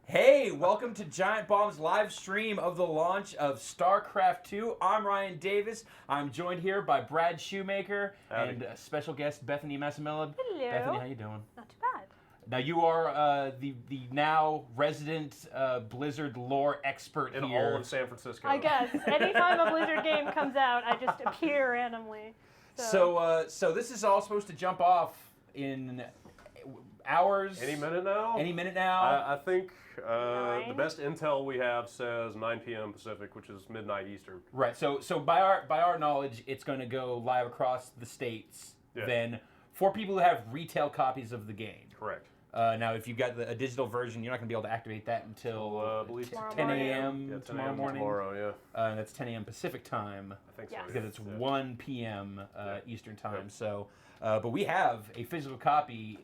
Hey, welcome to Giant Bomb's live stream of the launch of StarCraft II. I'm Ryan Davis. I'm joined here by Brad Shoemaker and special guest Bethany Massimilla. Hello. Bethany, how you doing? Not too bad. Now you are the now resident Blizzard lore expert in here. all of San Francisco. I guess. Anytime a Blizzard game comes out, I just appear randomly. So this is all supposed to jump off in hours. Any minute now? Any minute now. I think the best intel we have says 9 p.m. Pacific, which is midnight Eastern. Right. So by our knowledge, it's going to go live across the states. Yeah. Then for people who have retail copies of the game. Correct. Now, if you've got a digital version, you're not going to be able to activate that until I believe 10 a.m. Yeah, 10 tomorrow a.m. morning. Tomorrow, yeah. And that's 10 a.m. Pacific time. I think so. Yes. Because it's Yeah. 1 p.m. Eastern time. So, but we have a physical copy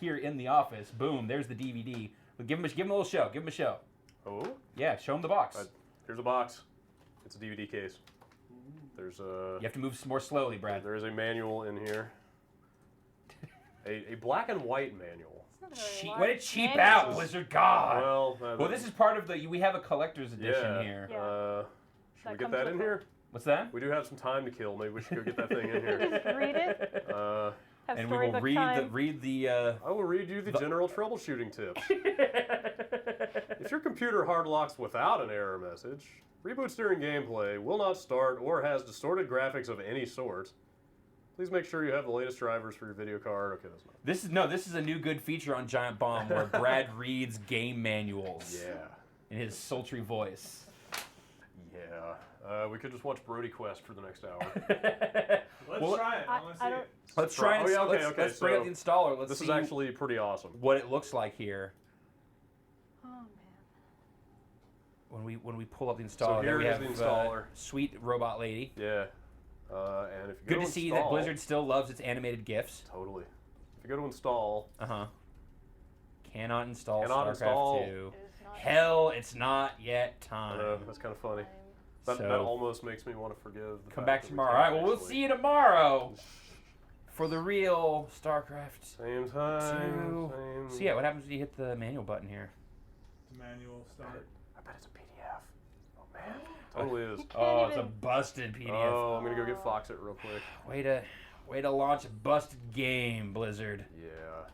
here in the office. Boom! There's the DVD. Give him a little show. Give him a show. Oh? Yeah, show him the box. Here's a box. It's a DVD case. There's a. You have to move more slowly, Brad. There is a manual in here. A black and white manual. Way to cheap out, Blizzard God. Well, This is part of the. We have a collector's edition here. Yeah. Should we get that in here? What's that? We do have some time to kill. Maybe we should go get that thing in here. Just read it. Have And we will storybook time. read the. I will read you the general troubleshooting tips. If your computer hard locks without an error message, reboots during gameplay, will not start, or has distorted graphics of any sort, please make sure you have the latest drivers for your video card. Okay, that's not. This is a new good feature on Giant Bomb where Brad reads game manuals. Yeah. In his sultry voice. Yeah. We could just watch Brody Quest for the next hour. Let's try it. I want to see it. Let's try and let's bring up the installer. Let's this see is actually pretty awesome. what it looks like here. Oh man. When we pull up the installer, So there we here have is the installer. sweet robot lady. Yeah. And if you Good go to to see install, that Blizzard still loves its animated GIFs. Totally. If you go to install. Cannot install Cannot StarCraft install. 2. Hell, it's not yet time. I know, that's kind of funny. That almost makes me want to forgive. Come back tomorrow. All right, well, we'll see you tomorrow for the real StarCraft Same time. 2. So yeah, what happens when you hit the manual button here? The manual start. I bet it's a PDF. Oh man, totally is. Oh, it's a busted PDF. Oh, I'm gonna go get Foxit real quick. Way to launch a busted game, Blizzard. Yeah.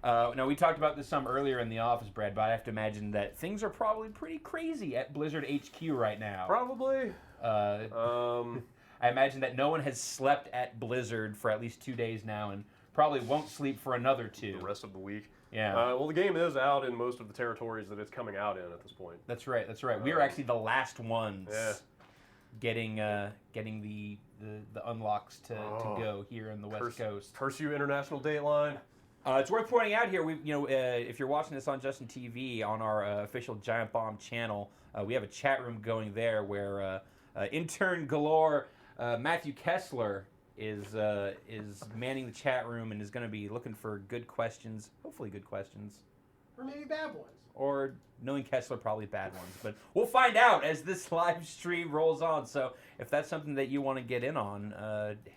Now, we talked about this some earlier in the office, Brad, but I have to imagine that things are probably pretty crazy at Blizzard HQ right now. Probably. I imagine that no one has slept at Blizzard for at least 2 days now and probably won't sleep for another 2. The rest of the week. Yeah. Well, the game is out in most of the territories that it's coming out in at this point. That's right. We are actually the last ones getting the unlocks to go here in the West Coast. Curse you, International Dateline. It's worth pointing out here, if you're watching this on Justin TV on our official Giant Bomb channel, we have a chat room going there where intern galore Matthew Kessler is manning the chat room and is going to be looking for good questions, hopefully good questions. Or maybe bad ones. Or, knowing Kessler, probably bad ones. But we'll find out as this live stream rolls on. So if that's something that you want to get in on,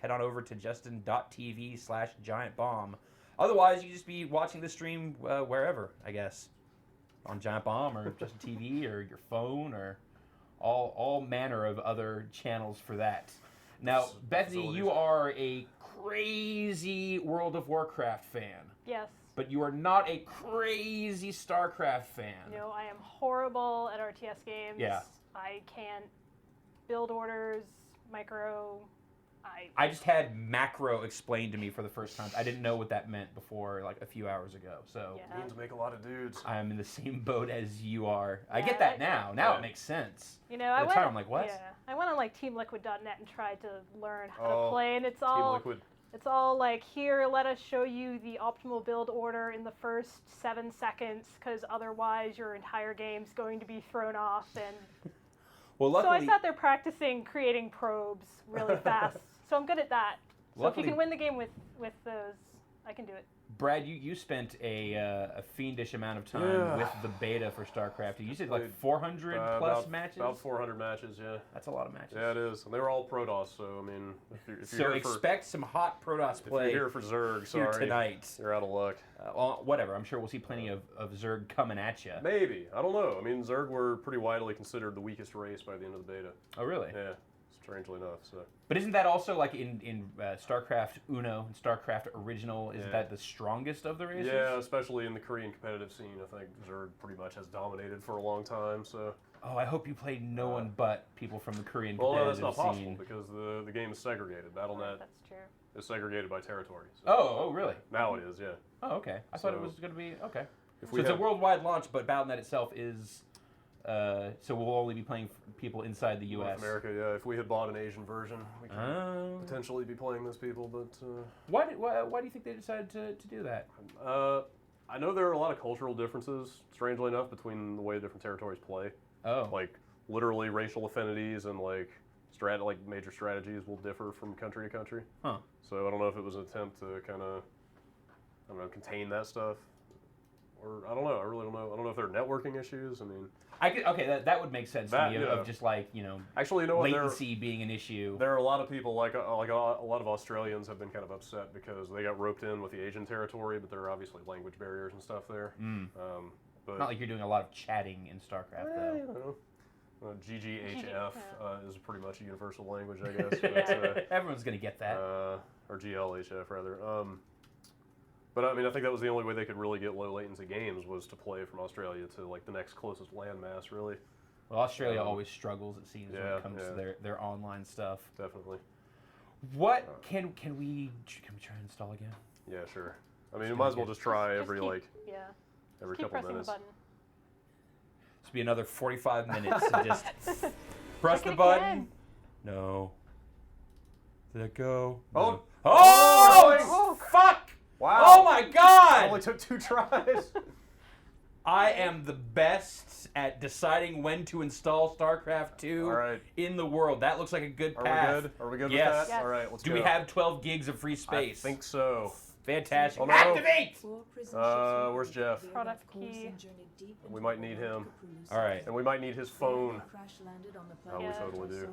head on over to justin.tv/giantbomb. Otherwise, you can just be watching the stream wherever, I guess. On Giant Bomb or Justin TV or your phone or all manner of other channels for that. Now, Bethany, you are a crazy World of Warcraft fan. Yes. But you are not a crazy StarCraft fan. No, I am horrible at RTS games. Yeah. I can't build orders, micro. I just had macro explained to me for the first time. I didn't know what that meant before, like a few hours ago. So Yeah. Means make a lot of dudes. I'm in the same boat as you are. I Yeah, get that now. Now Yeah. it makes sense. You know, At the time, I'm like, what? Yeah, I went on like TeamLiquid.net and tried to learn how Oh, to play, and it's Team all Liquid. like, here, let us show you the optimal build order in the first 7 seconds, because otherwise your entire game's going to be thrown off. And Well, so I luckily, sat there practicing creating probes really fast. So I'm good at that. So if you Luckily- can win the game with those, I I can do it. Brad, you spent a fiendish amount of time with the beta for StarCraft II. You said like 400 plus matches? About 400 matches, yeah. That's a lot of matches. Yeah, it is. And they were all Protoss, so I mean, if So you're expect some hot Protoss play if you're here for Zerg, sorry, tonight. You're out of luck. Well, whatever. I'm sure we'll see plenty of Zerg coming at you. Maybe. I don't know. I mean, Zerg were pretty widely considered the weakest race by the end of the beta. Oh, really? Yeah, strangely enough. So. But isn't that also like in StarCraft Uno and StarCraft Original? Isn't that the strongest of the races? Yeah, especially in the Korean competitive scene. I think Zerg pretty much has dominated for a long time. So. Oh, I hope you played no one but people from the Korean Well, no, competitive that's not possible scene. because the game is segregated. BattleNet That's true. is segregated by territory. So. Oh, really? Now it is, yeah. Oh, okay. I thought it was going to be okay. If So it's a worldwide launch, but BattleNet itself is. So we'll only be playing people inside the U.S. North America, yeah. If we had bought an Asian version, we could potentially be playing those people. But why do you think they decided to do that? I know there are a lot of cultural differences, strangely enough, between the way different territories play. Oh, Like literally racial affinities and like major strategies will differ from country to country. Huh. So I don't know if it was an attempt to kind of contain that stuff, or I don't know. I really don't know. I don't know if there are networking issues. I mean, that would make sense to me of just like actually, you know what? latency being an issue. There are a lot of people like a lot of Australians have been kind of upset because they got roped in with the Asian territory, but there are obviously language barriers and stuff there. But Not like you're doing a lot of chatting in StarCraft though. you know. GGHF is pretty much a universal language, I guess. But, Everyone's gonna get that. or GLHF rather. But I mean, I think that was the only way they could really get low latency games was to play from Australia to like the next closest landmass, really. Well, Australia always struggles, it seems, when yeah, it comes to their online stuff. Definitely. What can we try and install again? Yeah, sure. I mean, you might as well just try every Keep couple pressing minutes. the button. This will be another 45 minutes to just press Click the it button. again. No. Did it go? Oh! No. Oh! Oh, Fuck! Wow! Oh my It God! only took 2 tries. I am the best at deciding when to install StarCraft II All right. in the world. That looks like a good Are path. we good? Are we good Yes. with that? Yes. All right, let's Do go. we have 12 gigs of free space? I think so. Fantastic. Oh, no. Activate! Where's Jeff? Product key. We might need him. All right. And we might need his phone. Oh, we Yeah. totally do.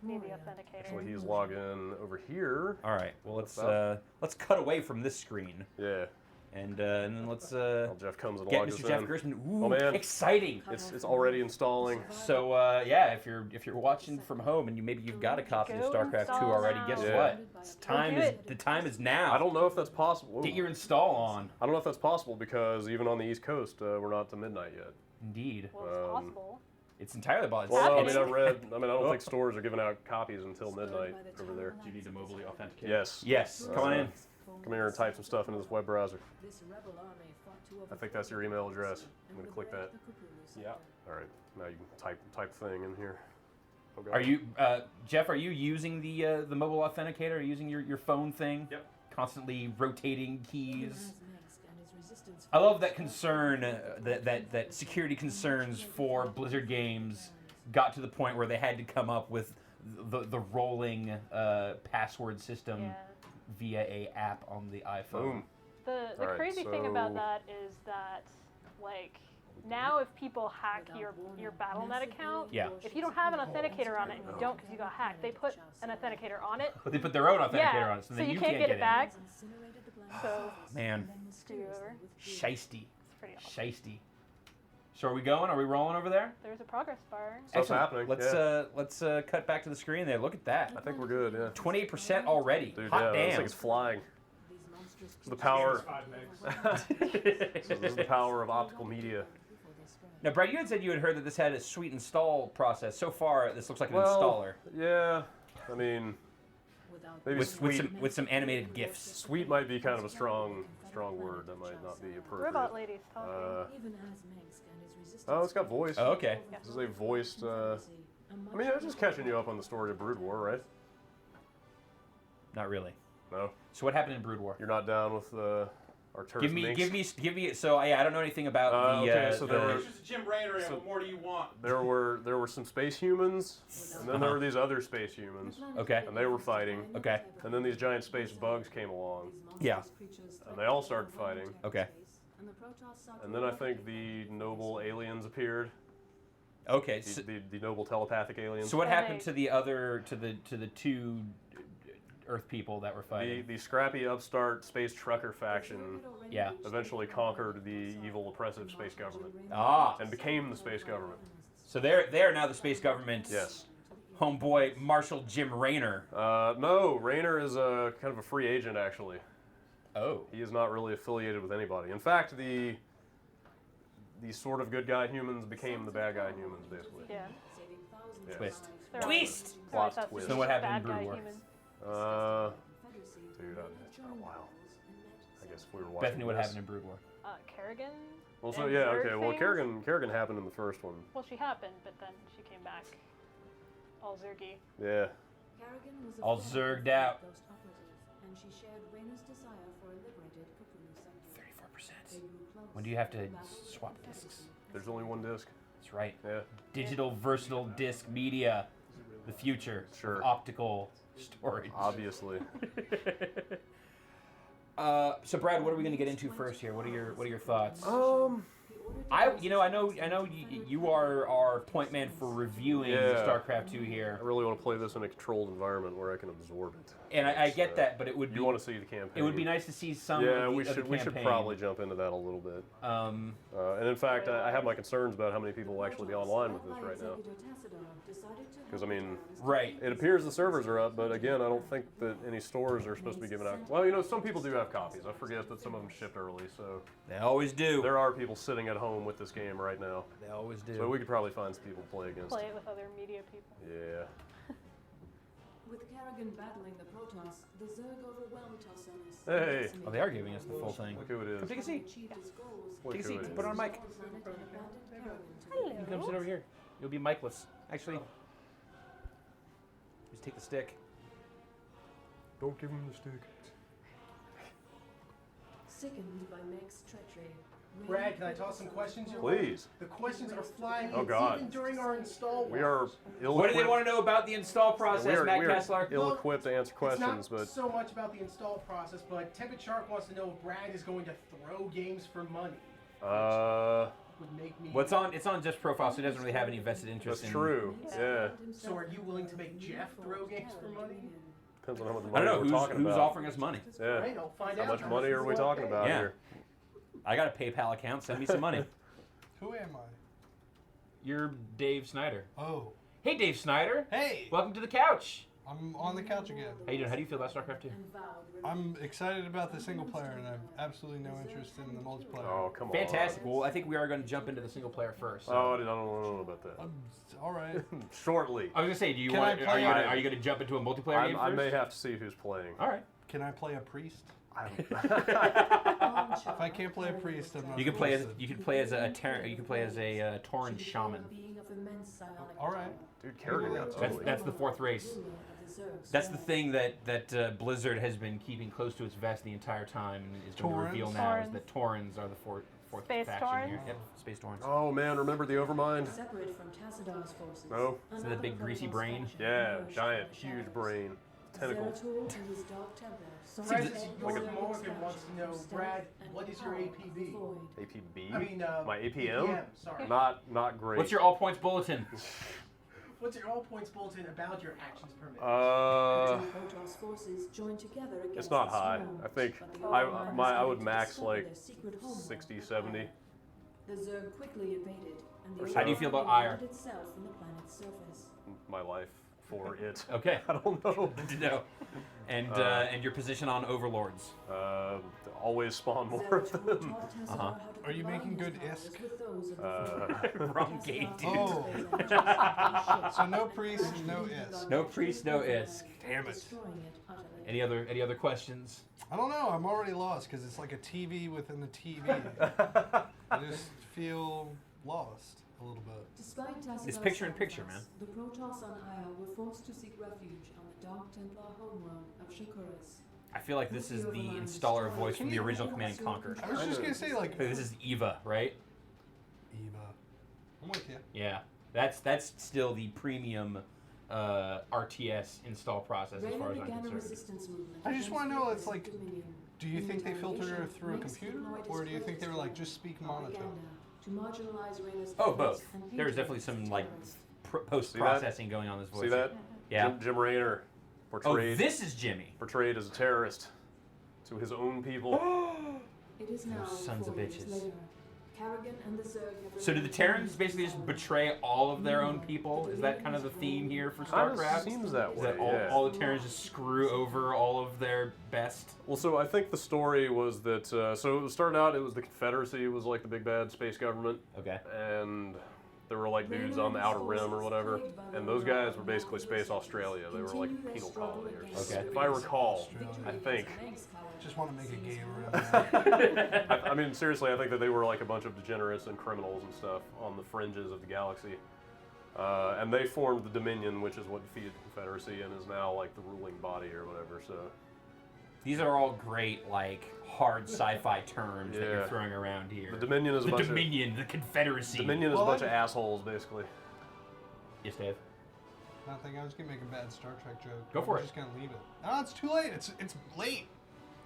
You need the authenticator. Actually, he's logged in over here. All right. Well, What's let's cut away from this screen, Yeah. and then let's Well, Jeff comes and get logs Mr. us Jeff in. Gerstmann. Ooh, Oh, man. exciting! It's already installing. So yeah, if you're watching from home and you've got a copy of Go StarCraft II install already, now. guess Yeah. what? It's time do is it. the time is now. I don't know if that's possible. Get your install on. I don't know if that's possible because even on the East Coast, we're not to midnight yet. Indeed, Well, it's possible. it's entirely possible. Well, no, I mean, happening. I don't think stores are giving out copies until midnight over there. Do you need to mobily authenticate? Yes. Yes. Come on in. Come here and type some stuff into this web browser. I think that's your email address. I'm going to click that. Yeah. All right. Now you can type thing in here. Okay. Are you, Jeff? Are you using the mobile authenticator? Are you using your phone thing? Yep. Constantly rotating keys. I love that concern that security concerns for Blizzard games got to the point where they had to come up with the rolling password system Yeah. via a app on the iPhone. Boom. The Alright, crazy thing about so- that is that, like, now if people hack your BattleNet account, Yeah. if you don't have an authenticator on it, and you don't because you got hacked, they put an authenticator on it. But they put their own authenticator Yeah, on it, so so then you can't can't get it in. back. So Man, screw you over. shiesty, It's pretty awesome. shiesty. So are we going? Are we rolling over there? There's a progress bar. Stuff's happening. Let's cut back to the screen there. Look at that. I think we're good, yeah. 28% already. Dude, Hot yeah, this damn. thing's flying. The Game's power. 5 megs. This is the power of optical media. Now, Brad, you had said you had heard that this had a sweet install process. So far, this looks like an installer Yeah. I mean, maybe with some animated GIFs. sweet might be kind of a strong word. That might not be appropriate. Robot ladies talking. Oh, it's got voice. Oh, okay. This is a voiced. I mean, I'm just catching you up on the story of Brood War, right? Not really. No, So what happened in Brood War? you're not down with Our turf Give me. So I don't know anything about the. Okay, so there were. It's just Jim Raynor, and what more do you want? There were some space humans, and then there were these other space humans, Okay. and they were fighting. Okay. And then these giant space bugs came along, Yeah. and they all started fighting. Okay. And then I think the noble aliens appeared. Okay. The noble telepathic aliens. So what happened to the other to the two Earth people that were fighting? The scrappy upstart space trucker faction Yeah. eventually conquered the evil oppressive space government Ah. and became the space government. So they're now the space government. Yes. Homeboy Marshal Jim Raynor. No, Raynor is a kind of a free agent actually. Oh. He is not really affiliated with anybody. In fact, the sort of good guy humans became the bad guy humans, basically. Yeah. Yeah. Twist. They're Twist. all- Plot they're all twist. So what happened in bad guy Brood War? humans. Dude, it's been a while. I guess if we were watching. Bethany, what this. happened in Brood War? Kerrigan? Well, so and yeah, Zerg okay. Well, things? Kerrigan happened in the first one. Well, she happened, but then she came back. All Zergy. Yeah. All zerged out. And she shared Raynor's desire for a liberated Cthulhu center. 34%. When do you have to swap discs? There's only one disc. That's right. Yeah. Digital versatile disc media. The future. Sure. Of optical storage. Obviously. So Brad, what are we going to get into first here? What are your thoughts? I I know you are our point man for reviewing Yeah. StarCraft II here, really want to play this in a controlled environment where I can absorb it. and I It's, get that, but it would You be want to see the campaign? it would be nice to see some. Yeah, of the, we of the should campaign. probably jump into that a little bit. And in fact, I have my concerns about how many people will actually be online with this right now. Because I mean, Right. it appears the servers are up, but again, I don't think that any stores are supposed to be giving out. Well, some people do have copies. I forget that some of them shipped early, so They always do. there are people sitting at home with this game right now. They always do. So we could probably find some people to play against. Play it with other media people. Yeah. With Kerrigan battling the Protoss, the Zerg overwhelmed Tarsanis. Hey. Oh, they are giving us the full thing. Look who it is. Come take a seat. Look Take a who seat. it Put it on is. mic. You can come sit over here. You'll be micless. Actually, just take the stick. Don't give him the stick. Sickened by Meg's treachery. Brad, can I toss some questions your way? Please. The questions are flying Oh, in God. even during our install. We are wars. ill-equipped. What do they want to know about the install process, Matt Kessler? ill-equipped to answer questions, it's not but so much about the install process, but Tepid Shark wants to know if Brad is going to throw games for money. Would make me. Well, it's on Jeff's profile, so he doesn't really have any vested interest that's in. true. Yeah. So are you willing to make Jeff throw games for money? Depends on how much I money don't we're know talking who's about. offering us money. Yeah. Right, I'll find How out. much money are we talking about Yeah. here? I got a PayPal account. Send me some money. Who am I? You're Dave Snyder. Oh. Hey, Dave Snyder. Hey! Welcome to the couch. I'm on the couch again. How you doing? How do you feel about StarCraft II? I'm excited about the single player, and I have absolutely no interest in the multiplayer. Oh, come on. Fantastic. Well, I think we are going to jump into the single player first. so- Oh, I don't know about that. All right. Shortly. I was gonna say, do you Can want? I Are play you it? are you gonna jump into a multiplayer game I first? may have to see who's playing. All right. Can I play a priest? If If I can't play a priest, I'm not You can play as interested. you can play as a Tauren shaman. All right. Dude, Kerrigan got totally. That's the fourth race. That's the thing that Blizzard has been keeping close to its vest the entire time and is going to reveal Taurens? now is that Taurens are the fourth Space faction here. Taurens? Yep, Space Taurens. Oh man, remember the Overmind? Separate from Tassadar's forces. No. So the big greasy brain? Yeah, giant, huge brain. Tentacles. Zeratul and his Dark Templar. Francis like a- Morgan wants to know, Brad, what is your APB? APB? I mean, My APM? sorry. Not great. What's your all points bulletin? What's your all points bulletin about your actions permit? Protoss forces joined together against It's not the high. Storm, I think but the I Overmind would decided to max discover like their secret homeworld 60, 70. The Zerg quickly invaded, and Or the so. How do you feel about Overmind ire? embedded itself in the planet's surface. My life for it. Okay. I don't know. Good to know. And your position on overlords. Always spawn more of Zeratul them. taught Tassadar Uh-huh. how to Are you combine making his good powers ISK? with those of the Wrong game, dude. Oh. Oh. So no priest and no ISK. No priest, no ISK. Damn it. Any other questions? I don't know. I'm already lost because it's like a TV within the TV. I just feel lost a little bit. Despite It's Tassadar's picture-in-picture, sacrifice, man. The Protoss on Aya were forced to seek refuge on the Dark Templar homeworld of Shakuras. I feel like this is the installer voice from the original Command and Conquer. I was just gonna say like This is Eva, right? Eva. I'm with you. Yeah. That's still the premium RTS install process as far as I'm concerned. I just want to know, it's like, do you think they filter through a computer, or do you think they were like just speak monotone? Oh, both. There's definitely some like post-processing going on this voice. See that? Yeah. Jim Raynor portrayed. Oh, this is Jimmy. Portrayed as a terrorist to his own people. It is now Those sons of 4 years bitches. later. Kerrigan and the Zerg have So do the remained Terrans basically just silent. betray all of their own people? Is that kind of the theme here for Kinda StarCraft? seems that Is way. that Yeah. all the Terrans just screw over all of their best? Well, so I think the story was that so it started out it was the Confederacy was like the big bad space government, Okay. and there were like dudes on the Outer Rim or whatever, and those guys were basically Space Australia. They were like a penal colony or something. Okay. If I recall, I think. Just want to make a game around that. I mean, seriously, I think that they were like a bunch of degenerates and criminals and stuff on the fringes of the galaxy. And they formed the Dominion, which is what defeated the Confederacy and is now like the ruling body or whatever. So These are all great, like, hard sci-fi terms that you're Yeah. throwing around here. the Dominion is a The bunch Dominion, the Confederacy. of Dominion is Well, a bunch I- of assholes, basically. Yes, Dave. Nothing. I was gonna make a bad Star Trek joke. Go for I'm it. just gonna leave it. No, it's too late. It's late.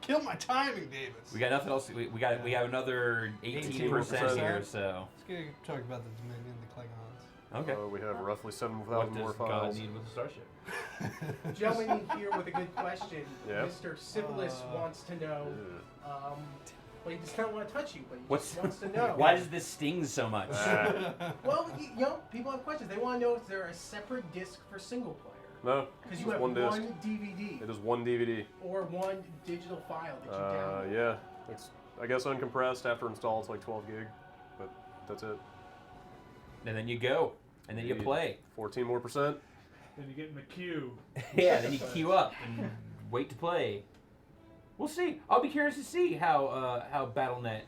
Kill my timing, Davis. We got nothing else. We have another 18% here, so. Let's get talk about the Dominion, the Klingons. Okay. We have roughly What 7,000 more does God files. need with a starship? Gentleman in here with a good question. Yeah. Mr. Syphilis wants to know. Ugh. Well, he does not want to touch you, but he What's just wants to know. Why does this sting so much? Well, you know, people have questions. They want to know if there a separate disc for single player. No, Because it's you have one disc. DVD It is one DVD. or one digital file that you download. Yeah, it's I guess uncompressed after install. It's like 12 gig, but that's it. And then you go, and then you play. 14 more %. Then you get in the queue. Yeah, then you queue up and wait to play. We'll see. I'll be curious to see how BattleNet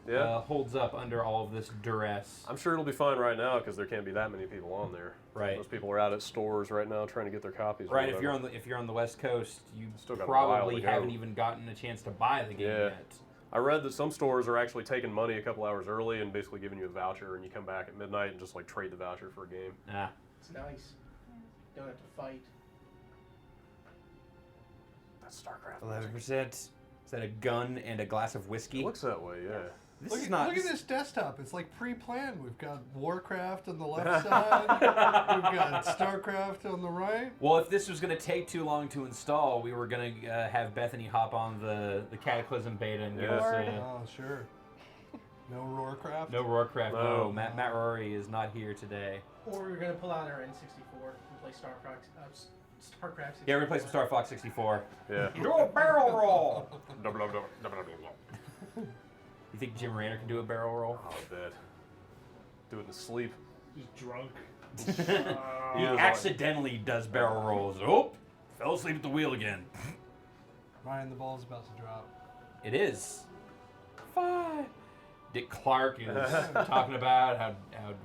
Yeah. holds up under all of this duress. I'm sure it'll be fine right now because there can't be that many people on there. Right. Most people are out at stores right now trying to get their copies. or Right. If whatever. you're on the West Coast, you Still got a while probably to go. haven't even gotten a chance to buy the game Yeah. yet. I read that some stores are actually taking money a couple hours early and basically giving you a voucher, and you come back at midnight and just like trade the voucher for a game. Ah. It's nice. Don't have to fight. That's StarCraft. 11%. Is that a gun and a glass of whiskey? It looks that way, yeah. This Look is at, not. look at this desktop. It's like pre-planned. We've got Warcraft on the left side. We've got StarCraft on the right. Well, if this was going to take too long to install, we were going to have Bethany hop on the Cataclysm beta and give Yeah. us Oh, sure. No Roarcraft. no Roarcraft. No, No. Matt Rory is not here today. Or we're gonna pull out our N64 and play StarCraft. StarCraft. 64. Yeah, we're gonna play some Star Fox 64. Yeah. Do a barrel roll. Oh, You think Jim Raynor can do a barrel roll? I bet. Do it in his sleep. Just drunk. He Yeah. accidentally does barrel rolls. Oh, fell asleep at the wheel again. Ryan, the ball's about to drop. It is. 5. Dick Clark is talking about how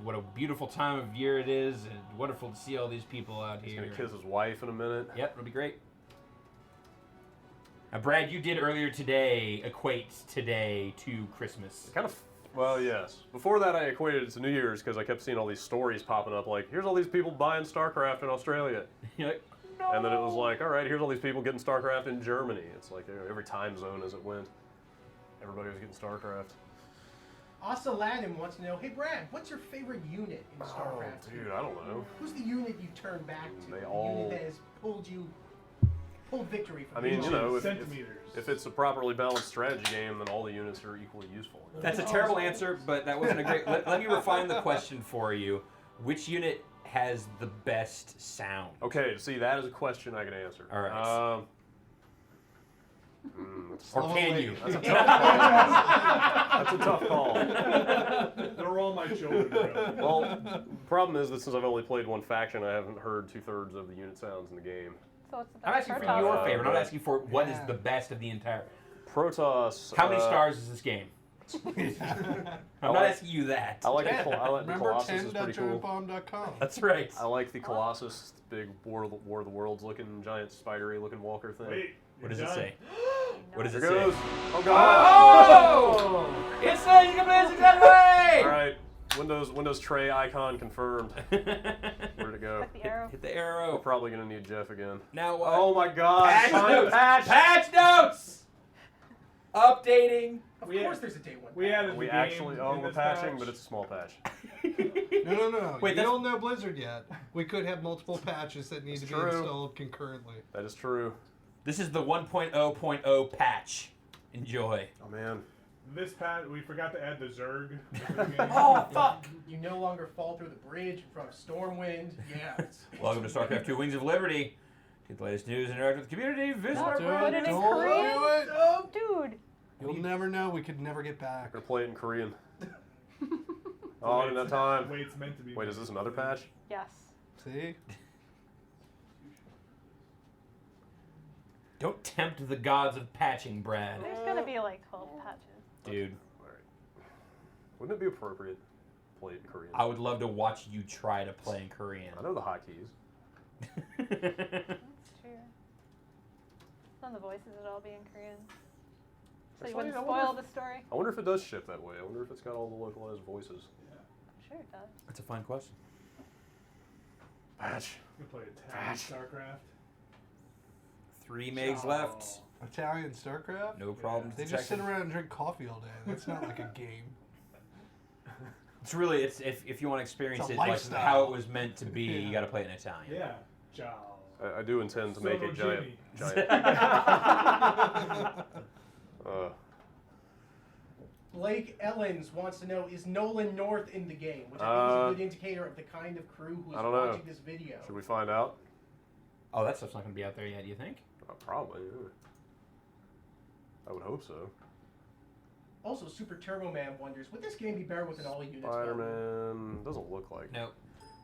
what a beautiful time of year it is, and wonderful to see all these people out He's here. gonna kiss his wife in a minute. Yep, it'll be great. Now, Brad, you did earlier today equate today to Christmas. Kind of. Well, yes. Before that, I equated it to New Year's because I kept seeing all these stories popping up, like, here's all these people buying StarCraft in Australia. You're like, no. And then it was like, all right, here's all these people getting StarCraft in Germany. It's like every time zone as it went, everybody was getting StarCraft. Asa Aladdin wants to know, hey Brad, what's your favorite unit in StarCraft? Oh, dude, I don't know. Who's the unit you turn back to? They the all- unit that has pulled victory from I mean, you. you know, if Centimeters. it's a properly balanced strategy game, then all the units are equally useful. That's a terrible answer, but that wasn't a great. Let me refine the question for you. Which unit has the best sound? Okay, see, that is a question I can answer. All right. Or can you? That's a tough call. That's a tough call. They're all my children, bro. Well, the problem is that since I've only played one faction, I haven't heard 2/3 of the unit sounds in the game. So it's the I'm best asking for Star your Fox. favorite. I'm not asking for what is Yeah. the best of the entire. Protoss. How many stars is this game? I'm not like- asking you that. I like the, I like the Remember Colossus is pretty cool. 10.giantbomb.com. That's right. I like the Colossus, the big War of the Worlds looking, giant spidery looking walker thing. Wait, What does it done. say? What does Here it goes. say? Oh god. Oh! It says you can play this exactly All right. Windows tray icon confirmed. Where'd it go? Click the arrow. Hit the We're arrow. probably gonna need Jeff again. Now what? Oh my god. Patch Find notes. the patch. Patch notes. Updating. Of We course, had- there's a day one. We patch. added We the actually, game oh, in we're this patching, patch. but it's a small patch. No. Wait, You that's- don't know Blizzard yet. We could have multiple patches that need That's to be true. installed concurrently. That is true. This is the 1.0.0 patch. Enjoy. Oh man. This patch, we forgot to add the Zerg. Oh fuck! You no longer fall through the bridge in front of Stormwind. Yeah. Welcome to StarCraft II: Wings of Liberty. Get the latest news and interact with the community. Visit Not our do brand. it in Don't Korean? do it. Oh, dude. You'll never know. We could never get back. We're gonna play it in Korean. Oh, in that time. Wait, it's meant to be. Wait, is this another patch? Yes. See? Don't tempt the gods of patching, Brad. There's gonna be like 12 patches. Dude, Wouldn't it be appropriate to play it in Korean? I would love to watch you try to play in Korean. I know the hotkeys. That's true. None of the voices would all be in Korean. So you Actually, wouldn't I spoil wonder the story? I wonder if it does ship that way. I wonder if it's got all the localized voices. I'm sure it does. That's a fine question. Patch. You can play Italian StarCraft. 3 megs left. Italian StarCraft? No problem. They just sit around and drink coffee all day. That's not like a game. It's really, it's if you want to experience It's a it like lifestyle. how it was meant to be, Yeah. you got to play it in Italian. Yeah. Ciao. I do intend to make a Sono giant. Jimmy. Blake Ellens wants to know, is Nolan North in the game? Which I think is a good indicator of the kind of crew who is I don't know. watching this video. Should we find out? Oh, that stuff's not going to be out there yet, do you think? Probably. Yeah. I would hope so. Also, Super Turbo Man wonders, would this game be better with an all units mode? Spider-Man doesn't look like. No.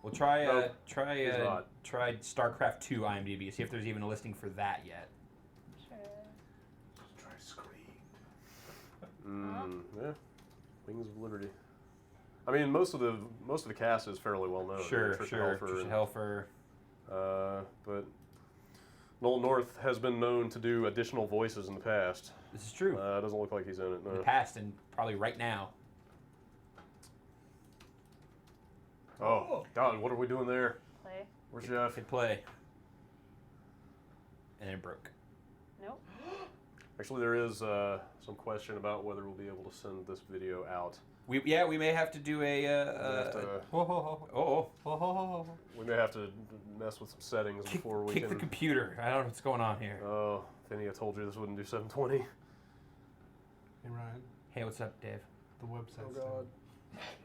Well, try Nope, he's not. try StarCraft II IMDb. See if there's even a listing for that yet. Sure. Try Scream. Yeah. Wings of Liberty. I mean, most of the cast is fairly well known. Sure. Trisha Helfer. but Nolan North has been known to do additional voices in the past. This is true. Doesn't look like he's in it. In No. the past and probably right now. Oh God, what are we doing there? Play. Where's Jeff? Hit play. And it broke. Nope. Actually, there is some question about whether we'll be able to send this video out. We may have to do a. We have to- Ho, ho, ho. Oh, Ho, ho, ho. we may have to mess with some settings kick, before we kick can. the computer. I don't know what's going on here. Oh, Vinny, I told you this wouldn't do 720. Hey, Ryan. Hey, what's up, Dave? The website's Oh God.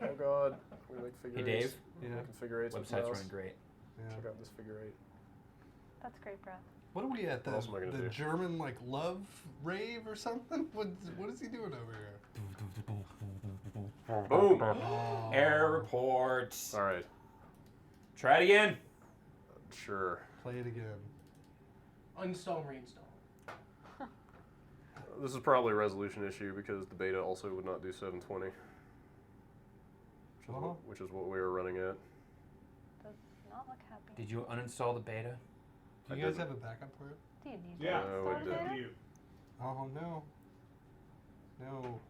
Oh God. We make figure Hey, eights. Dave. Yeah. Making figure eights with Website's mouse. running great. Yeah. Check out this figure eight. That's great, Brad. What are we at? What else am I gonna The do? German, like, love rave or something? What is he doing over here? Boom. Oh. Airport. All right. Try it again. Sure. Play it again. Uninstall and reinstall. This is probably a resolution issue because the beta also would not do 720, Uh-huh. which is what we were running at. Does not look happy. Did you uninstall the beta? Do you guys have a backup plan? Do you need Yeah. to No, install it the didn't. beta? You. Oh, no. No.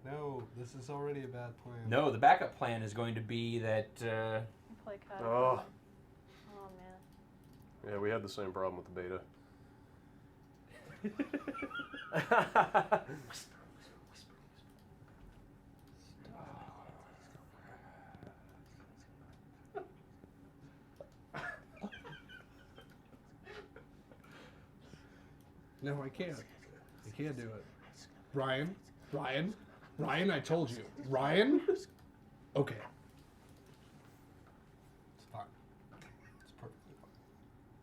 No. This is already a bad plan. No, the backup plan is going to be that. Play cut. Oh. Oh man. Yeah, we had the same problem with the beta. No, I can't. I can't do it. Ryan? Ryan? Ryan, I told you. Ryan? Okay. It's fine. It's perfectly fine.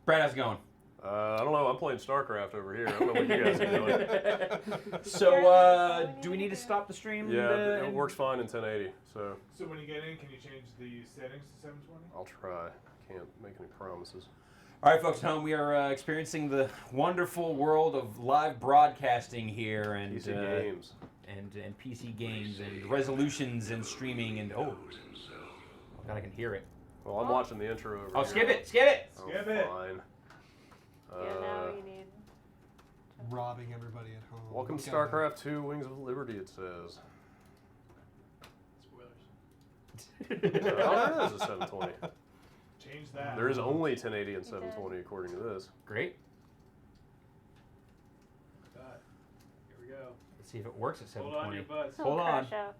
Brad, how's it going? I don't know. I'm playing StarCraft over here. I don't know what you guys are doing. So, do we need to stop the stream? Yeah, it works fine in 1080. So So when you get in, can you change the settings to 720? I'll try. Can't make any promises. All right, folks at home, we are experiencing the wonderful world of live broadcasting here, and PC games. and PC games, and resolutions, and streaming, and oh, God, I can hear it. Well, I'm watching the intro over Oh, here. skip it, skip it. Oh, Skip it. Fine. Yeah, now you need. robbing everybody at home. Welcome to Look at StarCraft II, Wings of Liberty, it says. Spoilers. Oh, there is a 720. Change that. There is only 1080 and 720 according to this. Great. That. Here we go. Let's see if it works at Hold on 720. your butts. Hold It'll on. crash out.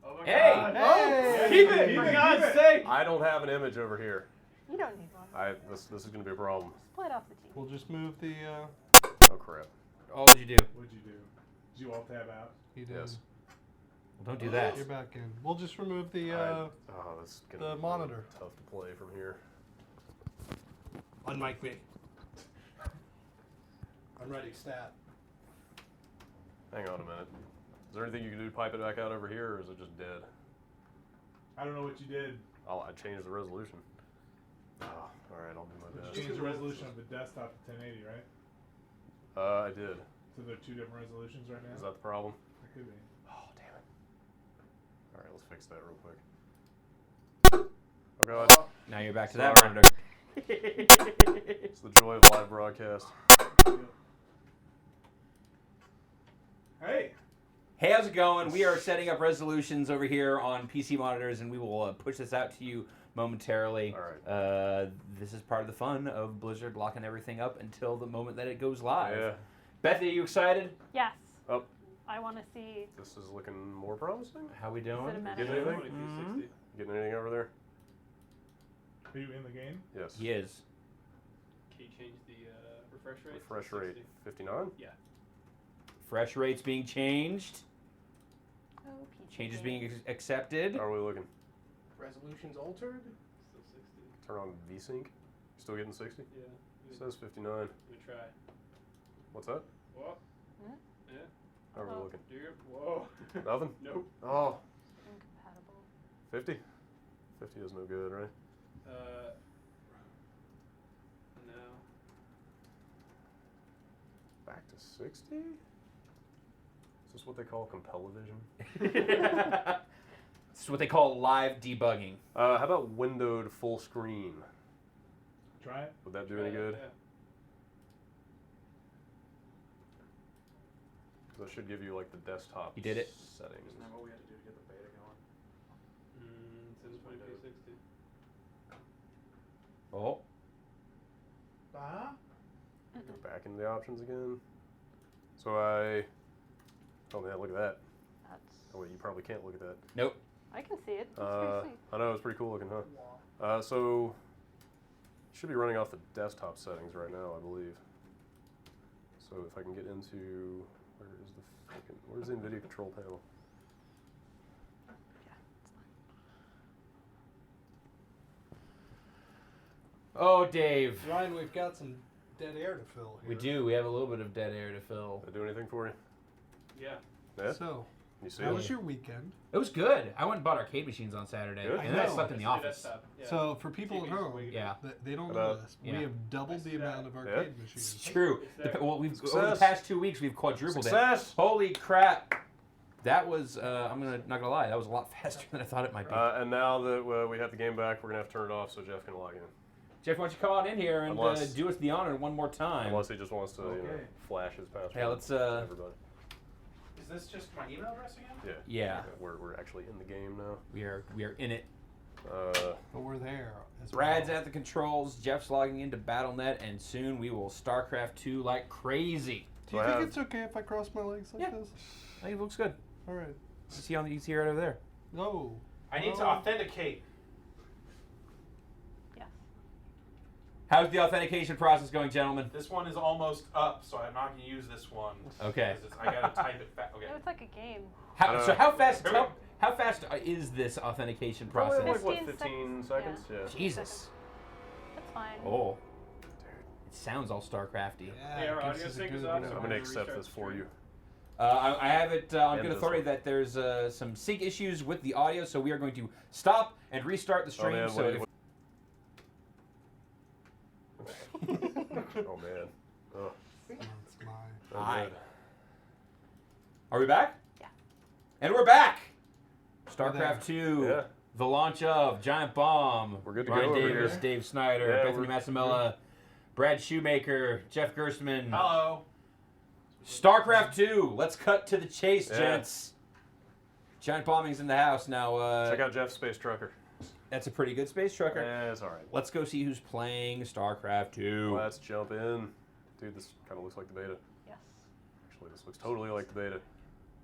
Oh my Hey! god. Hey! Keep it, Keep for it, God's keep it. sake! I don't have an image over here. You don't need one. This is going to be a problem. Split off the team. We'll just move the. Oh, crap. Oh, what'd you do? What'd you do? Did you alt tab out? He did. Yes. Well, don't do that. You're back in. We'll just remove the This is gonna the be monitor. tough to play from here. Unmic me. I'm ready. Stat. Hang on a minute. Is there anything you can do to pipe it back out over here, or is it just dead? I don't know what you did. I changed the resolution. Oh, all right, I'll do my You best. changed the resolution of the desktop to 1080, right? I did. So there are two different resolutions right now? Is that the problem? That could be. Oh, damn it. All right, let's fix that real quick. Oh, God. Now you're back to that Sorry. monitor. It's the joy of live broadcast. Hey! Hey, how's it going? We are setting up resolutions over here on PC monitors, and we will push this out to you momentarily. All right. This is part of the fun of Blizzard locking everything up until the moment that it goes live. Yeah, Beth, are you excited? Yes. Oh. I want to see. this is looking more promising. How we Is it a doing? meta? Getting anything? 2060. Getting anything over there? Are you in the game? Yes. He is. Can you change the refresh rate? Refresh to rate 60? 59. Fresh rates being changed. Oh, PC Changes game. being accepted. How are we looking? Resolutions altered. Still 60. Turn on VSync. Still getting 60? Yeah. It says 59. Let me try. What's that? Whoa. Hmm? Yeah. How are we Uh-oh. looking? Do you? Whoa. Nothing? Nope. Oh, Incompatible. 50? 50 is no good, right? No. Back to 60? Is this what they call compel-o-vision? This is what they call live debugging. How about windowed full screen? Try it. Would that do Try any that, good? Yeah. That should give you like the desktop You did it? settings. Isn't that what we had to do to get the beta going? 1020p 60. Oh. Ah. Go back into the options again. So oh man, look at that. That's. Oh wait, you probably can't look at that. Nope. I can see it. It's pretty sweet. I know, it's pretty cool looking, huh? So it should be running off the desktop settings right now, I believe. So if I can get into where's the NVIDIA control panel? Oh, Dave. Ryan, we've got some dead air to fill here. We do. We have a little bit of dead air to fill. Did I do anything for you? Yeah. Yeah? So, You see how it? was your weekend? It was good. I went and bought arcade machines on Saturday, Good. and then I know. slept in the Let's do office. desktop. Yeah. So, for people at TV's home, way good. Yeah. they don't How know about- this. Yeah. We have doubled the amount of arcade machines. It's true. It's there. Well, we've over the Success. past 2 weeks we've quadrupled Success! it. Holy crap! That was not gonna lie, that was a lot faster than I thought it might be. And now that we have the game back, we're gonna have to turn it off so Jeff can log in. Jeff, why don't you come on in here and Unless- do us the honor one more time? Unless he just wants to, Okay. flash his password. Yeah, let's, to everybody. Is this just my email address again? Yeah. Yeah. We're actually in the game now. We are in it. But we're there. As Brad's well. at the controls. Jeff's logging into BattleNet, and soon we will StarCraft II like crazy. Do you So I think have- it's okay if I cross my legs like Yeah. this? I think it looks good. All right. You see right over there. No. I need to authenticate. Yes. How's the authentication process going, gentlemen? This one is almost up, so I'm not going to use this one. Okay. 'Cause I got to type it fast. Okay. No, it's like a game. So how fast? Here we- How fast is this authentication Probably process? like, what, 15 15 seconds? seconds? Yeah. Jesus. That's fine. Oh. It sounds all StarCrafty. Yeah, Hey, our it audio gives us a sync is good- up, I'm so going I'm to gonna accept restart this the for stream. you. I have it on And good this authority one. that there's some sync issues with the audio, so we are going to stop and restart the stream. man, so wait, if- Oh, man. Oh, That's my. not Hi. good. Are we back? Yeah. And we're back. StarCraft II. Yeah. The launch of Giant Bomb. We're good to Brian go over Davis, here. Dave Snyder, Yeah, Bethany we're- Massimilla, Brad Shoemaker, Jeff Gerstmann. Hello. StarCraft II. Let's cut to the chase, Yeah. gents. Giant bombing's in the house now. Check out Jeff's space trucker. That's a pretty good space trucker. Yeah, it's all right. Let's go see who's playing StarCraft II. Let's jump in. Dude, this kind of looks like the beta. Yes. Actually, this looks totally like the beta.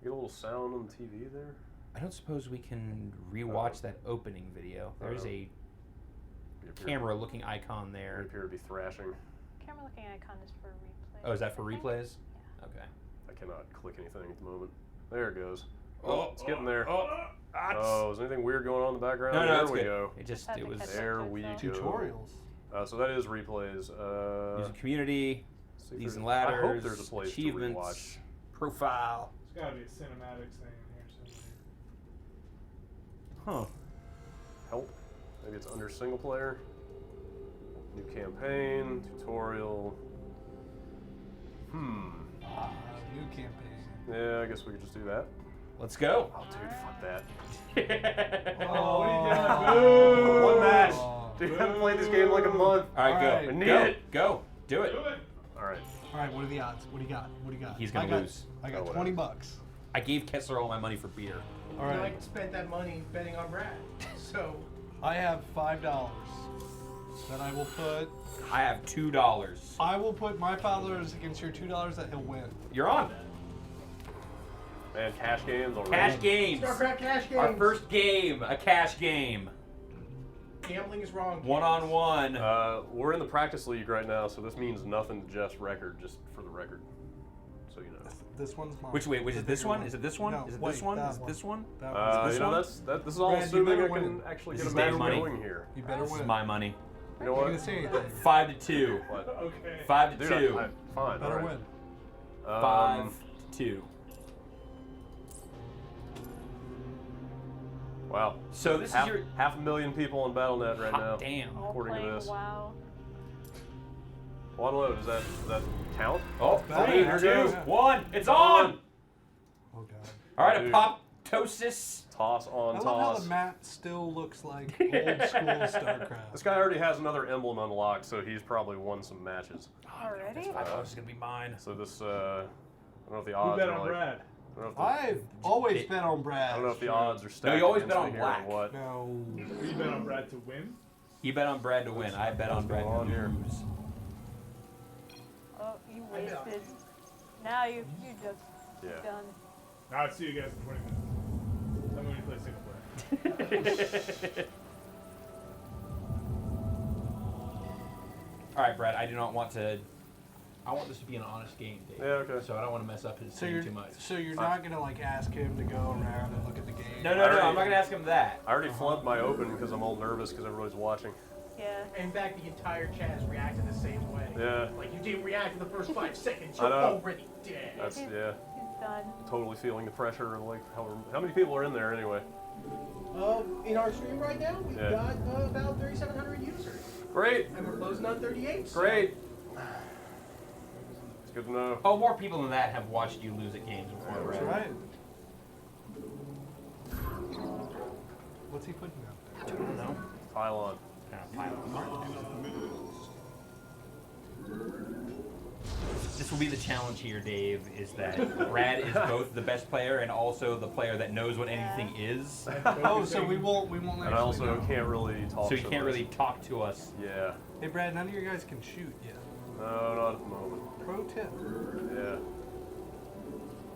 Get a little sound on the TV there. I don't suppose we can rewatch that opening video. There's a You appear- camera-looking icon You there. appear to be thrashing. Camera looking icon is for replay. Oh, is that for I think. replays? Yeah. Okay. I cannot click anything at the moment. There it goes. Oh, it's getting there. Oh, Oh, is anything weird going on in the background? no, there it's we good. go. It just Had it to was catch up There to we itself. go. Tutorials. So that is replays. using community, See if these there's- and ladders, I hope there's a place to achievements, rewatch. profile. There's gotta be a cinematics thing in here somewhere. Huh. Help. Maybe it's under single player. New campaign, tutorial. New campaign. Yeah, I guess we could just do that. Let's go. Oh, dude, fuck that. Oh, what are you doing? Boo! One match. Oh. Dude, I haven't played this game in like a month. All right, go. Alright. I need go. it. Go. Do it. Do it. All right. All right, what are the odds? What do you got? What do you got? He's gonna I got, lose. I Oh, got whatever. $20. I gave Kessler all my money for beer. All And right. I spent that money betting on Brad. So I have $5 that I will put. I have $2. I will put my $5 against your $2 that he'll win. You're on. Man, cash games already. Cash games. StarCraft cash games. Our first game, a cash game. Gambling is wrong. kids. One-on-one. We're in the practice league right now, so this means nothing to Jeff's record, just for the record. So you know. This one's mine. Which is The it this bigger one? Is it this one? No, Is it wait, this one? that Is it this one? That one's this You know, one? this is all Brad, you assuming better I can win. actually This get is a match Dave's money. going here. You better This is win. my money. You know I'm not what? gonna say anything. 5-2. What? Okay. 5-2. Dude, fine. Better all right. win. 5-2. Wow. So this half, is your. 500,000 people on BattleNet right now. Damn. All According to playing this. WoW. One load. Does that count? Oh, Better. 3, There it 2, goes. 1. It's on. Oh god. All right, Dude. apoptosis. Toss on I love how toss. the map still looks like old school StarCraft. This guy already has another emblem unlocked, so he's probably won some matches. Already? I thought this was gonna be mine. So this, I don't know if the Who odds bet are on like. Brad? I don't know if I've always bet on Brad. I don't know if the odds are stacked. you always against bet me on here black. or what. No. You bet on Brad to win? He bet on Brad to win. I bet on Brad going on to here? lose. Oh, you I bet. wasted. Now you just Yeah. done. I'll see you guys in 20 minutes. I'm going to play single player. All right, Brad. I do not want to. I want this to be an honest game, Dave. Yeah, okay. So I don't want to mess up his So team you're too much. so you're not gonna like ask him to go around and look at the game. No, I'm not gonna ask him that. I already flunked my open because I'm all nervous because everybody's watching. Yeah. In fact, the entire chat has reacted the same way. Yeah. Like you didn't react in the first 5 seconds. I You're know. already dead. That's He's- yeah. He's done. Totally feeling the pressure of like how many people are in there anyway? In our stream right now, we've Yeah. got about 3,700 users, Great. and we're closing on 38. so- Great. It's good to know. Oh, more people than that have watched you lose at games before, That's Brad. right. What's he putting out there? I don't know. Pylon. This will be the challenge here, Dave, is that Brad is both the best player and also the player that knows what anything is. Oh, so we won't And actually I also know. can't really talk. So you so can't much. really talk to us. Yeah. Hey Brad, none of you guys can shoot yet. No, not at the moment. Pro tip. Yeah.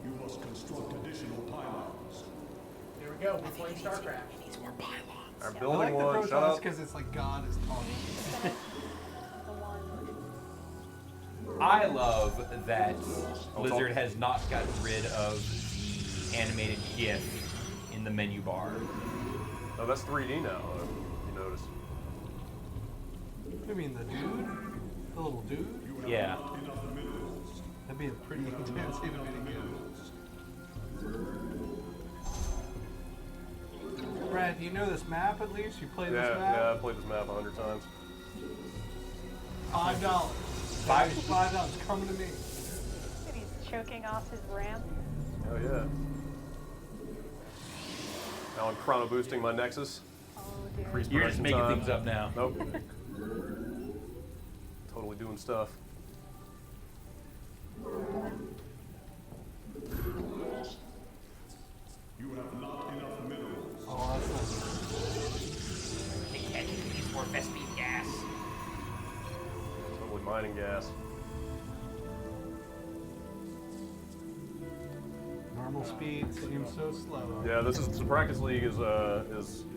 You must construct additional pylons. There we go. We're playing StarCraft. Our I building like the one. pro Shut toss up. because it's like God is talking. The one. I love that Blizzard has not gotten rid of the animated GIF in the menu bar. Oh, that's 3D now. You notice. What do you mean, the dude? The little dude? Yeah. That'd be a pretty intense animated game. Brad, do you know this map at least? You played this Yeah, map? yeah. I played this map 100 times. $5. $5 coming to me. And he's choking off his ramp. Oh yeah. Now I'm chrono boosting my Nexus. Oh dear. Increase You're just production making time. things up now. Nope. Totally doing stuff. mining gas. Normal speed seems so slow. Yeah, the practice league is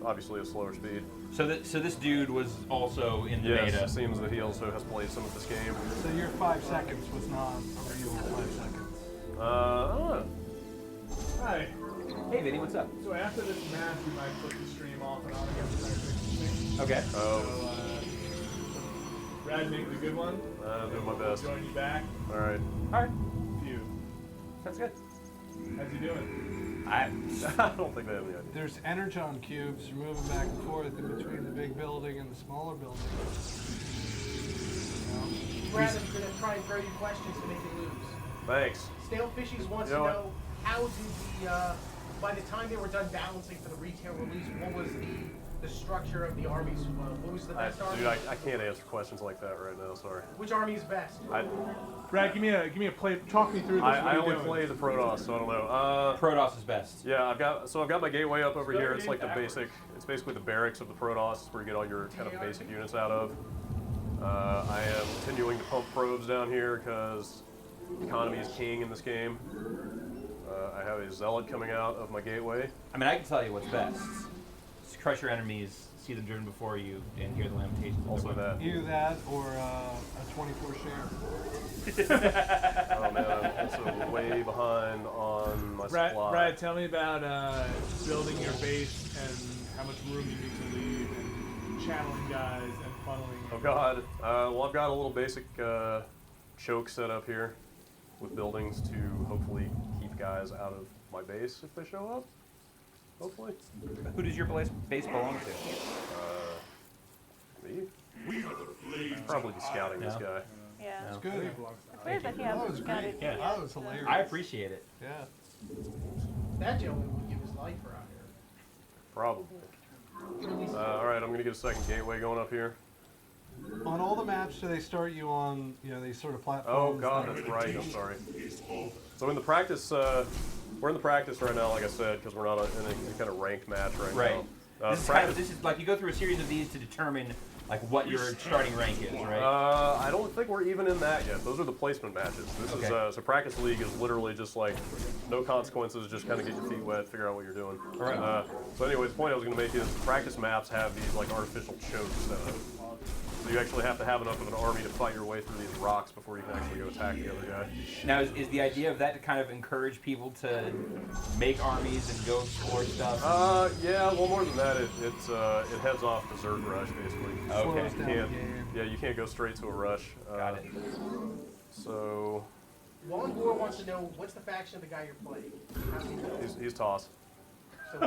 obviously a slower speed. So this dude was also in the Yes, beta. it seems that he also has played some of this game. So your 5 seconds was not a real 5 seconds. I don't know. Hi. Hey, Vinny, what's up? So after this match, we might put the stream off and on again for next week. Okay. Oh, So, Brad making a good one. doing my best. Join you back. All right. All right. Few. Sounds good. How's he doing? I don't think they have any idea. There's energon cubes. You're moving back and forth in between the big building and the smaller building. Brad, I'm going to try and throw you questions to make you lose. Thanks. Stale Fishies wants You to know know how did by the time they were done balancing for the retail release, what was the structure of the armies? What was the best army? Dude, I can't answer questions like that right now. Sorry. Which army is best? Brad, give me a play. Talk me through this. I only play the Protoss, so I don't know. Protoss is best. Yeah, I've got my gateway up over Start here. It's game like the backwards. basic. It's basically the barracks of the Protoss, where you get all your kind of basic units out of. I am continuing to pump probes down here because economy is king in this game. I have a zealot coming out of my gateway. I mean, I can tell you what's best. Just crush your enemies, see them driven before you, and hear the lamentations. of Also their that. Either that or a 24 share. Oh man, I'm also way behind on my supply. Brad, tell me about building your base and how much room you need to leave and channeling guys and funneling. Oh god. Well, I've got a little basic choke set up here with buildings to hopefully keep guys out of my base if they show up. Hopefully. Who does your base belong to? Me? Probably be scouting this guy. Yeah. It's good. It's weird that he That was hasn't got great. it. Yeah. That was hilarious. I appreciate it. Yeah. That gentleman would give his life for out here. Probably. Alright, I'm gonna get a second gateway going up here. On all the maps, do they start you on, these sort of Oh platforms? god, that's right, I'm sorry. So in the practice, we're in the practice right now, like I said, because we're not in a kind of ranked match right now. This is like you go through a series of these to determine like what your starting rank is, right? I don't think we're even in that yet. Those are the placement matches. This is so practice league is literally just like no consequences, just kind of get your feet wet, figure out what you're doing. All right. So anyway, the point I was going to make is practice maps have these like artificial chokes set up. So you actually have to have enough of an army to fight your way through these rocks before you can actually go attack the other guy. Now, is the idea of that to kind of encourage people to make armies and go explore stuff? Yeah, well more than that, it heads off the Zerg rush basically. Okay. Slows down the game. Yeah, you can't go straight to a rush. Got it. So Juan Gore wants to know what's the faction of the guy you're playing. How's he know? he's toss. So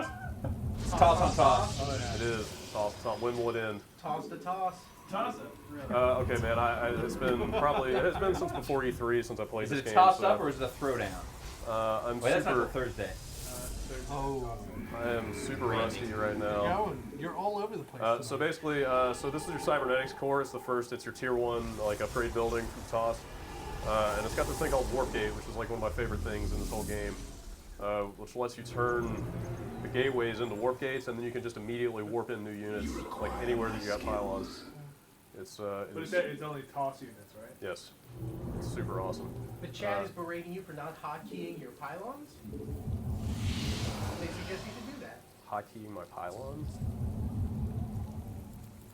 it's Toss on toss. Oh, yeah. It is toss. When will it end? toss to toss. Toss it. Really. Okay, man. It's been since before E3 since I played Is this it a game. toss so, up or is it a throwdown? I'm Wait, that's not super. the Thursday. Oh, I am super rusty right now. going. You're all over the place. So basically, so this is your cybernetics core. It's the first. It's your tier 1 like upgrade building from TOS, and it's got this thing called Warp Gate, which is like one of my favorite things in this whole game, which lets you turn the gateways into warp gates, and then you can just immediately warp in new units like anywhere that you got pylons. But it's only toss units, right? Yes, it's super awesome. The chat is berating you for not hotkeying your pylons. They suggest you should do that. Hotkey my pylons.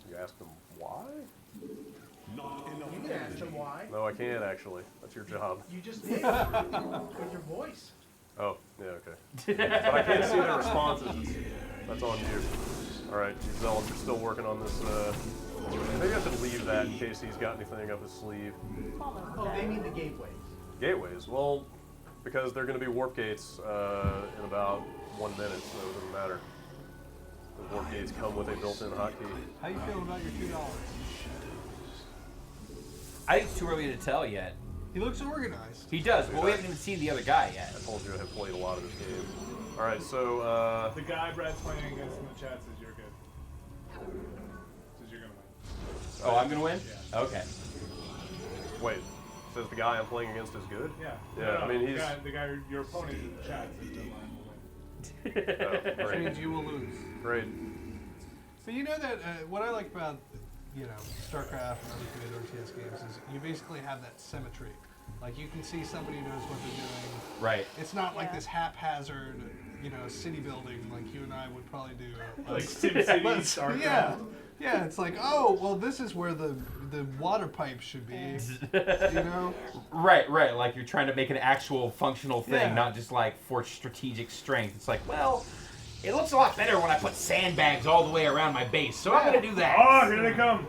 You ask them why? Not enough You can ask them why. No, I can't actually. That's your job. You just did. With your voice. Oh, yeah, okay. But I can't see their responses. That's on you. All right, you zealots are still working on this. Maybe I should leave that in case he's got anything up his sleeve. Oh, they mean the gateways. Gateways? Well, because they're going to be warp gates in about 1 minute, so it doesn't matter. The warp gates come with a built-in hotkey. How you feeling about your $2? I think it's too early to tell yet. He looks organized. He does. Well, we haven't even seen the other guy yet. I told you I have played a lot of this game. All right, so The guy Brad's playing against in the chat says you're good. Says you're gonna win. Oh, I'm gonna win. Yeah. Okay. wait. Says the guy I'm playing against is good? Yeah. Yeah, I mean, the he's. guy your opponent in the chat says that mine will win. Oh, Which great. means you will lose. Great. But you know that what I like about you know, StarCraft and other great RTS games is you basically have that symmetry. Like you can see somebody knows what they're doing. Right. It's not like Yeah. this haphazard, you know, city building like you and I would probably do. Like SimCity, Let's- StarCraft. Yeah. Yeah, it's like, oh, well, this is where the water pipe should be, you know? Right, right. Like you're trying to make an actual functional thing, Yeah. not just like for strategic strength. It's like, well, it looks a lot better when I put sandbags all the way around my base, so I'm gonna do that. Oh, here they come.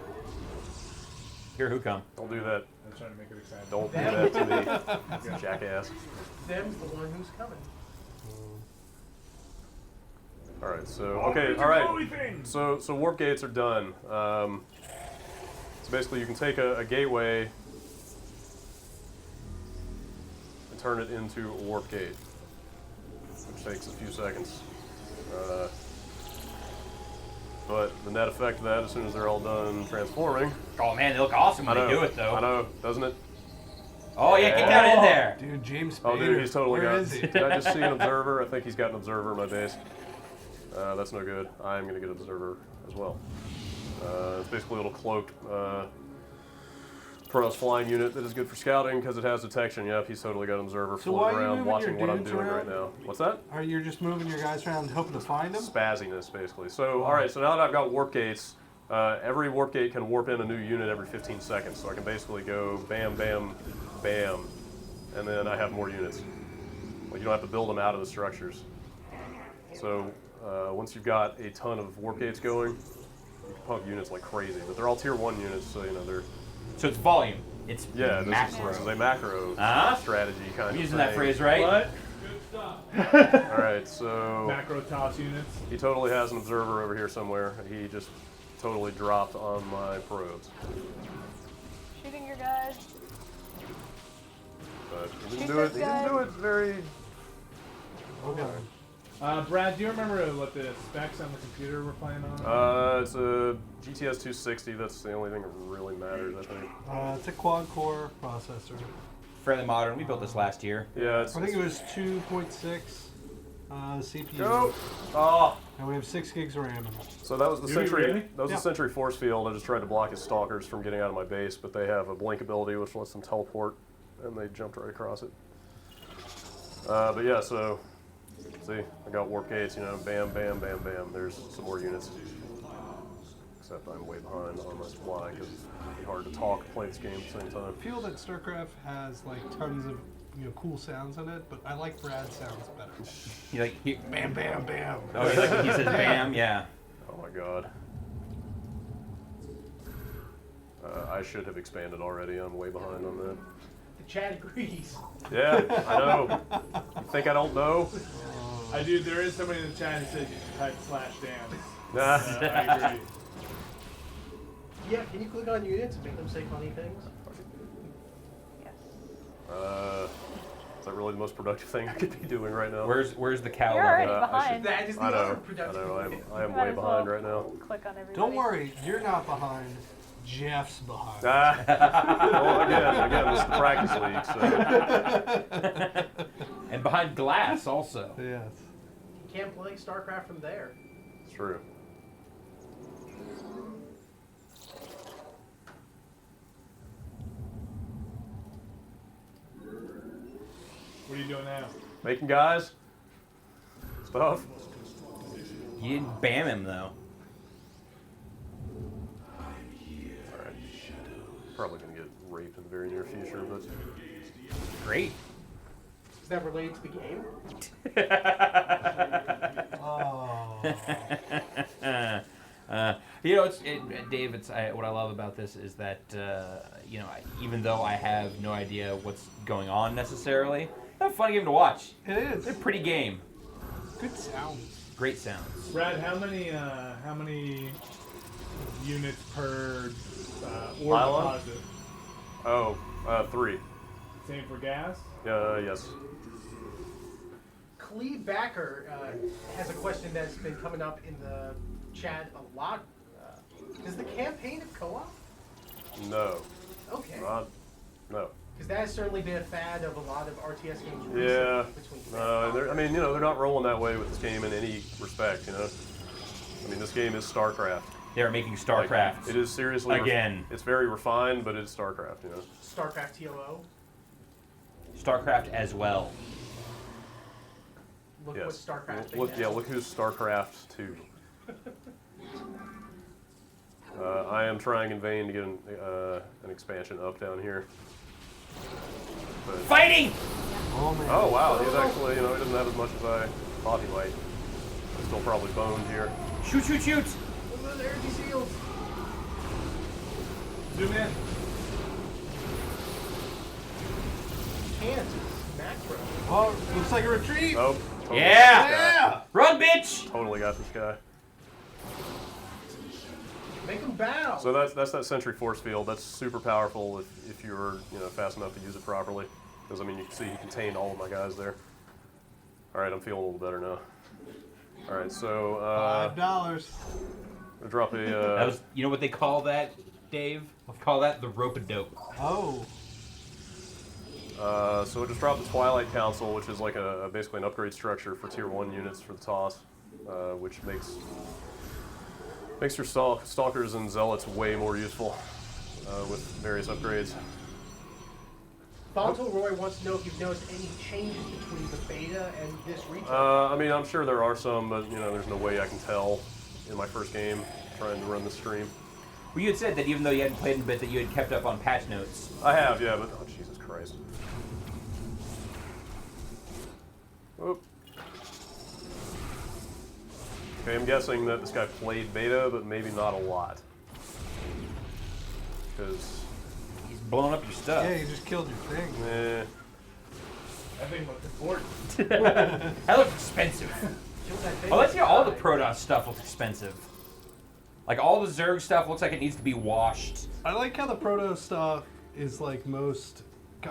Here, who come? Don't do that. I was trying to make it exciting. Don't do that to me, jackass. Them's the one who's coming. All right, so Oh, okay, it's a all right. glowy thing. So warp gates are done. So basically, you can take a gateway and turn it into a warp gate, which takes a few seconds. But the net effect of that, as soon as they're all done transforming, Oh man, they look awesome when they do it though. I know, doesn't it? Oh yeah, get down in there. Dude, James Oh, dude, he's totally Where got. is he? Did I just see an observer? I think he's got an observer in my base. That's no good. I'm gonna get an observer as well. It's basically a little cloaked Protoss flying unit that is good for scouting because it has detection. Yep, he's totally got an observer So why are floating you around moving watching your what I'm dudes doing around? right now. What's that? Are you just moving your guys around hoping to find them? Spazziness, basically. So, all right. So now that I've got warp gates, every warp gate can warp in a new unit every 15 seconds. So I can basically go bam, bam, bam, and then I have more units. Like you don't have to build them out of the structures. So once you've got a ton of warp gates going, you can pump units like crazy. But they're all tier 1 units, so you know they're So it's volume. It's macro. This is a macro Huh? strategy kind I'm of using thing. that phrase right. What? All right, so Macro toss units. he totally has an observer over here somewhere. He just totally dropped on my probes. Shooting your guys. But he Shoot didn't do it. this He didn't guy. do it very. Okay. Brad, do you remember what the specs on the computer were playing on? It's a GTS 260. That's the only thing that really matters, I think. It's a quad-core processor. Fairly modern. We built this last year. Yeah, it's. I think it was 2.6 CPU. Go. Oh. And we have 6 gigs of RAM in it. So that was the Do you Sentry. really? That was Yeah. the Sentry force field. I just tried to block his stalkers from getting out of my base, but they have a blink ability which lets them teleport, and they jumped right across it. But yeah, so see, I got warp gates. You know, bam, bam, bam, bam. There's some more units. Except I'm way behind on my supply because it's really hard to talk and play this game at the same time. I feel that StarCraft has like tons of cool sounds in it, but I like Brad's sounds better. You like he, Bam, bam, bam. oh, you like when he says bam, yeah. Oh my god. I should have expanded already. I'm way behind on that. The chat agrees. Yeah, I know. You think I don't know? I do. There is somebody in the chat who said you should type /dance. Nah. I agree. Yeah, can you click on units and make them say funny things? Yes. Is that really the most productive thing I could be doing right now? Where's the cow You're already level? behind. That is the I know. other I productive know. thing. I am Might way as well behind right now. Click on everybody. Don't worry, you're not behind. Jeff's behind. Well, again, this is the practice league, so And behind glass also. Yes. You can't play StarCraft from there. it's true. What are you doing now? Making guys stuff. You didn't bam him though. Alright. Probably gonna get raped in the very near future, but Great. Is that related to the game? Oh. You know, Dave. What I love about this is that even though I have no idea what's going on necessarily, it's a fun game to watch. It is. It's a pretty game. Good sounds. Great sounds. Brad, how many units per ore Pylon? deposit? oh, 3. Same for gas? Yes. Cleve Backer has a question that's been coming up in the chat a lot. Does the campaign have co-op? No. Okay. No. Because that has certainly been a fad of a lot of RTS games recently. Yeah. Between They're not rolling that way with this game in any respect, you know. I mean, this game is StarCraft. They are making Like, StarCraft it is seriously again. It's very refined, but it's StarCraft. You know. StarCraft TOO. StarCraft as well. Look Yes. what StarCraft. they Look, have. yeah, look who's StarCraft II. I am trying in vain to get an expansion up down here. But, Fighting! Oh man. oh wow, he's actually, he doesn't have as much as I thought he might. He's still probably boned here. Shoot, shoot, shoot! Look at those energy seals. Zoom in. Can't. Macro. Oh, looks like a retreat. Oh, totally Yeah! got this guy. Yeah. Run, bitch! Totally got this guy. Make them bow. So that's that Sentry Force Field. That's super powerful if you're fast enough to use it properly. Because I mean, you can see he contained all of my guys there. All right, I'm feeling a little better now. All right, so $5. I'll drop a. That was, you know what they call that, Dave? Call that the rope-a-dope. Oh. So I just dropped the Twilight Council, which is like basically an upgrade structure for Tier 1 units for the TOS, which makes your Stalkers and Zealots way more useful with various upgrades. Fonto Roy wants to know if you've noticed any changes between the beta and this retail. I mean, I'm sure there are some, but there's no way I can tell in my first game trying to run the stream. Well, you had said that even though you hadn't played in a bit, that you had kept up on patch notes. I have, yeah, but oh Jesus Christ. Oop. Okay, I'm guessing that this guy played beta, but maybe not a lot. Because, He's blowing up your stuff. Yeah, you just killed your thing. That thing looked important. That looks expensive. Kill that thing. Oh, let's see, all the Protoss stuff looks expensive. Like, all the Zerg stuff looks like it needs to be washed. I like how the proto stuff is like most,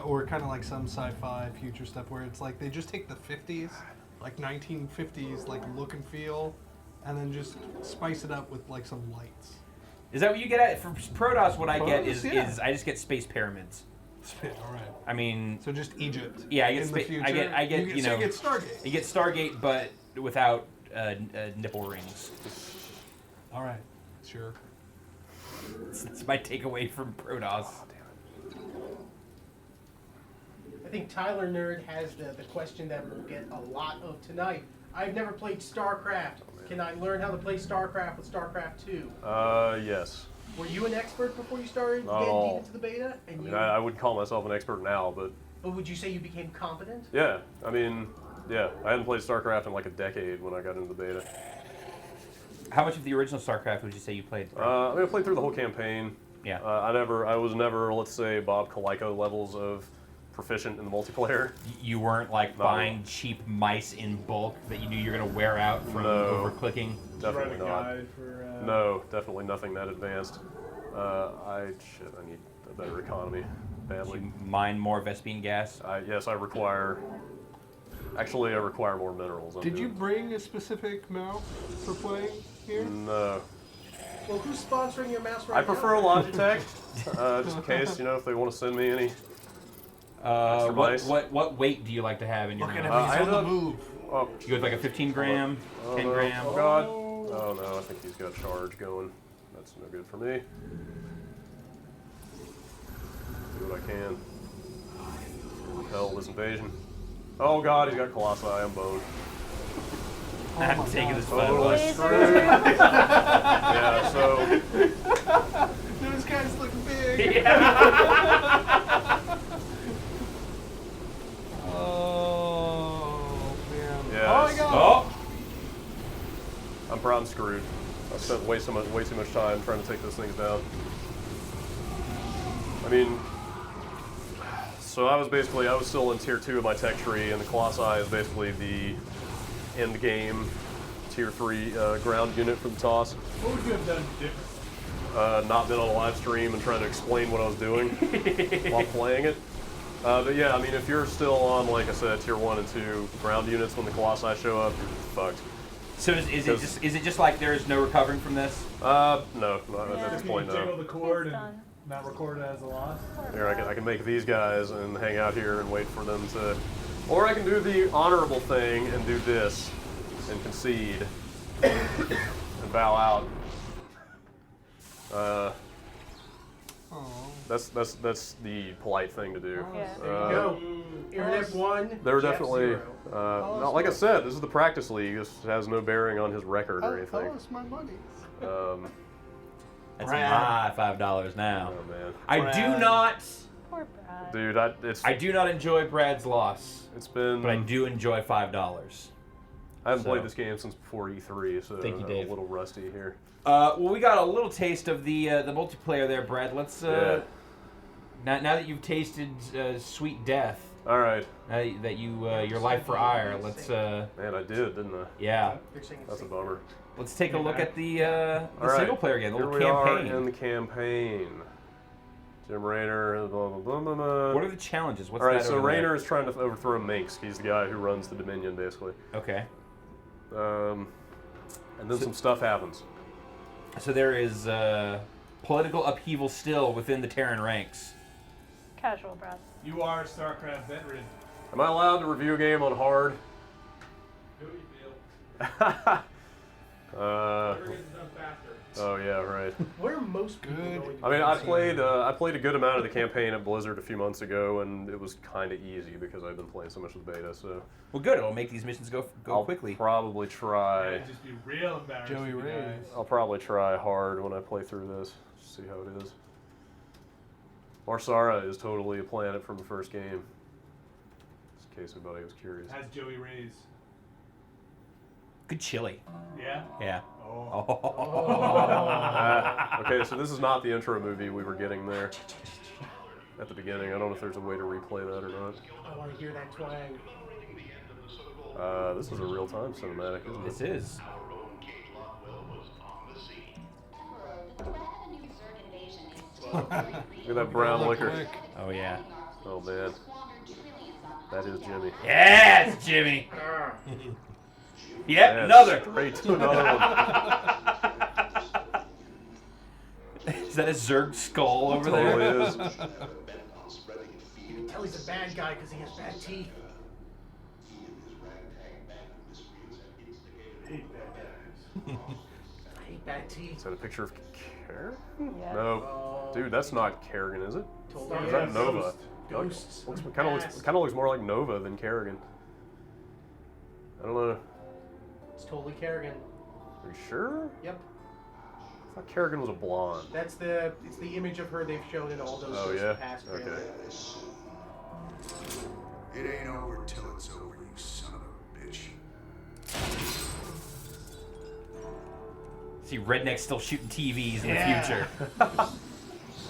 or kind of like some sci-fi future stuff where it's like they just take the 50s, like 1950s, like look and feel, and then just spice it up with like some lights. Is that what you get at? For Protoss, what I get Protoss, is yeah. I just get space pyramids. All right. I mean, So just Egypt. yeah, I get in the future. I get so you get Stargate. you get Stargate, but without nipple rings. All right. Sure. It's my takeaway from Protoss. I think Tyler Nerd has the question that we'll get a lot of tonight. I've never played StarCraft. Can I learn how to play StarCraft with StarCraft II? Yes. Were you an expert before you started Not at getting all. deep into the beta? And I mean, I wouldn't call myself an expert now, but but would you say you became competent? yeah, I mean, yeah, I hadn't played StarCraft in like a decade when I got into the beta. How much of the original StarCraft would you say you played? I mean, I played through the whole campaign. Yeah. I was never, let's say, Bob Kaliko levels of proficient in the multiplayer. You weren't like No. buying cheap mice in bulk that you knew you're gonna wear out from No. over clicking. Definitely Write a not. guide for, No, definitely nothing that advanced. I need a better economy, badly. You mine more Vespian gas. Yes, I require. Actually, I require more minerals. Did you bring a specific mouse for playing here? No. Well, who's sponsoring your mouse right I now? prefer a Logitech, just in case, if they want to send me any. Extra mice. What weight do you like to have in your Look at mouse? him, he's I on the ended up- move. Oh, You go with like a 15 gram, oh 10 no. gram. Oh god. Oh no, I think he's got charge going. That's no good for me. Do what I can. Hell, this invasion. Oh god, he's got Colossi. I'm boned. I'm my taking God. this photo. Totally Lasers. screwed. Yeah, so Those guys look big. Oh man. Yeah, Oh my it's- God. Oh, I'm screwed. I spent way too much time trying to take those things down. I mean, so I was still in tier 2 of my tech tree, and the Colossi is basically the end game tier 3 ground unit for the TOS. what would you have done differently? Not been on a live stream and trying to explain what I was doing while playing it. But yeah, I mean, if you're still on, like I said, tier 1 and 2 ground units when the Colossi show up, you're fucked. so is it just like there is no recovering from this? No, not Yeah. at this Can point, you no. jiggle the cord It's and done. not record it as a loss? Here, I can make these guys and hang out here and wait for them to... Or I can do the honorable thing and do this and concede and bow out. That's the polite thing to do. Yeah. There you go. Internet 1. They were Jeff definitely. 0. Not like I said, this is the practice league. This has no bearing on his record or anything. Tell us my money. That's Brad. my $5 now. Oh man, I do not. Poor Brad. dude, I do not enjoy Brad's loss, it's been. but I do enjoy $5. I haven't So. played this game since before E3, so Thank you, I'm Dave. a little rusty here. Well, we got a little taste of the multiplayer there, Brad. Let's Yeah. now that you've tasted sweet death, All right, that you your life for ire. Let's man, I did, didn't I? yeah. They're singing That's a sing. bummer. Let's take a look at the All right. single player game, the Here little we are campaign. in the campaign. Jim Raynor, blah blah blah blah. Blah. What are the challenges? What's All right, that so over there? Raynor is trying to overthrow Minsk. He's the guy who runs the Dominion, basically. Okay. And then some stuff happens. So there is political upheaval still within the Terran ranks. Casual, Brad. You are a StarCraft veteran. Am I allowed to review a game on hard? Do what you feel. Whatever gets done faster. Oh yeah, right. Where are most people Good. going to I mean, be I seeing- played a good amount of the campaign at Blizzard a few months ago, and it was kind of easy because I've been playing so much with beta. So Well, good. It'll make these missions go I'll quickly. probably try. It'd just be real embarrassing. Joey you Rays. guys. I'll probably try hard when I play through this. See how it is. Marsara is totally a planet from the first game. Just in case anybody was curious. Has Joey Rays. Good chili. Yeah? Yeah. Oh. Okay, so this is not the intro movie we were getting there at the beginning. I don't know if there's a way to replay that or not. I want to hear that twang. This is a real-time cinematic, isn't it? This is. Look at that brown liquor. Quick. Oh yeah. Oh man, that is Jimmy. Yes, Jimmy. Yep, Yeah, another. Straight to another one. Is that a Zerg skull over there? Totally is. You can tell he's a bad guy because he has bad teeth. I hate bad teeth. Is that a picture of Kerrigan? Yeah. No, dude, that's not Kerrigan, is it? Totally Or is is. that Nova? Ghosts. Kind of looks more like Nova than Kerrigan. I don't know. It's totally Kerrigan. Are you sure? Yep. I thought Kerrigan was a blonde. It's the image of her they've shown in all those Oh, Ghosts yeah? of the Past Okay. trailers. It ain't over till it's over, you son of a bitch. See, rednecks still shooting TVs in the Yeah. future. Adjutant,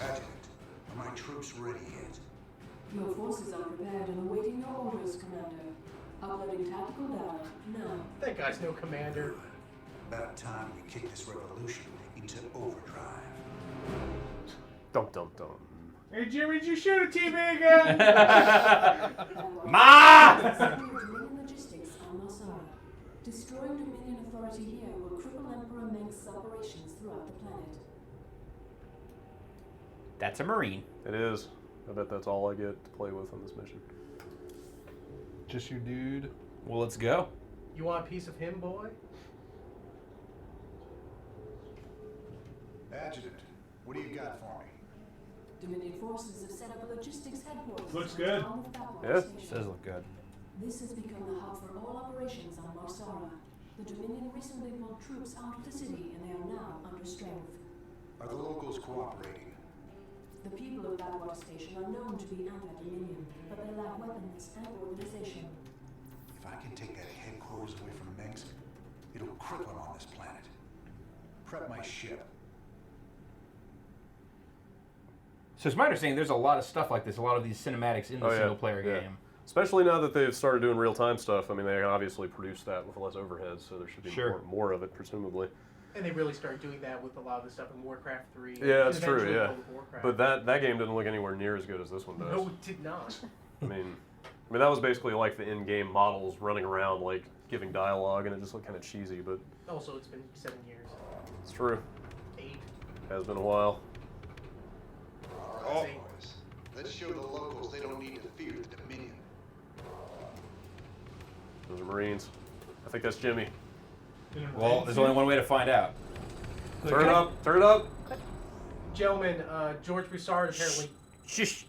are my troops ready yet? Your forces are prepared and awaiting your orders, Commander. Uploading tactical data now. That guy's no commander. About time we kick this revolution into overdrive. Dum dum dum. Hey Jimmy, did you shoot a TV again? Ma! Dominion logistics on Marsara. Destroying Dominion authority here will cripple Emperor Meng's operations throughout the planet. That's a Marine. It is. I bet that's all I get to play with on this mission. Just your dude. Well, let's go. You want a piece of him, boy? Adjutant, what do you got for me? Dominion forces have set up a logistics headquarters. Looks on good. the town of Babylon Yeah. Station. Does look good. This has become the hub for all operations on Marsara. The Dominion recently pulled troops out of the city and they are now under strength. Are the locals cooperating? The people of Badwater Station are known to be anti-Dominion, but they lack weapons and organization. If I can take that headquarters away from Minsk, it'll cripple them on this planet. Prep my ship. So it's my understanding there's a lot of stuff like this, a lot of these cinematics in the Oh, yeah. single player Yeah. game. Especially now that they've started doing real-time stuff. I mean, they can obviously produce that with less overhead, so there should be Sure. more of it, presumably. And they really started doing that with a lot of the stuff in Warcraft 3. Yeah, that's and true, eventually yeah. World of Warcraft. But that game didn't look anywhere near as good as this one does. No, it did not. I mean, that was basically like the in-game models running around, like, giving dialogue, and it just looked kind of cheesy, but Also, it's been 7 years. it's true. 8. Has been a while. All right, boys. Let's show the locals they don't need to fear the Dominion. Those are Marines. I think that's Jimmy. Well, there's only one way to find out. Turn it up! Turn it up! Gentlemen, George Broussard apparently. Shush.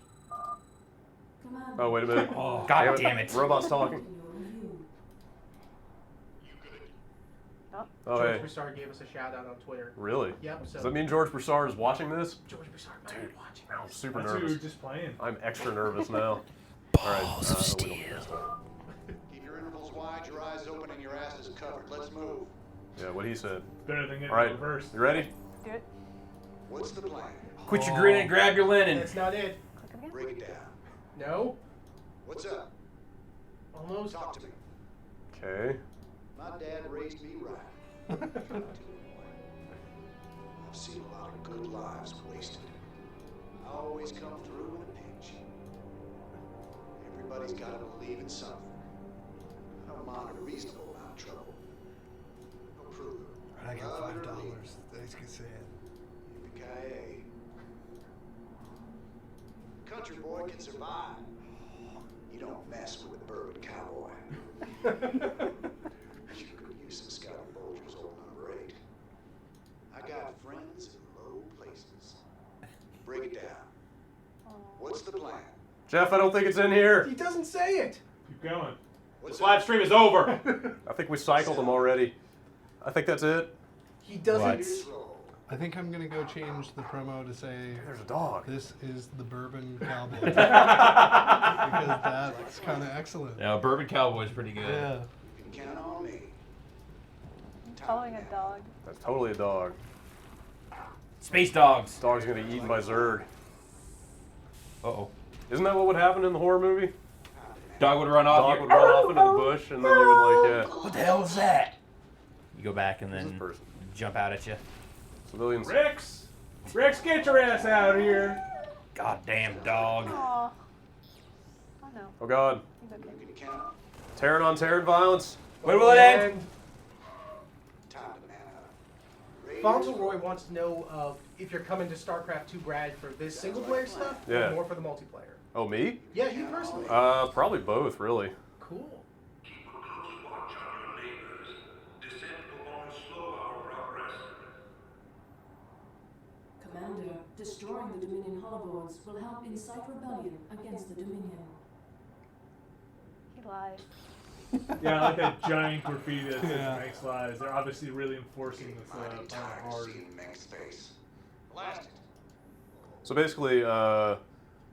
Commander, Oh, wait a minute. Oh, God damn it. Robot's talking. in your review. Oh, George hey. Broussard gave us a shout out on Twitter. Really? Yep. So Does that mean George Broussard is watching this? George Broussard might be watching. I'm super That's who we were nervous. just playing. I'm extra nervous now. Balls of steel. Keep your intervals wide, your eyes open, and your ass is covered. Let's move. Yeah, what he said. Better than getting All right, reversed. you ready? Do it. What's the plan? Quit your grin and grab your linen. That's not it. Click it again. Break it down. No. What's up? Almost. Talk to me. Okay. My dad raised me right. Tried to, boy. I've seen a lot of good lives wasted. I always come through in a pinch. Everybody's got to believe in something. I don't mind a reasonable amount of trouble. No proof. I got $5. Thanks, Cassandra. Yippee-ki-yay. Country boy can survive. You don't mess with a bourbon cowboy. You could use some Scotty Bulger's old number 8. I got friends in low places. Break it down. What's the plan? Jeff, I don't think it's in here. He doesn't say it. Keep going. This live stream is over. I think we cycled them already. I think that's it. He doesn't. What? Here's roll. I think I'm gonna go change the promo to say There's a dog. this is the Bourbon Cowboy because that's kind of excellent. No, Bourbon Cowboy's pretty good. Yeah. You can count on me. Following a dog. That's totally a dog. Space dogs. This dog's gonna be eaten by Zurg. Uh-oh. Isn't that what would happen in the horror movie? Dog would run off. Dog you- would run off into the bush, and then you would like, What the hell is that? You go back and this then person. jump out at you. Civilians. Rex! Rex, get your ass out of here! Goddamn dog. Aw. Oh no. Oh God. He's okay. You can count. Terran on Terran violence. When will it end? Time to man up. Raiders Fauntleroy wants to know if you're coming to StarCraft II, Brad, for this single player stuff Yeah. or more for the multiplayer. Oh, me? Yeah, you personally. Probably both, really. Cool. Keep a close watch on your neighbors. Descent will only slow our progress. Commander, destroying the Dominion holoboards will help incite rebellion against the Dominion. He lied. Yeah, I like that giant graffiti that says Yeah. Mike's lies. They're obviously really enforcing this mighty plan tired hard. seeing Meng's face. Blast it. So basically, I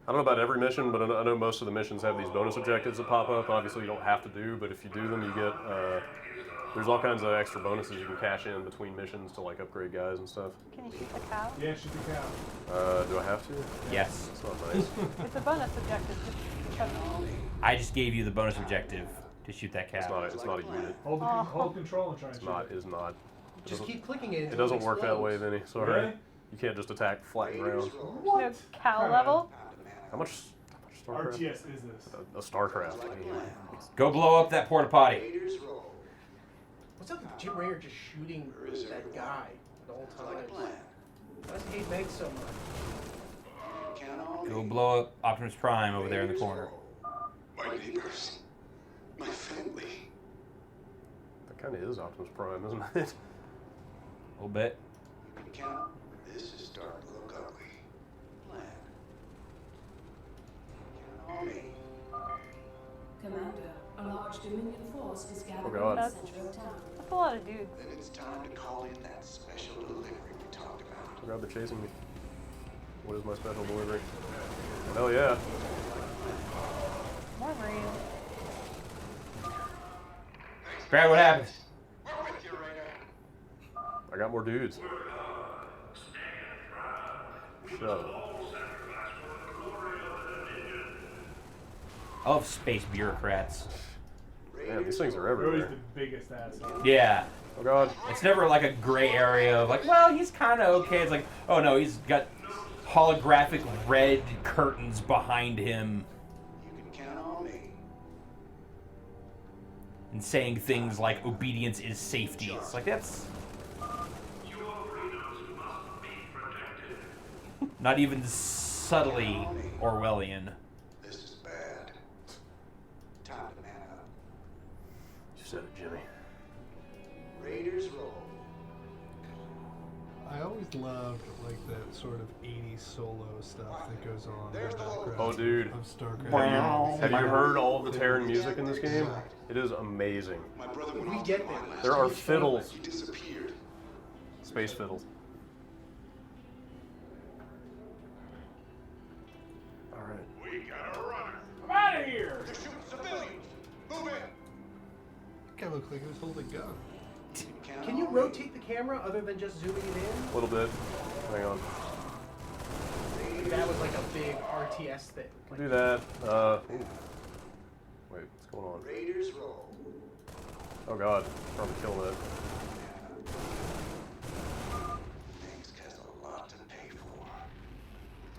don't know about every mission, but I know most of the missions have these bonus objectives that pop up. Obviously, you don't have to do, but if you do them, you get. There's all kinds of extra bonuses you can cash in between missions to like upgrade guys and stuff. Can you shoot the cow? Yeah, shoot the cow. Do I have to? Yes. That's not nice. It's a bonus objective. Just chuck it. I just gave you the bonus objective to shoot that It's cat. not. It's not a unit. Hold control and try and It's shoot not. it. It is not. It Just doesn't- keep clicking it. It until doesn't work that way, explodes. Vinny. Sorry. Really? You can't just attack flat ground. Raiders roll. No cow level. Time to man up. How much StarCraft? RTS is this? A StarCraft. Like plan. Go blow up that porta potty. Raiders roll. What's up with Jim Raynor just shooting that guy the whole Like time? plan. Why does he hate Meg so much? Count on Go me. blow up Optimus Prime over there in the Raiders corner. roll. My neighbors. My family. That kind of is Optimus Prime, isn't it? A little bit. You can count. This is starting to look ugly. Plan. Count on me. Commander, a large Dominion force is gathered God. in the center of town. That's a lot of dudes. Then it's time to call in that special delivery we talked about. Oh God, they're chasing me. What is my special delivery? Hell yeah. More Marines. Brad, what happened? We're with you, Rainer. I got more dudes. Shut up. I love space bureaucrats. Man, these things are They're always everywhere. the biggest asshole. Yeah. Oh God. It's never like a gray area of like, well, he's kind of okay. It's like, oh no, he's got holographic red curtains behind him You can count on me. and saying things like obedience is safety. It's like, that's Your freedoms must be protected. not even subtly Orwellian. This is bad. Time to man up. You said it, Jimmy. Raiders roll. I always loved like that sort of 80s solo stuff that goes on in the background. Oh, dude. Of StarCraft. Have you heard all of the Terran music in this game? It is amazing. My brother went We off get the line there. last There are week. fiddles. He disappeared. Space fiddles. All right. We got a runner. I'm out of here! They're shooting civilians. Move in. That guy looked like he was holding a gun. Can you rotate the camera other than just zooming it in? A little bit. Hang on. That was like a big RTS thing. Do that. Ooh. Wait, what's going on? Raiders roll. Oh god, probably kill that. Things cost a lot to pay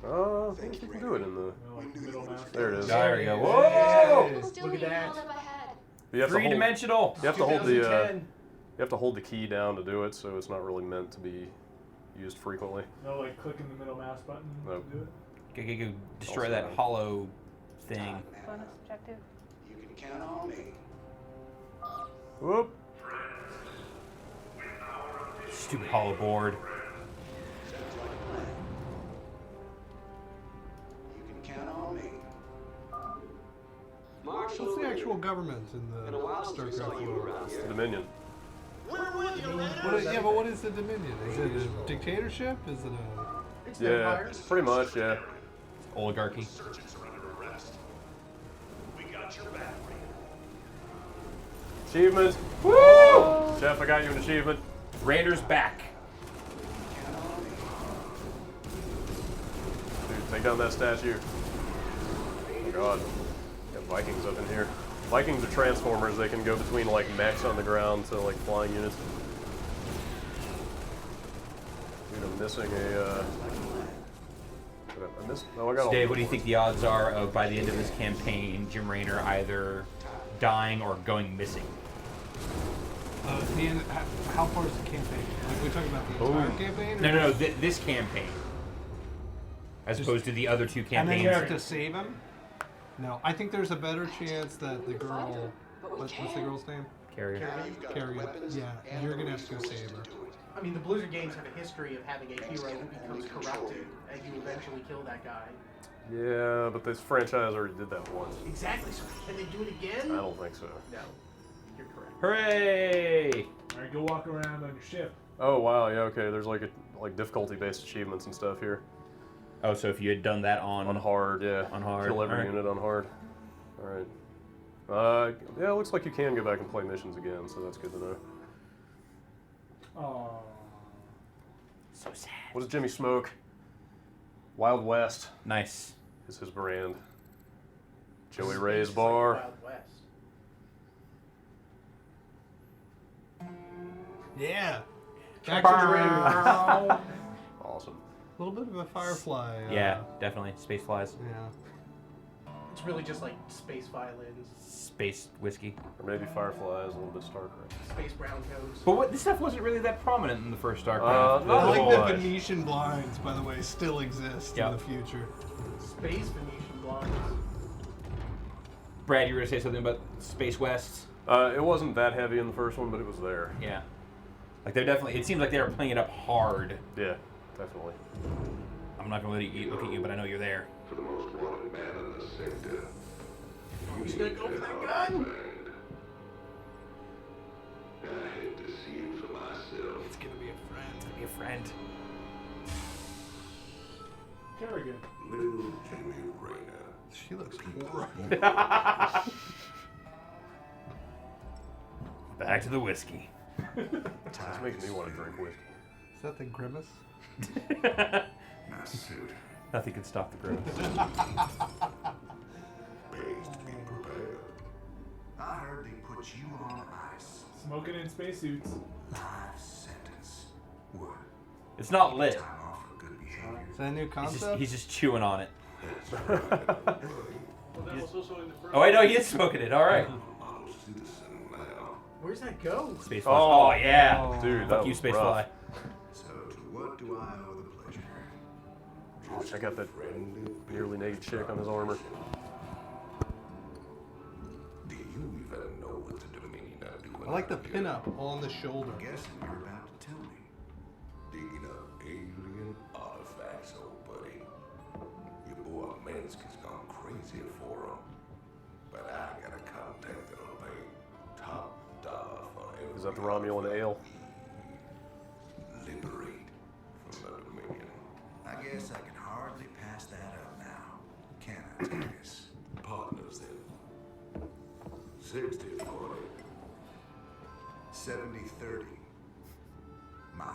for. I think you can do it in the. Well, like middle mouse. There it is. There we go. Yeah. Whoa! Still Look at being that. held up ahead. You have to hold. Three-dimensional. You have to hold the. 2010. You have to hold the key down to do it, so it's not really meant to be used frequently. No, like clicking the middle mouse button Nope. to do it. Go destroy Also that right. hollow thing. Bonus objective. You can count on me. Whoop. Stupid hollow board. Sounds like a plan. You can count on me. What's the actual government in the StarCraft world? It's the Dominion. But what is the Dominion? Is it a dictatorship? Is it a... It's an Yeah, empire. pretty much. Yeah. Oligarchy. Insurgents are under arrest. We got your back. Achievement. Woo! Jeff, I got you an achievement. Rander's back. Dude, take down that statue. Oh god. Got Vikings up in here. Vikings are transformers. They can go between like mechs on the ground to like flying units. Dude, I'm missing a. I missed. Oh, I got all. Dave, what do you think the odds are of by the end of this campaign, Jim Raynor either dying or going missing? the end, how far is the campaign? Like, we're talking about the entire campaign? Or No, this campaign. As opposed to the other two And campaigns. then you have to save him? No, I think there's a better chance that the girl, what's the girl's name? Carrier. Carrier. Yeah, you're gonna have to go save her. I mean, the Blizzard games have a history of having a hero who becomes corrupted, and you eventually kill that guy. Yeah, but this franchise already did that once. Exactly. So can they do it again? I don't think so. No, you're correct. Hooray! Alright, go walk around on your ship. Oh wow, yeah, okay. There's like difficulty-based achievements and stuff here. Oh, so if you had done that on hard, yeah. On hard. Kill every Alright. unit on hard. All right. Yeah, it looks like you can go back and play missions again, so that's good to know. Oh. So sad. What does Jimmy smoke? Wild West Nice. is his brand. Joey It's Ray's like bar. Wild West. Yeah. Back to the ring. Awesome. A little bit of a Firefly. Yeah, definitely. Space flies. Yeah. It's really just like space violins, Space whiskey. Or maybe Firefly is a little bit StarCraft. space brown coats. But this stuff wasn't really that prominent in the first StarCraft. not I like whole that lot. Venetian blinds, by the way, still exist in Yep. the future. Space Venetian blinds. Brad, you were gonna say something about Space West? It wasn't that heavy in the first one, but it was there. Yeah. Like they're definitely. It seems like they were playing it up hard. Yeah, definitely. I'm not gonna let you look at you, but I know you're there. For the most wanted man in the sector. Who's gonna go for that gun? I hate to see it for myself. It's gonna be a friend. Be a friend. Very good. Little Jimmy Raynor. She looks horrible. Back to the whiskey. This makes me want to drink whiskey. Is that the grimace? My suit. Nothing can stop the grimace. Pays to be prepared. I heard they put you on ice. Smoking in spacesuits. Life sentence. What? It's not lit. Time off for good behavior. Is that a new concept? He's just chewing on it. That's right. Well, that was also in the first. Oh, I know he is smoking it. All right. I'm a citizen now. Where's that go? Spacefly. Oh, Oh, yeah. Dude, that Fuck you, was Spacefly. rough. So to what do I owe the pleasure? Oh, check out that nearly naked chick on his armor. Do you even know what the Dominion are doing? I like the out here? pinup on the shoulder. Guessing you're about to tell me. Digging up Minsk has gone crazy for him. But I got a contact that'll pay top dollar for every Is that the Romulan ale? liberate from the Dominion. I guess I can hardly pass that up now. Can I, Titus? Partners then. 60-40. 70-30. My way.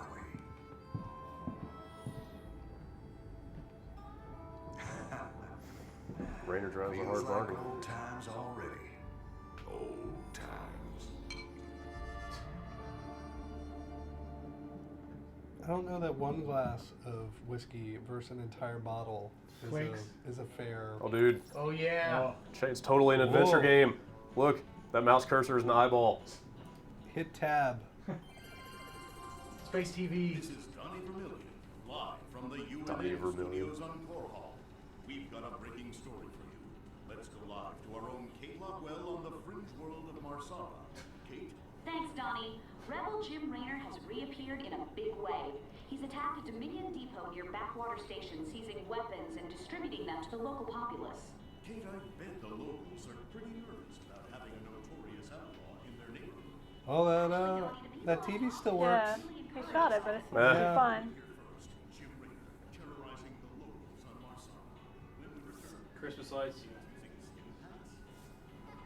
Rainer drives a Feels hard like bargain. old times already. Old times. I don't know that one glass of whiskey versus an entire bottle Twinks. is a fair. Oh, dude. Oh yeah. It's totally an adventure Whoa. game. Look, that mouse cursor is an eyeball. Hit tab. Space TV. This is Donnie Vermillion, live from the Donnie UNN Vermillion. Studios on Core Hall. We've got a breaking story for you. Let's go live to our own Kate Lockwell on the fringe world of Marsala. Kate? Thanks, Donnie. Rebel Jim Raynor has reappeared in a big way. He's attacked a Dominion depot near Backwater Station, seizing weapons and distributing them to the local populace. Kate, I bet the locals are pretty nervous about having a notorious outlaw in their neighborhood. Oh, that TV still works. Yeah, he shot it, but it seems to Yeah. be fine. First, Jim Raynor terrorizing the locals on Marsala. When we return, Christmas lights.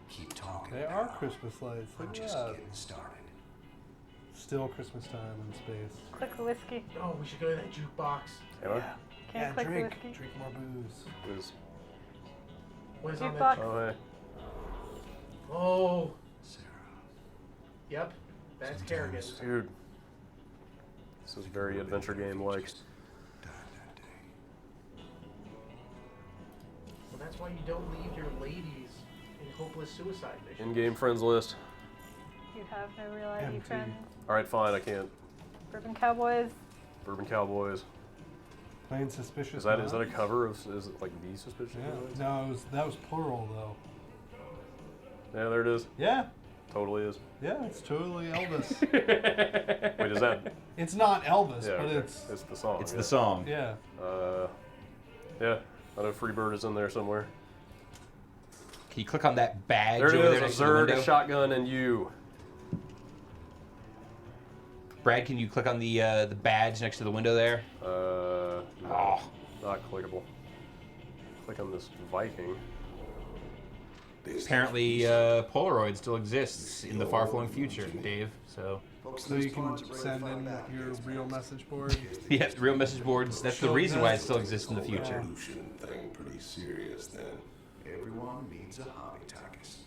Keep talking. They are Christmas lights. I'm Look at just that. getting started. Still Christmas time in space. Click the whiskey. Oh, we should go to that jukebox. Am I? Can't Yeah, click drink. the whiskey. Drink more booze. Is- What is on Jukebox. that? Oh, hey. Oh, Sarah. yep. That's Kerrigan. Dude. This is very adventure game-like. Died that day. Well, that's why you don't leave your ladies in hopeless suicide missions. In-game friends list. You have no real ID Empty. friends. Alright, fine, I can't. Bourbon Cowboys. Bourbon Cowboys. Plain suspicious. Is that a Minds. cover of, is it like the Suspicious Yeah. Minds? No, that was plural though. Yeah, there it is. Yeah. Totally is. Yeah, it's totally Elvis. Wait, is that? It's not Elvis, Yeah, but okay. it's the song. It's yeah. the song. yeah. Yeah. I know Freebird is in there somewhere. Can you click on that badge There it over there is. next A to the Zerg, window? a shotgun, and you. Brad, can you click on the badge next to the window there? No, Oh. not clickable. Click on this Viking. Apparently, Polaroid still exists in the far-flung future, Dave. So, So you can send in your real message board. yeah, real message boards. That's the reason why it still exists in the future. Evolution thing pretty serious then. Everyone needs a hobby, Titus.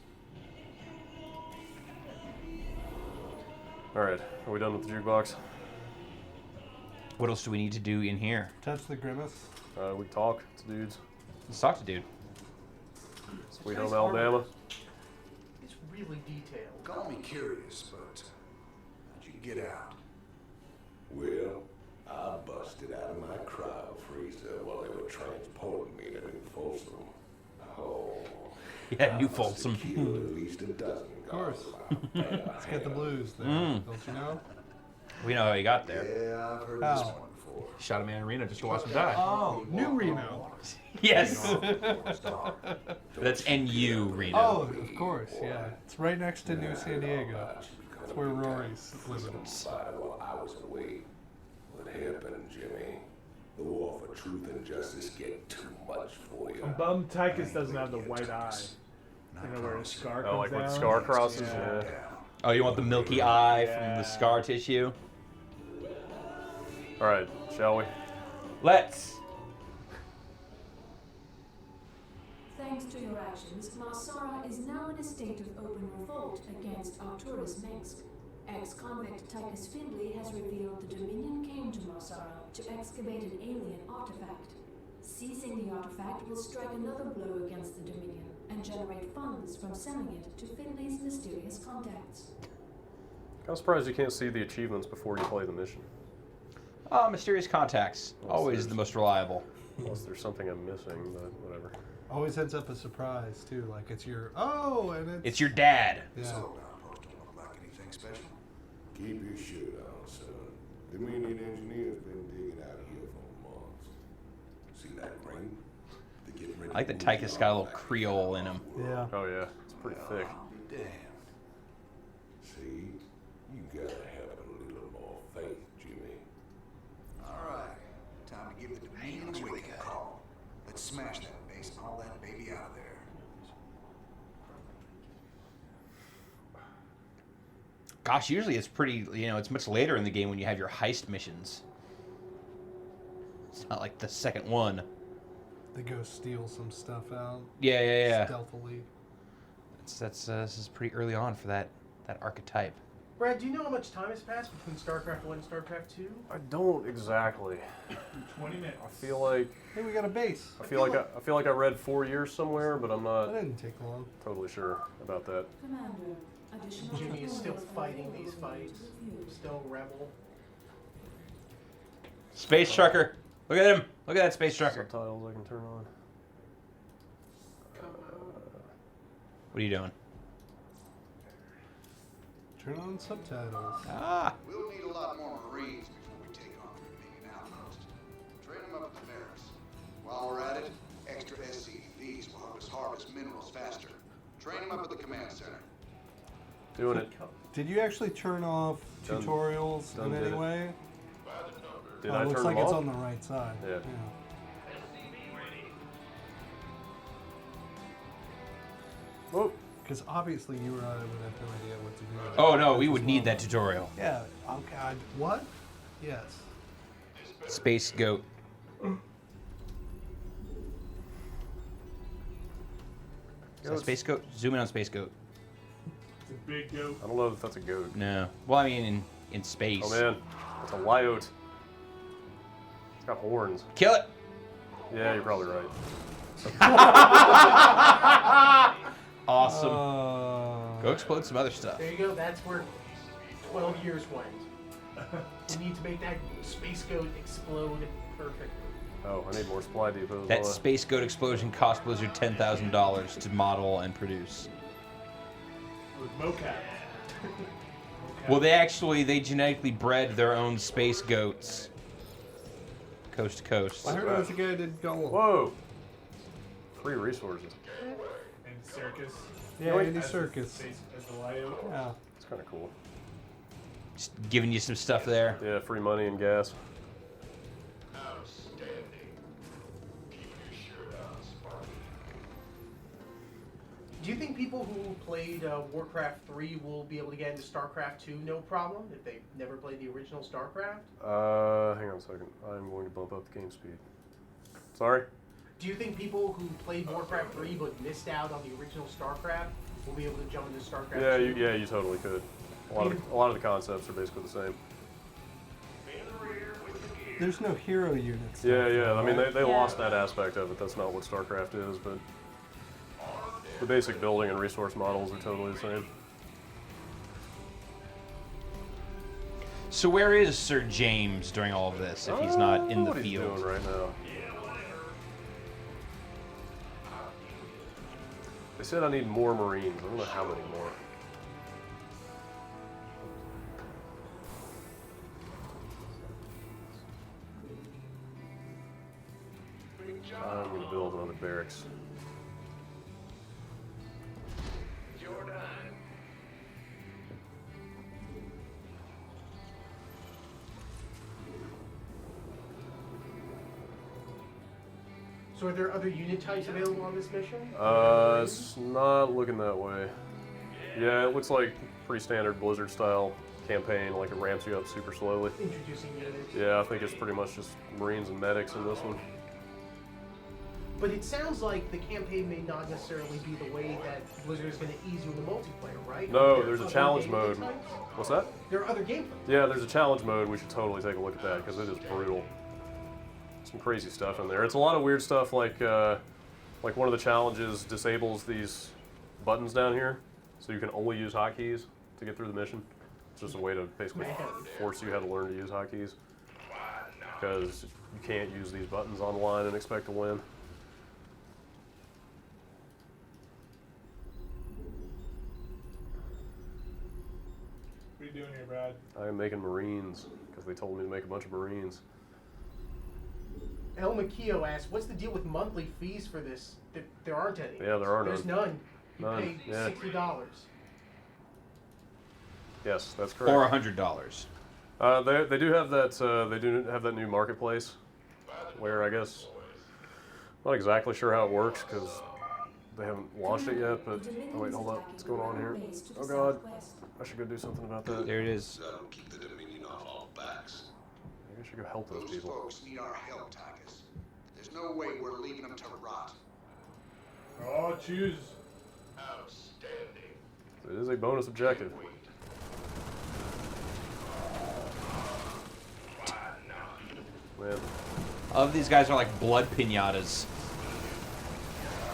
Alright, are we done with the jukebox? What else do we need to do in here? Touch the grimace. We talk to dudes. Let's talk to dude. Sweet Home Alabama. It's really detailed. Call me curious, but how'd you get out? Well, I busted out of my cryo freezer while they were transporting me to New Folsom. Oh. Yeah, New I must have Folsom. killed at least a dozen. Of course. Let's get the blues there. Mm. Don't you know? We know how he got there. Yeah, I've heard How? this one before. Shot a man in Reno just to watch him die. Oh, New Reno. Yes. That's NU Reno. Oh, of course, yeah. It's right next to New San Diego. That's where Rory's living. While I was away. What happened, Jimmy? The war for truth and justice get too much for you. I'm bummed Tychus doesn't have the white eye. You know where his scar comes Oh, like down? with scar crosses? Yeah. Yeah. Oh, you want the milky eye from Yeah. the scar tissue? Alright, shall we? Let's. Thanks to your actions, Marsara is now in a state of open revolt against Arcturus Minsk. Ex-convict Tychus Findlay has revealed the Dominion came to Marsara to excavate an alien artifact. Seizing the artifact will strike another blow against the Dominion and generate funds from selling it to Findlay's mysterious contacts. I'm surprised you can't see the achievements before you play the mission. Oh, mysterious contacts. Always there's- the most reliable. Unless there's something I'm missing, but whatever. Always ends up a surprise, too. Like, it's your, oh, and It's your dad. Yeah. So, outpost don't look like anything special. Keep your shirt on, son. The Dominion engineers been digging out here for months. See that ring? They're getting pretty I like the bougie Tychus got a little back Creole in him. Yeah. Oh yeah, it's pretty thick. Damn. See, you gotta have a little more faith, Jimmy. Alright, time to give the Dominion a wake-up call. Let's smash that base and haul that baby out of there. Gosh, usually it's pretty, it's much later in the game when you have your heist missions. It's not like the second one. They go steal some stuff out. Yeah. Stealthily. This is pretty early on for that archetype. Brad, do you know how much time has passed between StarCraft 1 and StarCraft 2? I don't exactly. 20 minutes. I feel like Hey, we got a base. I feel like I read 4 years somewhere, but I'm That not didn't take long. totally sure about that. Commander, additional Jimmy is still deployment fighting authority these fights. reviewed. Still rebel. Space trucker. Look at him. Look at that space trucker. Subtitles I can turn on. What are you doing? Turn on subtitles. Ah. We'll need a lot more Marines before we take on the Dominion outpost. Train them up at the barracks. While we're at it, extra SCVs will help us harvest minerals faster. Train them up at the command center. Doing it. Did you actually turn off Done- tutorials done in did any it. way? Did Oh, I it looks turn like them it's off? on the right side. Yeah. Whoa. Because obviously you or I would have no idea what to do. Oh no, we would need that tutorial. Yeah. Oh God. What? Yes. Space goat. Is that space goat? Zoom in on space goat. It's a big goat. I don't know if that's a goat. No. Well, I mean in space. Oh man, that's a lyote. It's got horns. Kill it. Yeah, you're probably right. Awesome. Go Uh, explode some other stuff. There you go. That's where 12 years went. We need to make that space goat explode perfectly. Oh, I need more supply depots. That space goat explosion cost Blizzard $10,000 to model and produce. With mocap. Well, they genetically bred their own space goats, coast to coast. I heard it was a guy who did Golem. Whoa! Free resources. And circus. Yeah, Andy As the Circus. space- As the Lyo. Yeah. It's kind of cool. Just giving you some stuff there. Yeah, free money and gas. Do you think people who played Warcraft 3 will be able to get into StarCraft 2 no problem if they've never played the original StarCraft? Hang on a second. I'm going to bump up the game speed. Sorry? Do you think people who played Warcraft 3 but missed out on the original StarCraft will be able to jump into StarCraft 2? Yeah, you totally could. A lot of the concepts are basically the same. There's no hero units. Yeah. I mean, they Yeah. lost that aspect of it. That's not what StarCraft is, but the basic building and resource models are totally the same. So where is Sir James during all of this if he's not in the what he's field? doing right now. They said I need more Marines. I don't know how many more. I'm going to build another barracks. So are there other unit types available on this mission? It's not looking that way. Yeah, it looks like pretty standard Blizzard style campaign, like it ramps you up super slowly. Introducing units. Yeah, I think it's pretty much just Marines and medics in this one. But it sounds like the campaign may not necessarily be the way that Blizzard is going to ease you in the multiplayer, right? No, Are there there's a other challenge gameplay mode. types? What's that? There are other gameplay. Yeah, there's a challenge mode. We should totally take a look at that because it is brutal. Some crazy stuff in there. It's a lot of weird stuff like one of the challenges disables these buttons down here, so you can only use hotkeys to get through the mission. It's just a way to basically force you how to learn to use hotkeys because you can't use these buttons online and expect to win. What are you doing here, Brad? I'm making Marines because they told me to make a bunch of Marines. El Makio asks, what's the deal with monthly fees for this? There aren't any. Yeah, there are There's none. none. You pay yeah. $60. Yes, that's correct. Or $100. They do have that. They do have that new marketplace, where I guess not exactly sure how it works because they haven't launched it yet. But oh wait, hold up, what's going on here? Oh God, I should go do something about that. There it is. That'll keep the Dominion off all backs. Maybe I should go help those Those people. folks need our help, Titus. There's no way we're leaving them to rot. Oh, choose. Outstanding. It is a bonus objective. Man, All of these guys are like blood pinatas.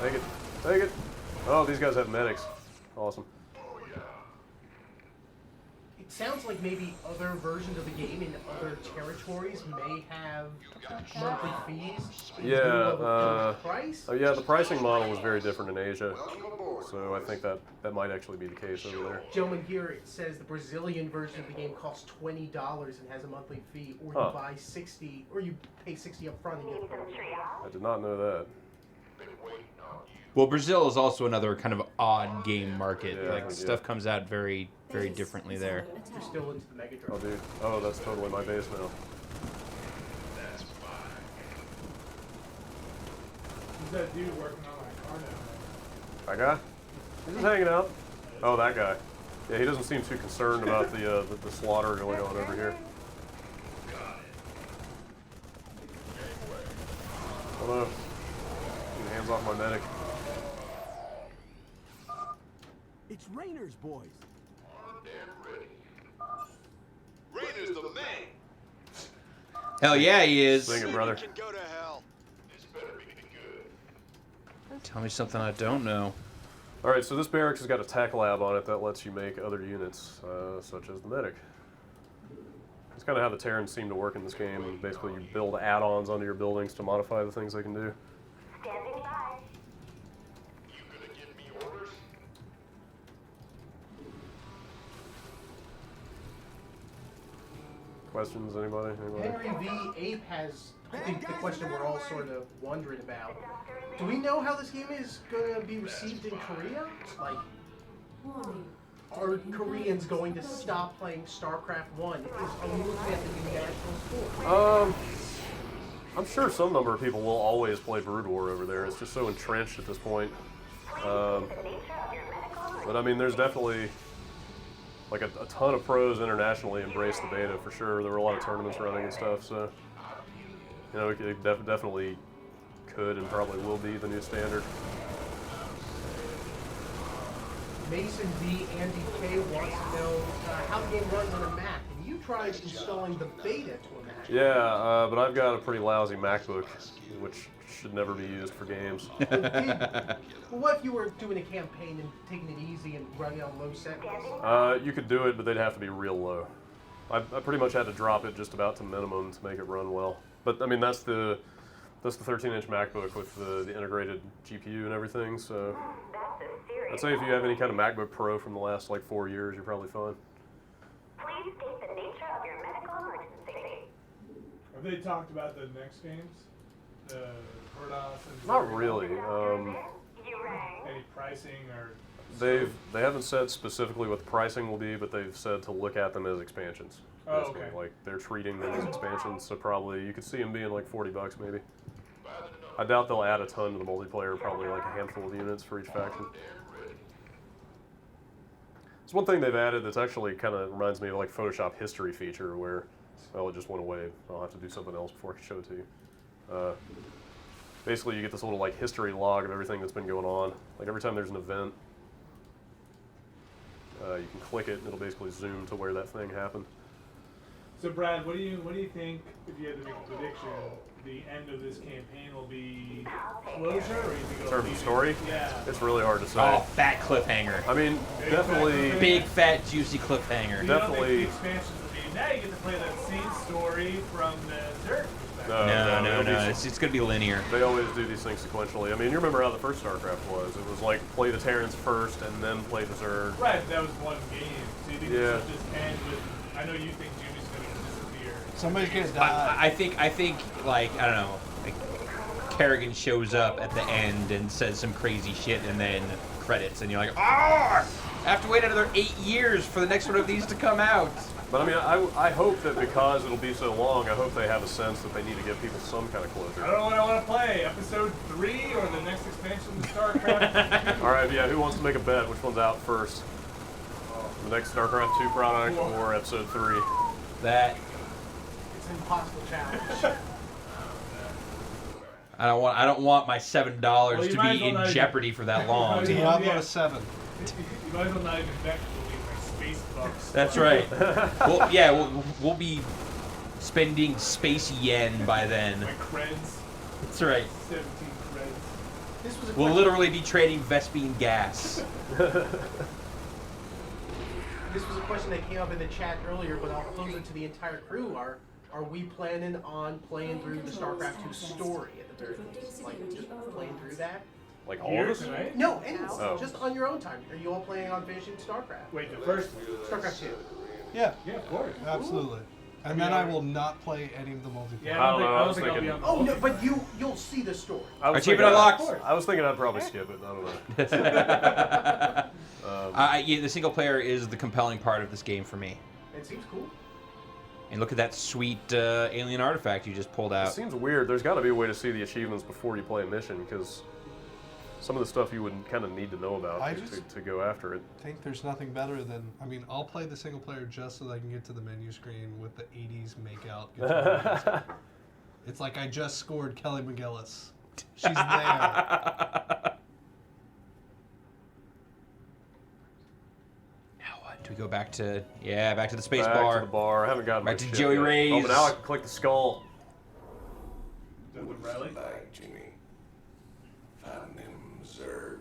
take it, take it. Oh, these guys have medics. Awesome. It sounds like maybe other versions of the game in other territories may have monthly fees. Yeah. Price? Oh yeah, the pricing model was very different in Asia, so I think that might actually be the case over there. Gentlemen, here it says the Brazilian version of the game costs $20 and has a monthly fee, or Huh. you buy 60, or you pay 60 up front and get it. I did not know that. Well, Brazil is also another kind of odd game market. Yeah, like stuff comes out very differently there. You're still into the Mega Drive. Oh dude. Oh, that's totally my base now. Who's that dude working on my car now? That guy? He's just hanging out. Oh, that guy. Yeah, he doesn't seem too concerned about the slaughter going on over here. Hold on. Get your hands off my medic. It's Rainer's boys. Rainer's the man. Hell yeah, he is. Sing it, brother. Can go to hell. This better be good. Tell me something I don't know. All right, so this barracks has got a tech lab on it that lets you make other units, such as the medic. It's kind of how the Terrans seem to work in this game. Basically, you build add-ons onto your buildings to modify the things they can do. Standing by. You gonna give me orders? Questions, anybody? Henry V. Ape has, I think, the question we're all sort of wondering about. Do we know how this game is going to be received in Korea? Like, Warning. are Koreans going to stop playing StarCraft 1? Are we looking at the new national score? I'm sure some number of people will always play Brood War over there. It's just so entrenched at this point. But I mean, there's definitely like a ton of pros internationally embrace the beta for sure. There were a lot of tournaments running and stuff, so you know, it definitely could and probably will be the new standard. Mason D. Andy K. wants to know how the game runs on a Mac. Have you tried installing the beta to a Mac? Yeah, but I've got a pretty lousy MacBook, which should never be used for games. Well, what if you were doing a campaign and taking it easy and running on low settings? You could do it, but they'd have to be real low. I pretty much had to drop it just about to minimum to make it run well. But I mean, that's the 13-inch MacBook with the integrated GPU and everything. So I'd say if you have any kind of MacBook Pro from the last like 4 years, you're probably fine. Please state the nature of your medical emergency. Have they talked about the next games? The Cordos and Not really. Any pricing or? They haven't said specifically what the pricing will be, but they've said to look at them as expansions. Oh, basically. okay. Like they're treating them as expansions, so probably you could see them being like $40 maybe. I doubt they'll add a ton to the multiplayer, probably like a handful of units for each faction. It's one thing they've added that's actually kind of reminds me of like Photoshop history feature where, well, it just went away. I'll have to do something else before I can show it to you. Basically, you get this little like history log of everything that's been going on. Like every time there's an event, you can click it and it'll basically zoom to where that thing happened. So Brad, what do you think, if you had to make a prediction, the end of this campaign will be closure, or you think In it'll terms be of story, yeah, it's really hard to say. Oh, fat cliffhanger. I mean, definitely. Big, fat, juicy cliffhanger. You Definitely. don't think the expansions will be now you get to play that same story from the Zerg perspective. No. It's going to be linear. They always do these things sequentially. I mean, you remember how the first StarCraft was? It was like play the Terrans first and then play the Zerg. Right, that was one game. So you think Yeah. this will just end with? I know you think Jimmy's going to disappear. Somebody's gonna die. I think, like, I don't know. Like, Kerrigan shows up at the end and says some crazy shit, and then credits, and you're like, ah! I have to wait another 8 years for the next one of these to come out. But I mean, I hope that because it'll be so long, I hope they have a sense that they need to give people some kind of closure. I don't know what I want to play. Episode 3 or the next expansion to StarCraft? All right, yeah. Who wants to make a bet? Which one's out first? The next StarCraft II product or Episode 3? That It's an impossible challenge. I don't want my $7 Well, you to might be as well in not even- jeopardy for that long. Diablo Yeah. 7. You might as well not even bet because we'll be my space bucks. That's right. We'll be spending space yen by then. My creds. That's right. 17 creds. This was a We'll question- literally be trading Vespine gas. This was a question that came up in the chat earlier, but I'll pose it to the entire crew. Are we planning on playing through the StarCraft II story at the very least? Like, just playing through that? Like all Here of us? tonight? No, any, Oh. just on your own time. Are you all planning on finishing StarCraft? Wait, the first? StarCraft II. Yeah, Yeah, of course. absolutely. And then I will not play any of the multiplayer. Yeah, I don't think I'll be thinking- on the Oh no, but you'll see the story. I was Achievement thinking- unlocked. I was thinking I'd probably skip it. I don't know. Yeah, the single player is the compelling part of this game for me. It seems cool. And look at that sweet alien artifact you just pulled It out. seems weird. There's got to be a way to see the achievements before you play a mission, because some of the stuff you would kind of need to know about to go after it. I think there's nothing better than, I mean, I'll play the single player just so that I can get to the menu screen with the 80s makeout guitar. It's like I just scored Kelly McGillis. She's there. Do we go back to back to the space Back bar? to the bar. I haven't gotten Back my to shit Joey yet. Ray's. Oh, but now I can click the skull. Back, Jimmy. Found them Zerg.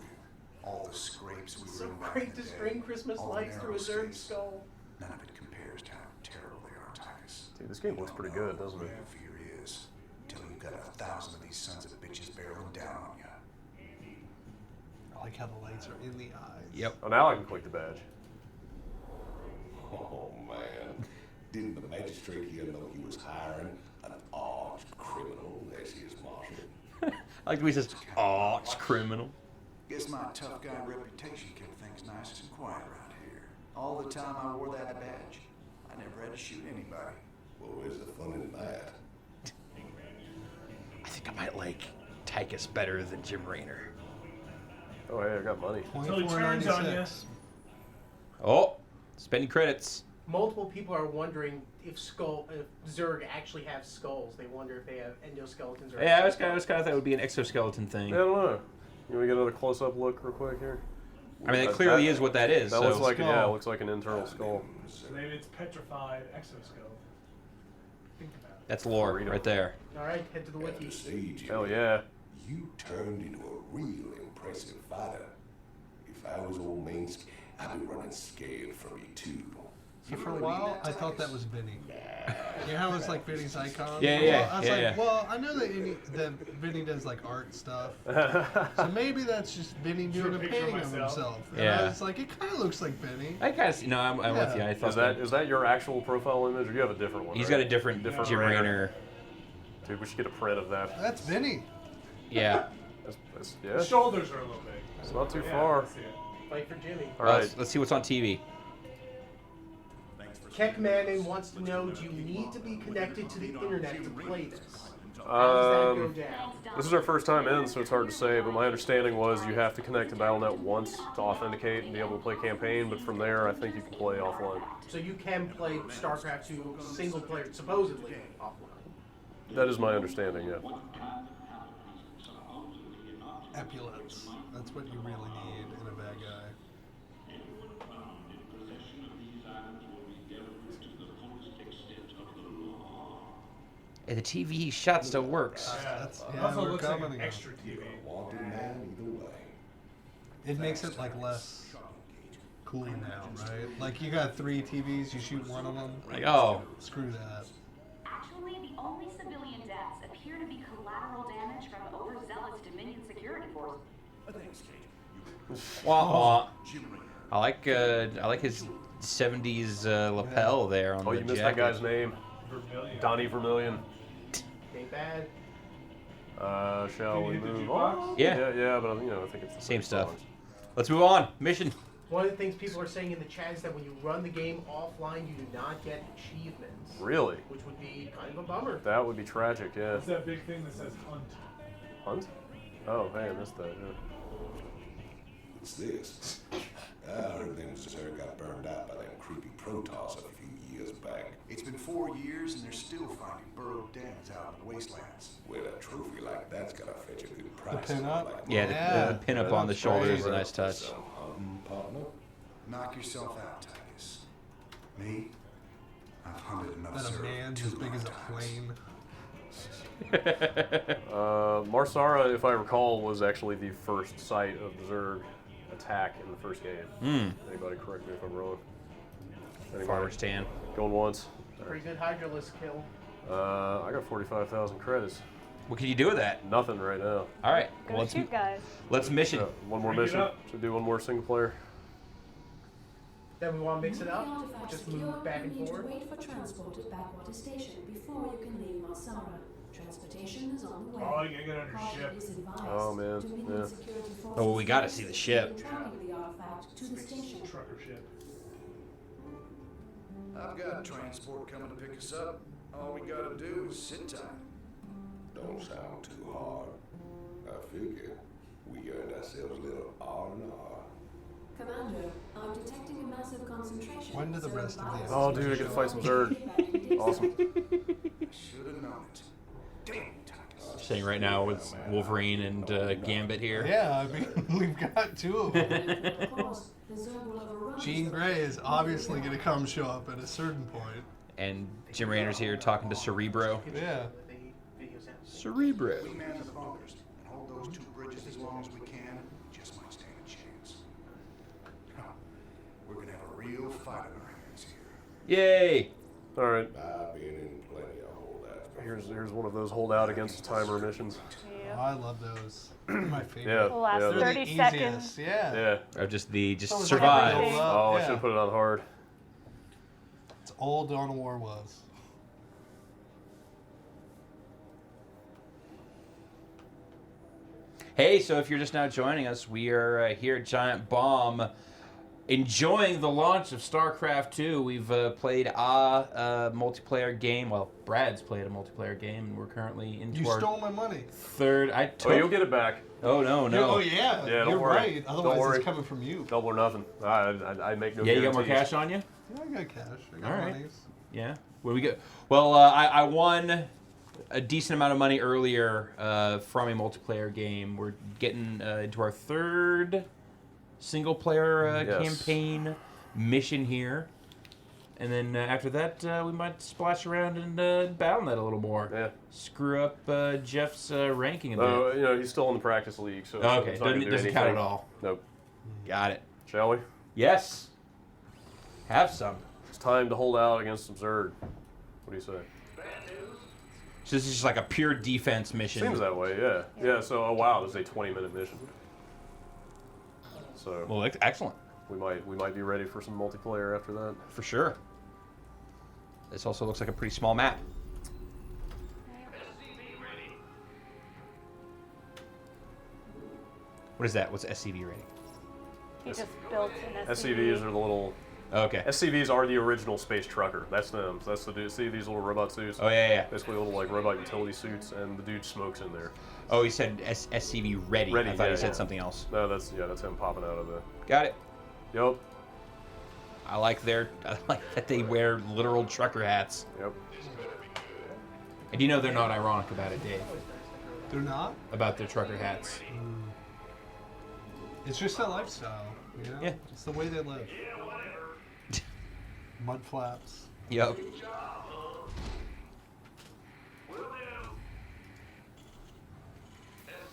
All the scrapes we So were in great to today, string Christmas all lights through a Zerg aerospace. skull. None of it compares to how terrible they are, Titus. Dude, this game looks pretty good, doesn't it? Fear is till you've got 1,000 of these sons of bitches barreling down on you. I like how the lights are in the eyes. Yep. Oh, now I can click the badge. Oh man, didn't the magistrate here know he was hiring an arch criminal as his marshal? I like the way he says, arch criminal. Guess my tough guy reputation kept things nice and quiet around here. All the time I wore that badge, I never had to shoot anybody. Well, where's the fun in that? I think I might like Tychus better than Jim Raynor. Oh, hey, I got money. Until he turns on you. Oh, spending credits. Multiple people are wondering if Zerg actually have skulls. They wonder if they have endoskeletons or. Yeah, I was kind of thought it would be an exoskeleton thing. Yeah, I don't know. You want to get another close-up look real quick here? I mean, it clearly is what that is. That so. looks like it looks like an internal skull. Maybe it's petrified exoskeleton. Think about it. That's lore right there. All right, head to the After wiki. siege, Hell yeah. you turned into a real impressive fighter. If I was old Minsk, I'd be running scared from you too. See, for a while, I thought that was Vinny. You know how it's like Vinny's icon? Yeah, For a yeah, while, I was yeah, like, yeah. well, I know that Vinny does like art stuff. So maybe that's just Vinny doing a picture of painting of myself. himself. And Yeah. I was like, it kind of looks like Vinny. I kind of no, I'm with you. I thought Is that your actual profile image, or do you have a different one? he's right? got a different Jim Raynor. Dude, we should get a print of that. That's Vinny. Yeah. Yeah. The shoulders are a little big. It's not too Yeah, far. I see it. Fight for Jimmy. All right. Let's see what's on TV. Keckmanin wants to know: do you need to be connected to the internet to play this? How does that go down? This is our first time in, so it's hard to say, but my understanding was you have to connect to Battle.net once to authenticate and be able to play campaign, but from there, I think you can play offline. So you can play StarCraft II single player, supposedly offline. That is my understanding, yeah. Epaulets. That's what you really need in a bad guy. And the TV shot still works. Yeah, Also we're looks like coming an again. extra TV. Wanted man either way. It makes it like less cool now, right? Like you got 3 TVs, you shoot one of them. Like, oh. Screw that. Actually, the only civilian deaths appear to be collateral damage from overzealous Dominion security forces. Wah, wah. I like his 70s lapel there on Oh, the you missed jacket. that guy's name. Vermilion. Donnie Vermillion. Ain't bad. Shall we you hit the move jukebox? on? Yeah. Yeah, but I think it's the Same stuff. songs. Let's move on. Mission. One of the things people are saying in the chat is that when you run the game offline, you do not get achievements. Really? Which would be kind of a bummer. That would be tragic, yeah. What's that big thing that says hunt? Hunt? Oh, hey, I missed that, yeah. What's this? I heard them Zerg got burned out by them creepy Protoss a few years back. It's been 4 years and they're still finding burrowed dens out in the wastelands. Well, a trophy like that's gotta fetch a good price. pin up? Like Yeah, the pin up on the shoulder is a nice touch. some partner. Knock yourself out, Titus. Me? I've hunted enough That a Zerg man's too as big many as a times. plane. Marsara, if I recall, was actually the first site of the Zerg attack in the first game. Anybody correct me if I'm wrong? Anybody? Farmer's tan. Going once. Pretty good Hydralisk kill. I got 45,000 credits. What can you do with that? Nothing right now. All right. Go Well, shoot, guys. let's mission. One more Bring it mission. up. Should do one more single player. Then we want to mix it up. Artifact Just secure, move back and you need forth. to wait for transport at Backwater Station before you can leave Marsara. Transportation is on the way. Oh, you gotta get on your Caution ship. is advised. Oh, man. Dominion Yeah. security forces Oh, well, we gotta see the ship. tracking the artifact to the station. Trucker ship. I've got transport coming to pick us up. All we gotta do is sit tight. Don't sound too hard. I figure we earned ourselves a little R&R. Commander, I'm detecting a massive concentration. When do the rest of the Oh, dude, I get to fight some Zerg. Awesome. Should have known it. Damn, Titus. Saying right now with Wolverine and Gambit here. Yeah, I mean, we've got two of them. Of course, the Zerg will overrun. Jean Grey is obviously going to come show up at a certain point. And Jim Raynor's here talking to Cerebro. Yeah. Cerebro. We man the bunkers and hold those two bridges as long as we can. Just might stand a chance. Huh. We're gonna have a real fight on our hands here. Yay! All right. I've been in plenty of holdouts. Here's one of those holdout against timer missions. Oh, I love those. My favorite. Yeah. The last yeah, They're 30 the seconds. easiest, yeah. Yeah. Or just So it's survive. like build up, Oh, I yeah. should have put it on hard. It's all Dawn of War was. Hey, so if you're just now joining us, we are here at Giant Bomb enjoying the launch of StarCraft II. We've played a multiplayer game. Well, Brad's played a multiplayer game, and we're currently into You our stole my money. third. I took. Oh, you'll get it back. Oh, no. Oh, yeah. Yeah, don't You're worry. right. Don't Otherwise, worry. it's coming from you. Double or nothing. I make no Yeah, you got more guarantees. cash on you? Yeah, I got cash. I got All right. monies. Yeah. What do we get? Well, I won a decent amount of money earlier from a multiplayer game. We're getting into our third single-player Yes. campaign mission here. And then after that, we might splash around and battle net a little more. Yeah. Screw up Jeff's ranking a bit. Oh, he's still in the practice league, so Oh, okay. it's not gonna do Doesn't count at anything. all. Nope. Got it. Shall we? Yes. Have some. It's time to hold out against some Zerg. What do you say? So this is just like a pure defense mission. Seems that way, yeah. Yeah. So, oh wow, this is a 20-minute mission. So. Well, excellent. We might be ready for some multiplayer after that. For sure. This also looks like a pretty small map. What is that? What's SCV rating? He just built an SCVs are the little. Okay. SCVs are the original space trucker. That's them. That's the dude. See these little robot suits? Oh, yeah. Basically little like robot utility suits, and the dude smokes in there. Oh, he said SCV ready. I thought yeah, he said yeah. something else. No, that's him popping out of the. Got it. Yep. I like that they wear literal trucker hats. Yep. And you know they're not ironic about it, Dave. They're not? About their trucker hats. It's just their lifestyle, you know? Yeah. It's the way they live. Mud flaps. Yep.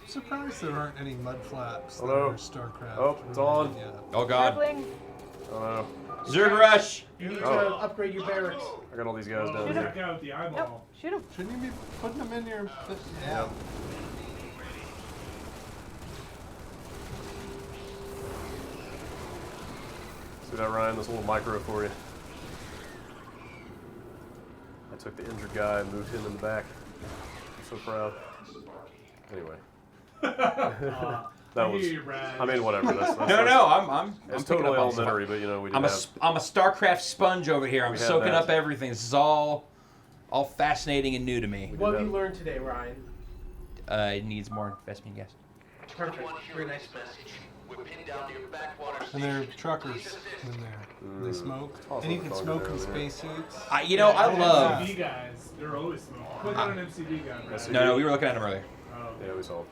I'm surprised there aren't any mud flaps that Hello? are StarCraft. Oh, it's on. Yeah. Oh, God. Circling. Oh no. Zerg Rush! You need Oh. to upgrade your barracks. I got all these guys down Shoot here. Check out the eyeball. Nope. Shoot him. Shouldn't you be putting them in your... Yeah. Yep. See that, Ryan? This little micro for you. I took the injured guy and moved him in the back. I'm so proud. Anyway. I hear you, Brad. I mean, whatever. That's No, I'm it's picking totally up on elementary, stuff. but you know we. I'm a StarCraft sponge over here. I'm We had soaking that. up everything. This is all fascinating and new to me. What have you learned today, Ryan? It needs more investment, yes. Perfect. Very nice message. And there are truckers in there. They smoke. And you can smoke in spacesuits. You know, I love. MCV guys, they're always smoking. Click on an MCV guy, Brad. No, we were looking at them earlier. Oh, Yeah, we saw.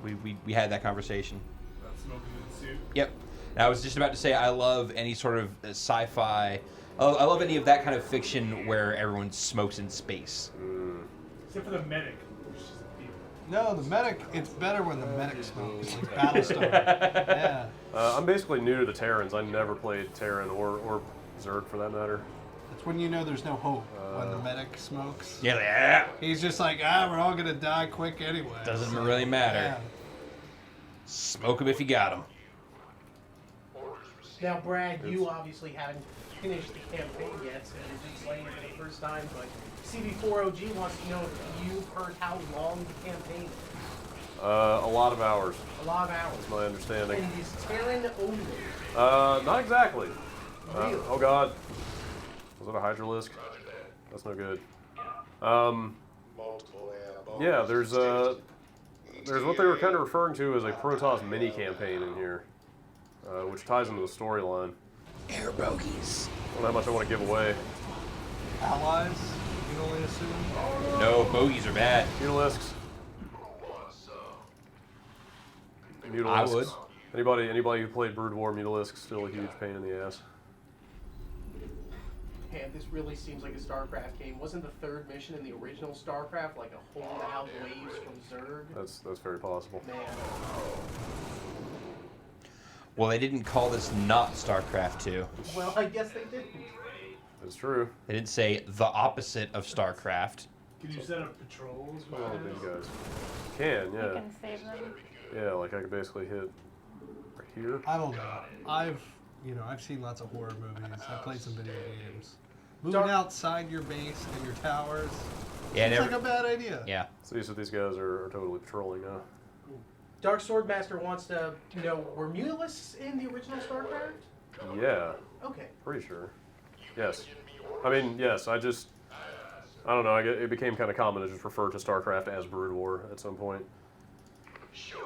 We had that conversation. about smoking in the suit. Yep. And I was just about to say I love any sort of sci-fi. I love any of that kind of fiction where everyone smokes in space. Except for the medic, which is a thief. No, the medic, it's better when the medic smokes, like Battlestar. Yeah. I'm basically new to the Terrans. I never played Terran or Zerg for that matter. That's when you know there's no hope, when the medic smokes. Yeah. He's just like, we're all going to die quick anyway. Doesn't So, really matter. Yeah. Smoke them if you got them. Now, Brad, you obviously haven't finished the campaign yet, so you're just playing it for the first time, but CB4OG wants to know if you've heard how long the campaign is. A lot of hours. A lot of hours. That's my understanding. And is Terran only? Not exactly. Really? Oh God. Was that a Hydralisk? That's no good. Yeah, there's what they were kind of referring to as a Protoss mini campaign in here, which ties into the storyline. Air bogeys. I don't know how much I want to give away. Allies, you can only assume. No, bogeys are bad. Mutalisks. Mutalisks. I would. Anybody who played Brood War, Mutalisks still a huge pain in the ass. Man, this really seems like a StarCraft game. Wasn't the third mission in the original StarCraft like a hold out waves from Zerg? That's very possible. Man. Well, they didn't call this not StarCraft II. Well, I guess they didn't. That's true. They didn't say the opposite of StarCraft. Can you set up patrols? with Oh, this? these guys. Can, You yeah. can save them. Yeah, like I could basically hit right here. I don't know. I've seen lots of horror movies. I've played some video games. Moving outside your base and your towers. Yeah, it's like a bad idea. Yeah. So you said these guys are totally patrolling now. Dark Swordmaster wants to know, were Mutalisks in the original StarCraft? Yeah. Okay. Pretty sure. Yes. I mean, yes. I don't know. It became kind of common to just refer to StarCraft as Brood War at some point. Sure.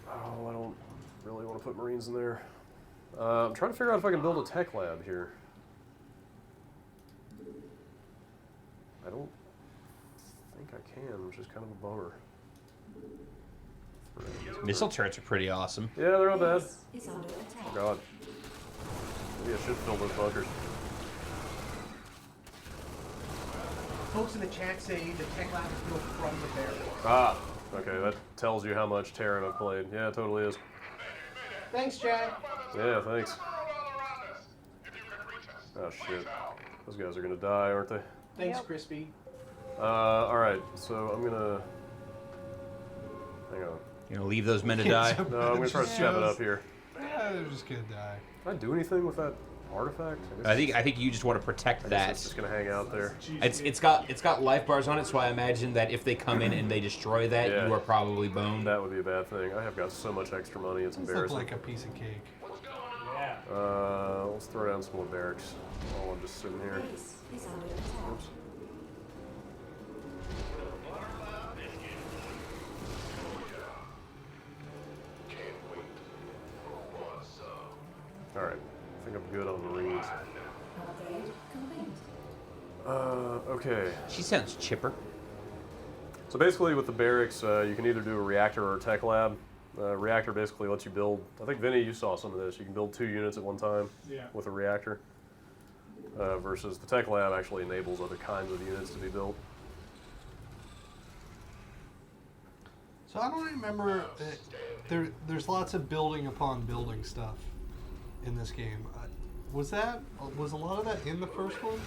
Oh, I don't really want to put Marines in there. I'm trying to figure out if I can build a tech lab here. I don't think I can, which is kind of a bummer. Missile turrets are pretty awesome. Yeah, they're not bad. Is under attack. Oh, God. Maybe I should fill those bunkers. Folks in the chat say the tech lab is built from the barrel. Ah, okay, that tells you how much Terran I've played. Yeah, it totally is. Thanks, Chad. Yeah, thanks. Oh, shit. Those guys are gonna die, aren't they? Thanks, Crispy. Alright, so I'm gonna... Hang on. You gonna leave those men to die? No, I'm gonna try to step it up here. Yeah, they're just gonna die. Did I do anything with that artifact? I think you just want to protect that. It's just gonna hang out there. It's got life bars on it, so I imagine that if they come in and they destroy that, Yeah. you are probably boned. That would be a bad thing. I have got so much extra money, it's This looks embarrassing. like a piece of cake. Yeah. Let's throw down some more barracks while I'm just sitting here. Base is under attack. Oops. Alright, I think I'm good on Marines. Upgrade complete. Okay. She sounds chipper. So basically with the barracks, you can either do a reactor or a tech lab. Reactor basically lets you build, I think Vinny, you saw some of this, you can build 2 units at one time with a reactor. Versus the tech lab actually enables other kinds of units to be built. So I don't remember, there's lots of building upon building stuff in this game. Was a lot of that in the first one?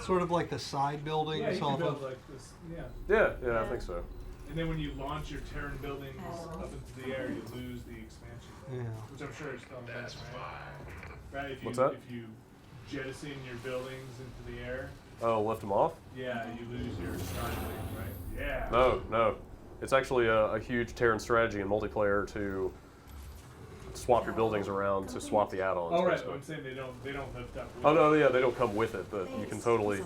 Sort of like the side buildings Yeah, you can off build of... like this. Yeah, I think so. And then when you launch your Terran buildings up into the air, you lose the expansion. Yeah. Which I'm sure is still best, right? Right? If you, What's that? If you jettison your buildings into the air, Oh, lift them off? Yeah, you lose your starting thing, right? Yeah. No. It's actually a huge Terran strategy in multiplayer to swap your buildings around to swap the add-ons. Oh right, basically. I'm saying they don't lift up. Oh no, yeah, they don't come with it, but you can totally.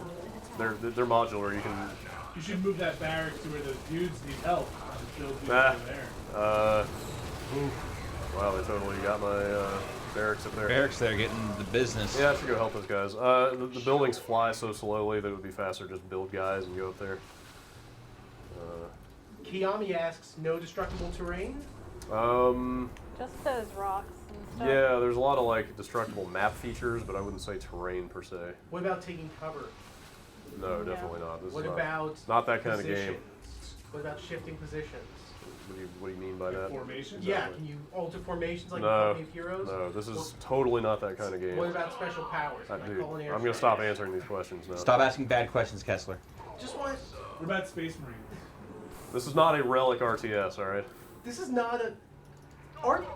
They're modular. You can. You should move that barracks to where those dudes need help. And build dudes Nah. over there. Wow, they totally got my barracks up there. Barracks there getting the business. Yeah, I should go help those guys. The buildings fly so slowly that it would be faster just build guys and go up there. Kiami asks, no destructible terrain? Just those rocks and stuff. Yeah, there's a lot of like destructible map features, but I wouldn't say terrain per se. What about taking cover? No, definitely not. This What is about not that kind of game. positions? What about shifting positions? What do you mean by that? Formations? Yeah, can you alter formations like in No, Company of Heroes? no, this is totally not that kind of game. What about special powers? Like Dude, call an air I'm gonna strike? stop answering these questions now. Stop asking bad questions, Kessler. Just want. What about Space Marines? This is not a relic RTS, all right? This is not a.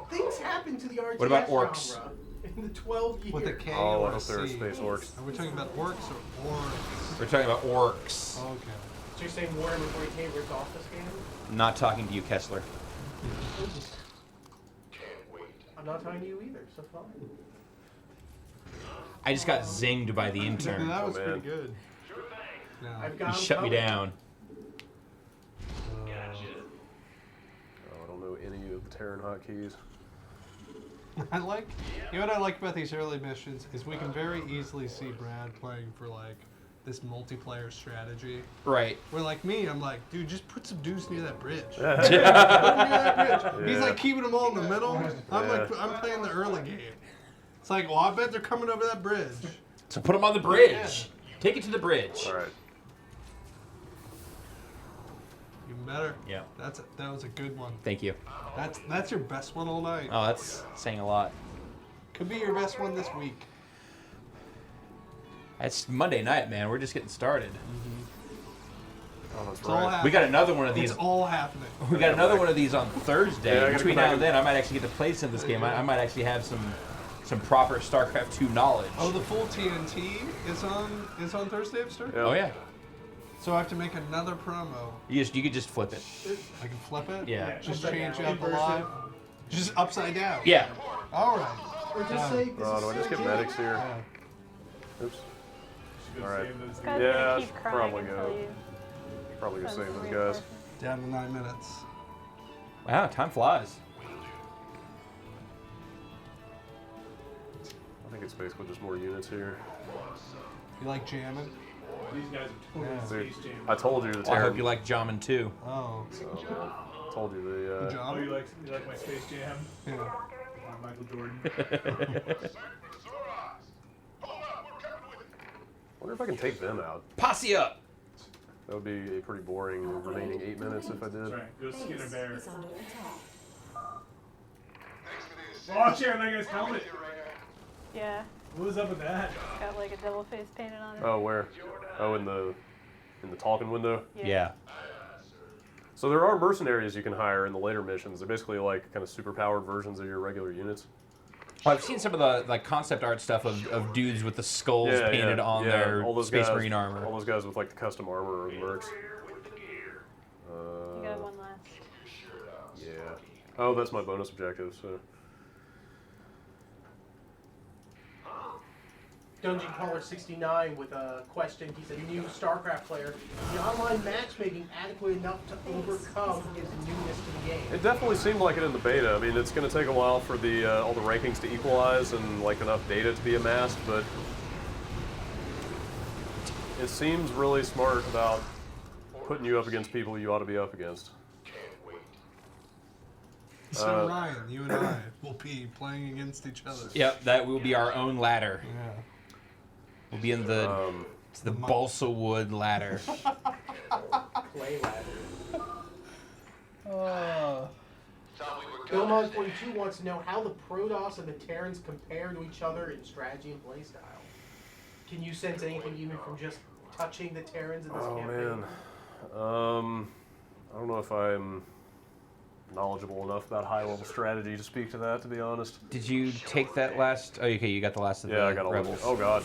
Things happen to the RTS What about orcs? genre in the 12 years. With a K Oh, or I a hope there are C. space orcs. Are we talking about orcs or orcs? We're talking about orcs. Okay. So you're saying Warhammer 40K ripped off this game? Not talking to you, Kessler. I'm not talking to you either, so fine. I just got zinged by the intern. That was man. pretty good. No. I've got He 'em shut me coming. down. Oh, I don't know any of the Terran hotkeys. I like, you know what I like about these early missions is we can very easily see Brad playing for like this multiplayer strategy. Right. Where like me, I'm like, dude, just put some dudes near that bridge. Yeah. Put 'em near that bridge. He's Yeah. like keeping them all in the middle. I'm like, Yeah. I'm playing the early game. It's like, well, I bet they're coming over that bridge. So put him on the bridge. Take it to the bridge. All right. Even better. Yeah. That was a good one. Thank you. That's your best one all night. Oh, that's saying a lot. Could be your best one this week. It's Monday night, man. We're just getting started. Oh, that's It's all right. happening. We got another one of these. It's all happening. We got another one of these on Thursday. Yeah, I gotta Between come back now and then, I might actually get to play some of this game. I might actually have some proper StarCraft II knowledge. Oh, the full TNT is on Thursday, Upstart? Yeah. Oh yeah. So I have to make another promo. You could just flip it. I can flip it? Yeah. Just Upside change down. out the live? Just upside down? Yeah. All right. Or just say, this Oh, is do I just so get good. medics here? Yeah. Oops. Should go All right. save those This dudes. guy's Yeah, gonna I keep should crying probably until go. you Probably gonna send save some those guys. reinforcements. Down to 9 minutes. Wow, time flies. I think it's basically just more units here. You like jamming? These guys are totally Dude, Space Jam. I told you the Well, I hope Terran. you like Jamin too. Oh. Told you Good the. Oh, job. you like my Space Jam? Yeah. Michael Jordan. Wonder if I can take them out. Posse up. That would be a pretty boring remaining 8 minutes if I did. That's right. Go skin a bear. Is under attack. Oh shit! That guy's helmet. Yeah, What was up with that? got like a devil face painted on it. Oh, where? Oh, in the talking window. Yeah. So there are mercenaries you can hire in the later missions. They're basically like kind of super-powered versions of your regular units. Well, I've seen some of the like concept art stuff of dudes with the skulls painted on their all those Space guys, Marine armor. All those guys with like the custom armor or the mercs. You got one last. Yeah. Oh, that's my bonus objective. So. Dungeon Caller 69 with a question. He's a new StarCraft player. Is the online matchmaking adequate enough to overcome his newness to the game? It definitely seemed like it in the beta. I mean, it's going to take a while for the all the rankings to equalize and like enough data to be amassed, but it seems really smart about putting you up against people you ought to be up against. So Ryan, you and I will be playing against each other. Yep, that will be our own ladder. Yeah. We'll be in the balsa wood ladder. Play ladder. Billmon 42 wants to know how the Protoss and the Terrans compare to each other in strategy and playstyle. Can you sense anything even from just touching the Terrans in this campaign? Man. I don't know if I'm knowledgeable enough about high-level strategy to speak to that, to be honest. Did you take that last? Oh, okay, you got the last of the Yeah, I got all of rebels. it. Oh god.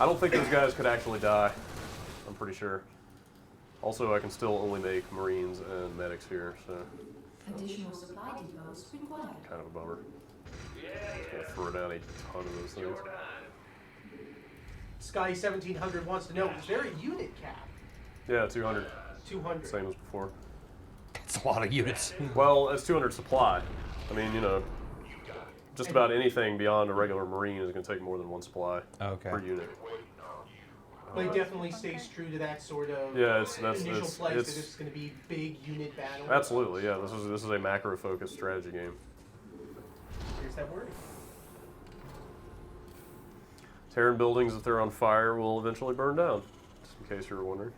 I don't think those guys could actually die. I'm pretty sure. Also, I can still only make Marines and medics here, so Additional supply depots required. kind of a bummer. Just gonna throw down a ton of those things. Sky 1700 wants to know, is there a unit cap? Yeah, 200. 200. Same as before. It's a lot of units. Well, it's 200 supply. I mean, you know, just about anything beyond a regular Marine is going to take more than one supply per unit. But it definitely stays true to that sort of initial place that this is going to be big unit battle. Absolutely, yeah. This is a macro-focused strategy game. Here's that word. Terran buildings, if they're on fire, will eventually burn down. Just in case you were wondering.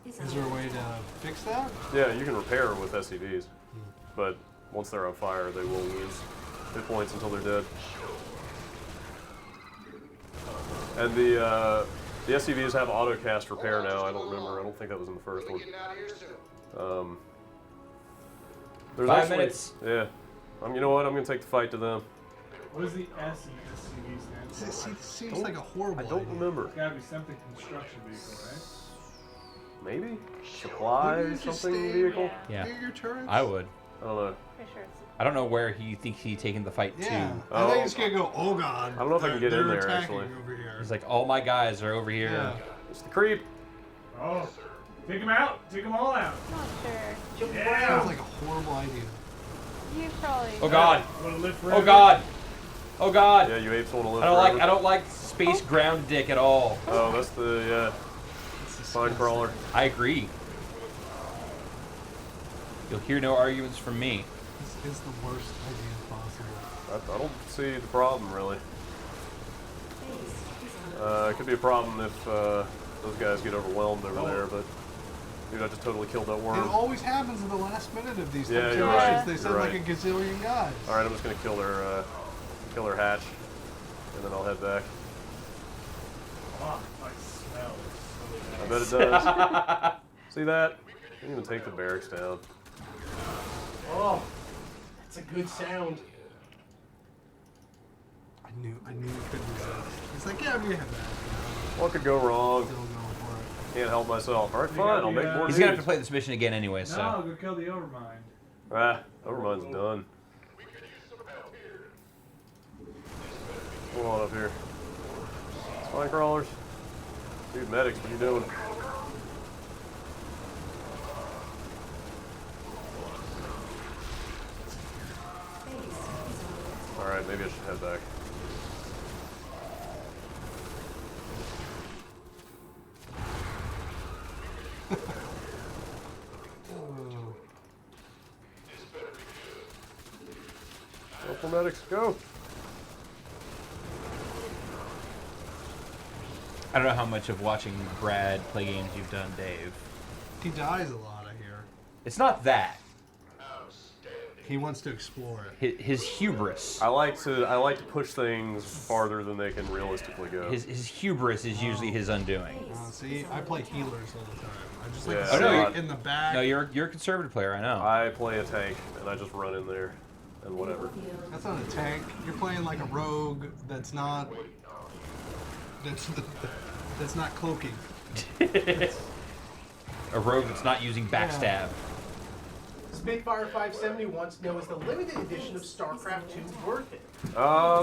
Is there a way to fix that? Yeah, you can repair with SCVs, but once they're on fire, they will lose hit points until they're dead. And the SCVs have auto-cast repair now. I don't remember. I don't think that was in the first one. There's 5 minutes. Yeah. You know what? I'm going to take the fight to them. What does the S in SCV stand for? It seems like a horrible I don't remember. It's gotta be something construction vehicle, right? Maybe? Supply something vehicle? Yeah. Your turrets? I would. I don't know. I don't know where he thinks he's taking the fight Yeah. to. I think he's gonna go, oh god. I don't know if I can get in there, attacking actually. over here. He's like, all my guys are over here. Yeah. It's the creep. Oh, take them out. Take them all out. Not sure. Yeah. Sounds like a horrible idea. You probably. Oh god. Wanna live Oh forever? god. Oh god. Yeah, you apes want to live I don't like space ground dick at all. Oh, that's the spine crawler. I agree. You'll hear no arguments from me. This is the worst idea possible. I don't see the problem, really. It could be a problem if those guys get overwhelmed over there, but dude, I just totally killed that worm. It always happens in the last minute of these Yeah, types you're of right. missions. They send You're like a right. gazillion guys. All right, I'm just gonna kill their hatch, and then I'll head back. Oh, I smell it. I bet it does. See that? Didn't even take the barracks down. Oh, that's a good sound. I knew you couldn't resist. He's like, yeah, we have that. What could go wrong? Still going for it. Can't help myself. All right, You fine. got I'll the, make more. He's gonna have to play this mission again anyway, so. No, go kill the Overmind. Ah, Overmind's done. Hold on up here. Spine crawlers. Dude, medics, what are you doing? Alright, maybe I should head back. Go for medics, go! I don't know how much of watching Brad play games you've done, Dave. He dies a lot, I hear. It's not that. He wants to explore it. His hubris. I like to push things farther than they can realistically go. His hubris is usually his undoing. See, I play healers all the time. I just like Yeah. to Oh, no, sit in the back. No, you're a conservative player. I know. I play a tank and I just run in there and whatever. That's not a tank. You're playing like a rogue that's not. That's not cloaking. A rogue that's not using backstab. Spitfire 570 wants to know, is the limited edition of StarCraft II worth it?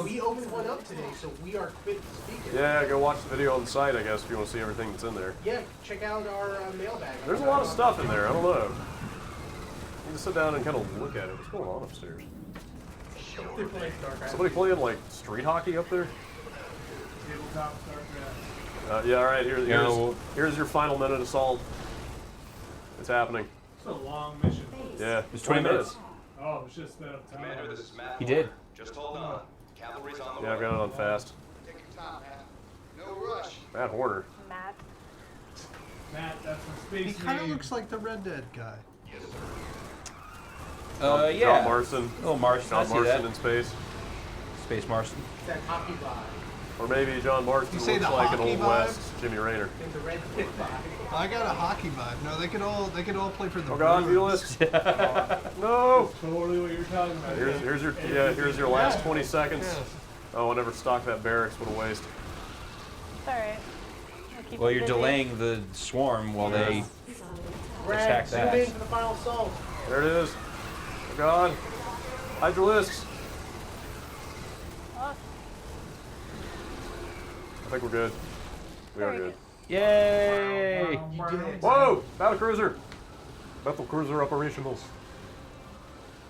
We opened one up today, so we are quick to speak it. Yeah, go watch the video on the site, I guess, if you want to see everything that's in there. Yeah, check out our mailbag. There's a lot of stuff in there. I don't know. You just sit down and kind of look at it. What's going on upstairs? They're playing StarCraft. Somebody playing like street hockey up there? Tabletop StarCraft. Yeah, all right. Here's your final minute assault. It's happening. It's a long mission. Yeah, It's 20 minutes. Oh, it's just sped up time. Commander, this is Matt. He did. Just hold on. Cavalry's on the Yeah, I've way. got it on fast. Take your time, Matt. No rush. Matt Horner. Matt. Matt, that's from He Space kind of Marine. looks like the Red Dead guy. Yeah. John Marston. Oh, Marston. I John see Marston that. in space. Space Marston. That hockey vibe. Or maybe John Marston You say looks the like an hockey Old vibe? West Jimmy Rayner. And the red pit vibe. I got a hockey vibe. No, they could all play for the. Oh God, Bruins. Violist! No! Totally what you're talking about. Here's your last 20 seconds. Oh, I never stocked that barracks. What a waste. It's alright. Well, you're delaying the swarm while they attack Zoom that. in for the final assault. There it is. Oh God. Hydralisks. Oh, I think we're good. We are good. Yay! You did it. Whoa! Battlecruiser! Battlecruiser operationals.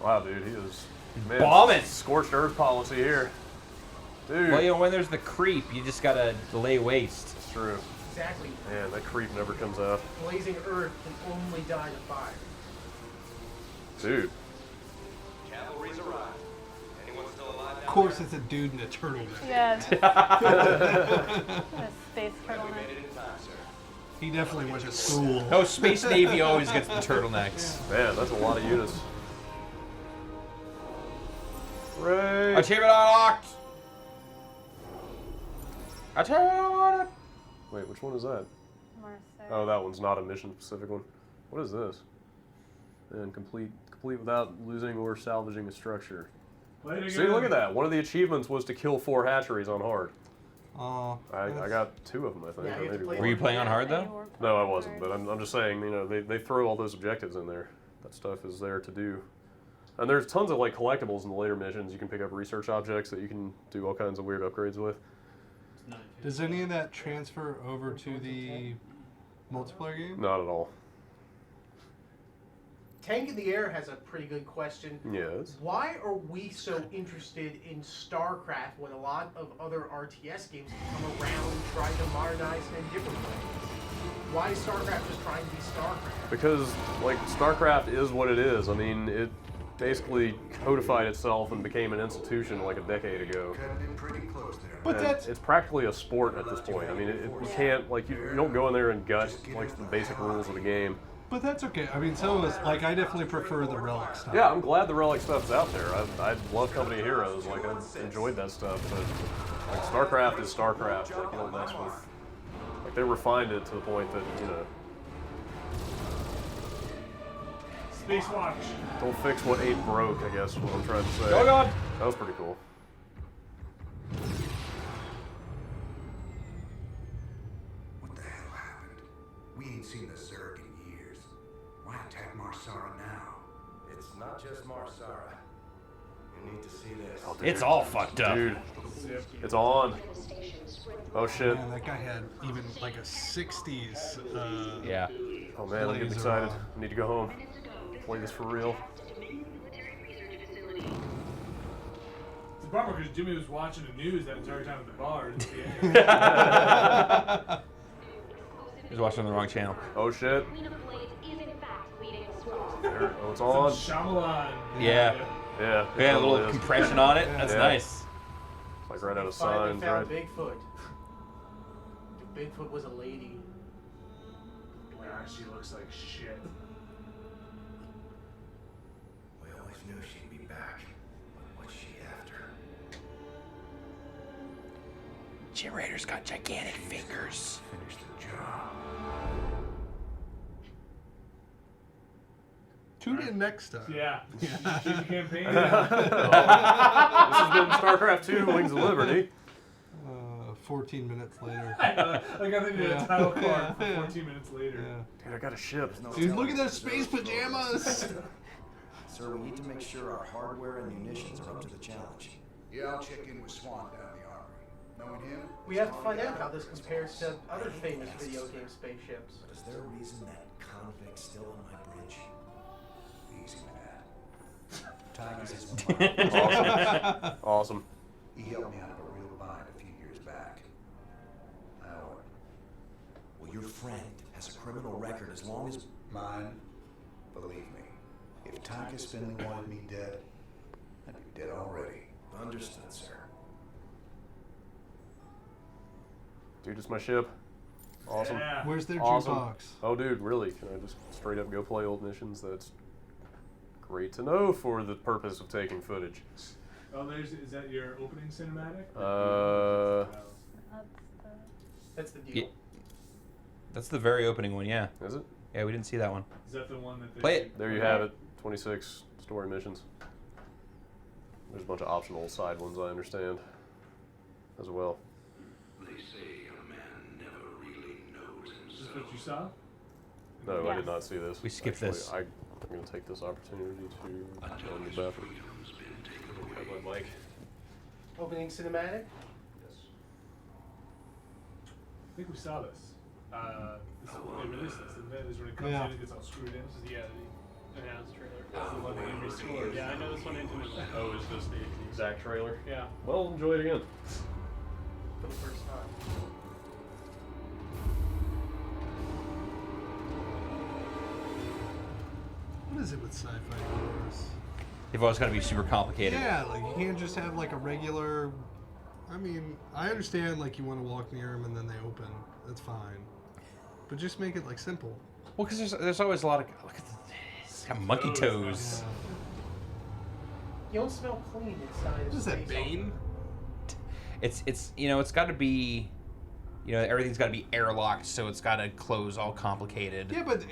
Wow, dude, he is... Man, Bombing! Scorched earth policy here. Dude. Well, you know, when there's the creep, you just gotta delay waste. It's true. Exactly. Man, that creep never comes out. Blazing Earth can only die to fire. Dude. Cavalry's arrived. Anyone still alive Of course, it's a dude in a turtleneck. yeah. A space turtleneck. made it in time, sir. He definitely went to school. No, Space Navy always gets the turtlenecks. Man, that's a lot of units. Hooray! Achievement unlocked! Achievement! Wait, which one is that? Marseille. Oh, that one's not a mission-specific one. What is this? And complete without losing or salvaging a structure. See, look at that. One of the achievements was to kill 4 hatcheries on hard. Oh. I got 2 of them, I think. Yeah, or you have to maybe play one. Were you playing on hard, though? No, I wasn't, but I'm just saying, you know, they throw all those objectives in there. That stuff is there to do. And there's tons of, like, collectibles in the later missions. You can pick up research objects that you can do all kinds of weird upgrades with. Does any of that transfer over to the multiplayer game? Not at all. Tank in the Air has a pretty good question. Yes. Why are we so interested in StarCraft when a lot of other RTS games have come around and tried to modernize it in different ways? Why is StarCraft just trying to be StarCraft? Because, like, StarCraft is what it is. I mean, it basically codified itself and became an institution like a decade ago. Cutting it pretty close there. But And that's... it's practically a sport at this point. I mean, you can't, like, you don't go in there and gut, like, the basic rules of the game. But that's okay. I mean, so is, like, I definitely prefer the Relic stuff. Yeah, I'm glad the Relic stuff's out there. I love Company of Heroes. Like, I enjoyed that stuff. But, like, StarCraft is StarCraft. Like, you don't mess with... Like, they refined it to the point that, you know... Space Watch. Don't fix what ain't broke, I guess is what I'm trying to say. Oh, God! That was pretty cool. What the hell happened? We ain't seen the Zerg in years. Why attack Marsara now? It's not just Marsara. You need to see this. Oh, dude. It's all fucked up. Dude, it's on. Oh, shit. Man, that guy had even, like, a 60s... Yeah. Oh, man, I'm getting laser excited. on. I need to go home. Play this for real. It's a bummer because Jimmy was watching the news that entire time at the bar. He was watching the wrong channel. Oh, shit. There, oh, it's on. Shyamalan. Yeah. Yeah. We had a little is. compression on it. That's Yeah. nice. It's like right out of Finally signs, found right? Bigfoot. Bigfoot was a lady. Wow, she looks like shit. We always knew she'd be back. But what's she after? Jim Rader's got gigantic fingers. Finish the job. Tune in next time. Yeah. Keep the campaign. This has been StarCraft II: Wings of Liberty. 14 minutes later. Like I think they did a title card for Yeah. 14 minutes later. Yeah. Dude, I got a ship. Dude, look at those space pajamas! Sir, we need to make sure our hardware and munitions are up to the challenge. Yeah, I'll check in with Swan down the armory. Knowing him, We have to find out how this compares to other famous video game spaceships. But is there a reason that convict's still on my bridge? easy with that. Tigers is one. Awesome. Awesome. He helped me out of a real bind a few years back. I owe him. Well, your friend has a criminal record as long as... Mine, believe me. If Titus Finley wanted me dead, I'd be dead already. Understood, sir. Dude, it's my ship. Awesome. Yeah. Where's their Awesome. jukebox? Oh, dude, really? Can I just straight up go play old missions? That's great to know for the purpose of taking footage. Oh, is that your opening cinematic? That's the deal. Yeah. That's the very opening one, yeah. Is it? Yeah, we didn't see that one. Is that the one that they Play it. There you have it. 26 story missions. There's a bunch of optional side ones, I understand. as well. They say a man never really knows Is this himself. what you saw? No, I Yes. did not see this. We skipped Actually, this. I'm going to take this opportunity to go in the bathroom. Have my mic. Opening cinematic. I think we saw this. They released this, and then is when it comes Yeah. in, it gets all screwed in. This is the announced trailer. That's the one that you restored. Yeah, I know this one intimately. Oh, is this the exact trailer? Yeah. Well, enjoy it again. For the first time. What is it with sci-fi horrors? They've always got to be super complicated. Yeah, like you can't just have like a regular. I mean, I understand like you want to walk near them and then they open. That's fine, but just make it like simple. Well, because there's always a lot of look at it's got monkey toes. You don't smell clean inside. What is that, Bane? It's you know it's got to be, you know everything's got to be airlocked, so it's got to close all complicated. Yeah, but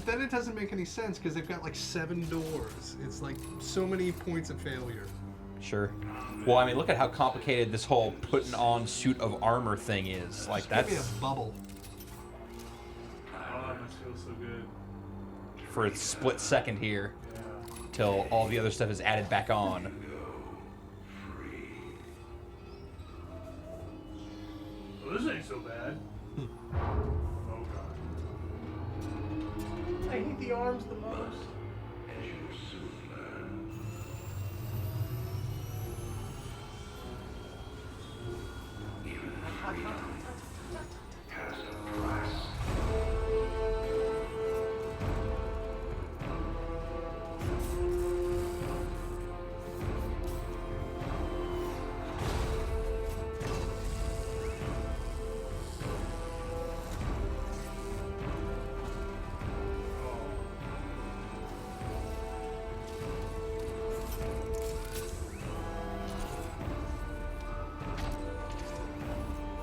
then it doesn't make any sense because they've got like 7 doors. It's like so many points of failure. Sure. Well, I mean, look at how complicated this whole putting on suit of armor thing is. Like Maybe that's a bubble. Oh, this feels so good. for a split second here, till all the other stuff is added back on. Well, this ain't so bad. Oh god. I hate the arms the most.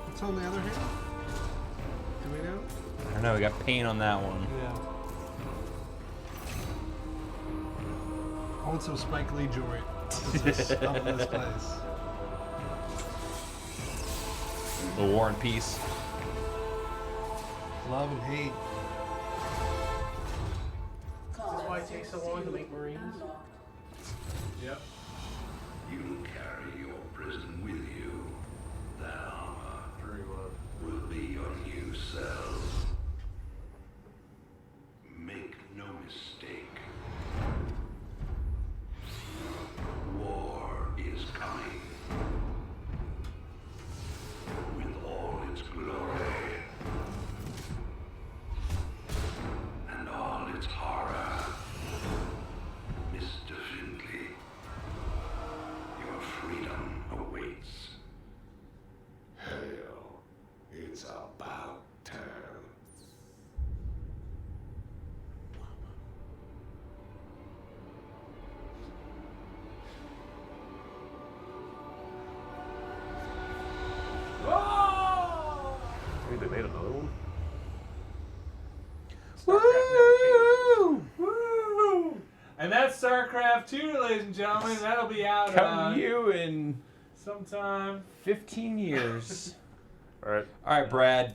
What's on the other hand? Do we know? I don't know. We got paint on that one. Yeah. I want some Spike Lee joint up in this place. The War and Peace. Love and hate. That's why it takes so long to make Marines. Yep. You carry your prison with you. That armor will be your new cell. Make no mistake. War is coming. With all its glory. And all its horror. Mr. Findlay, your freedom awaits. Hell, it's about time. Wait, they made another one? Woo! Woo! And that's StarCraft II, ladies and gentlemen. That'll be out Coming to you in sometime. 15 years. All right. All right, Brad.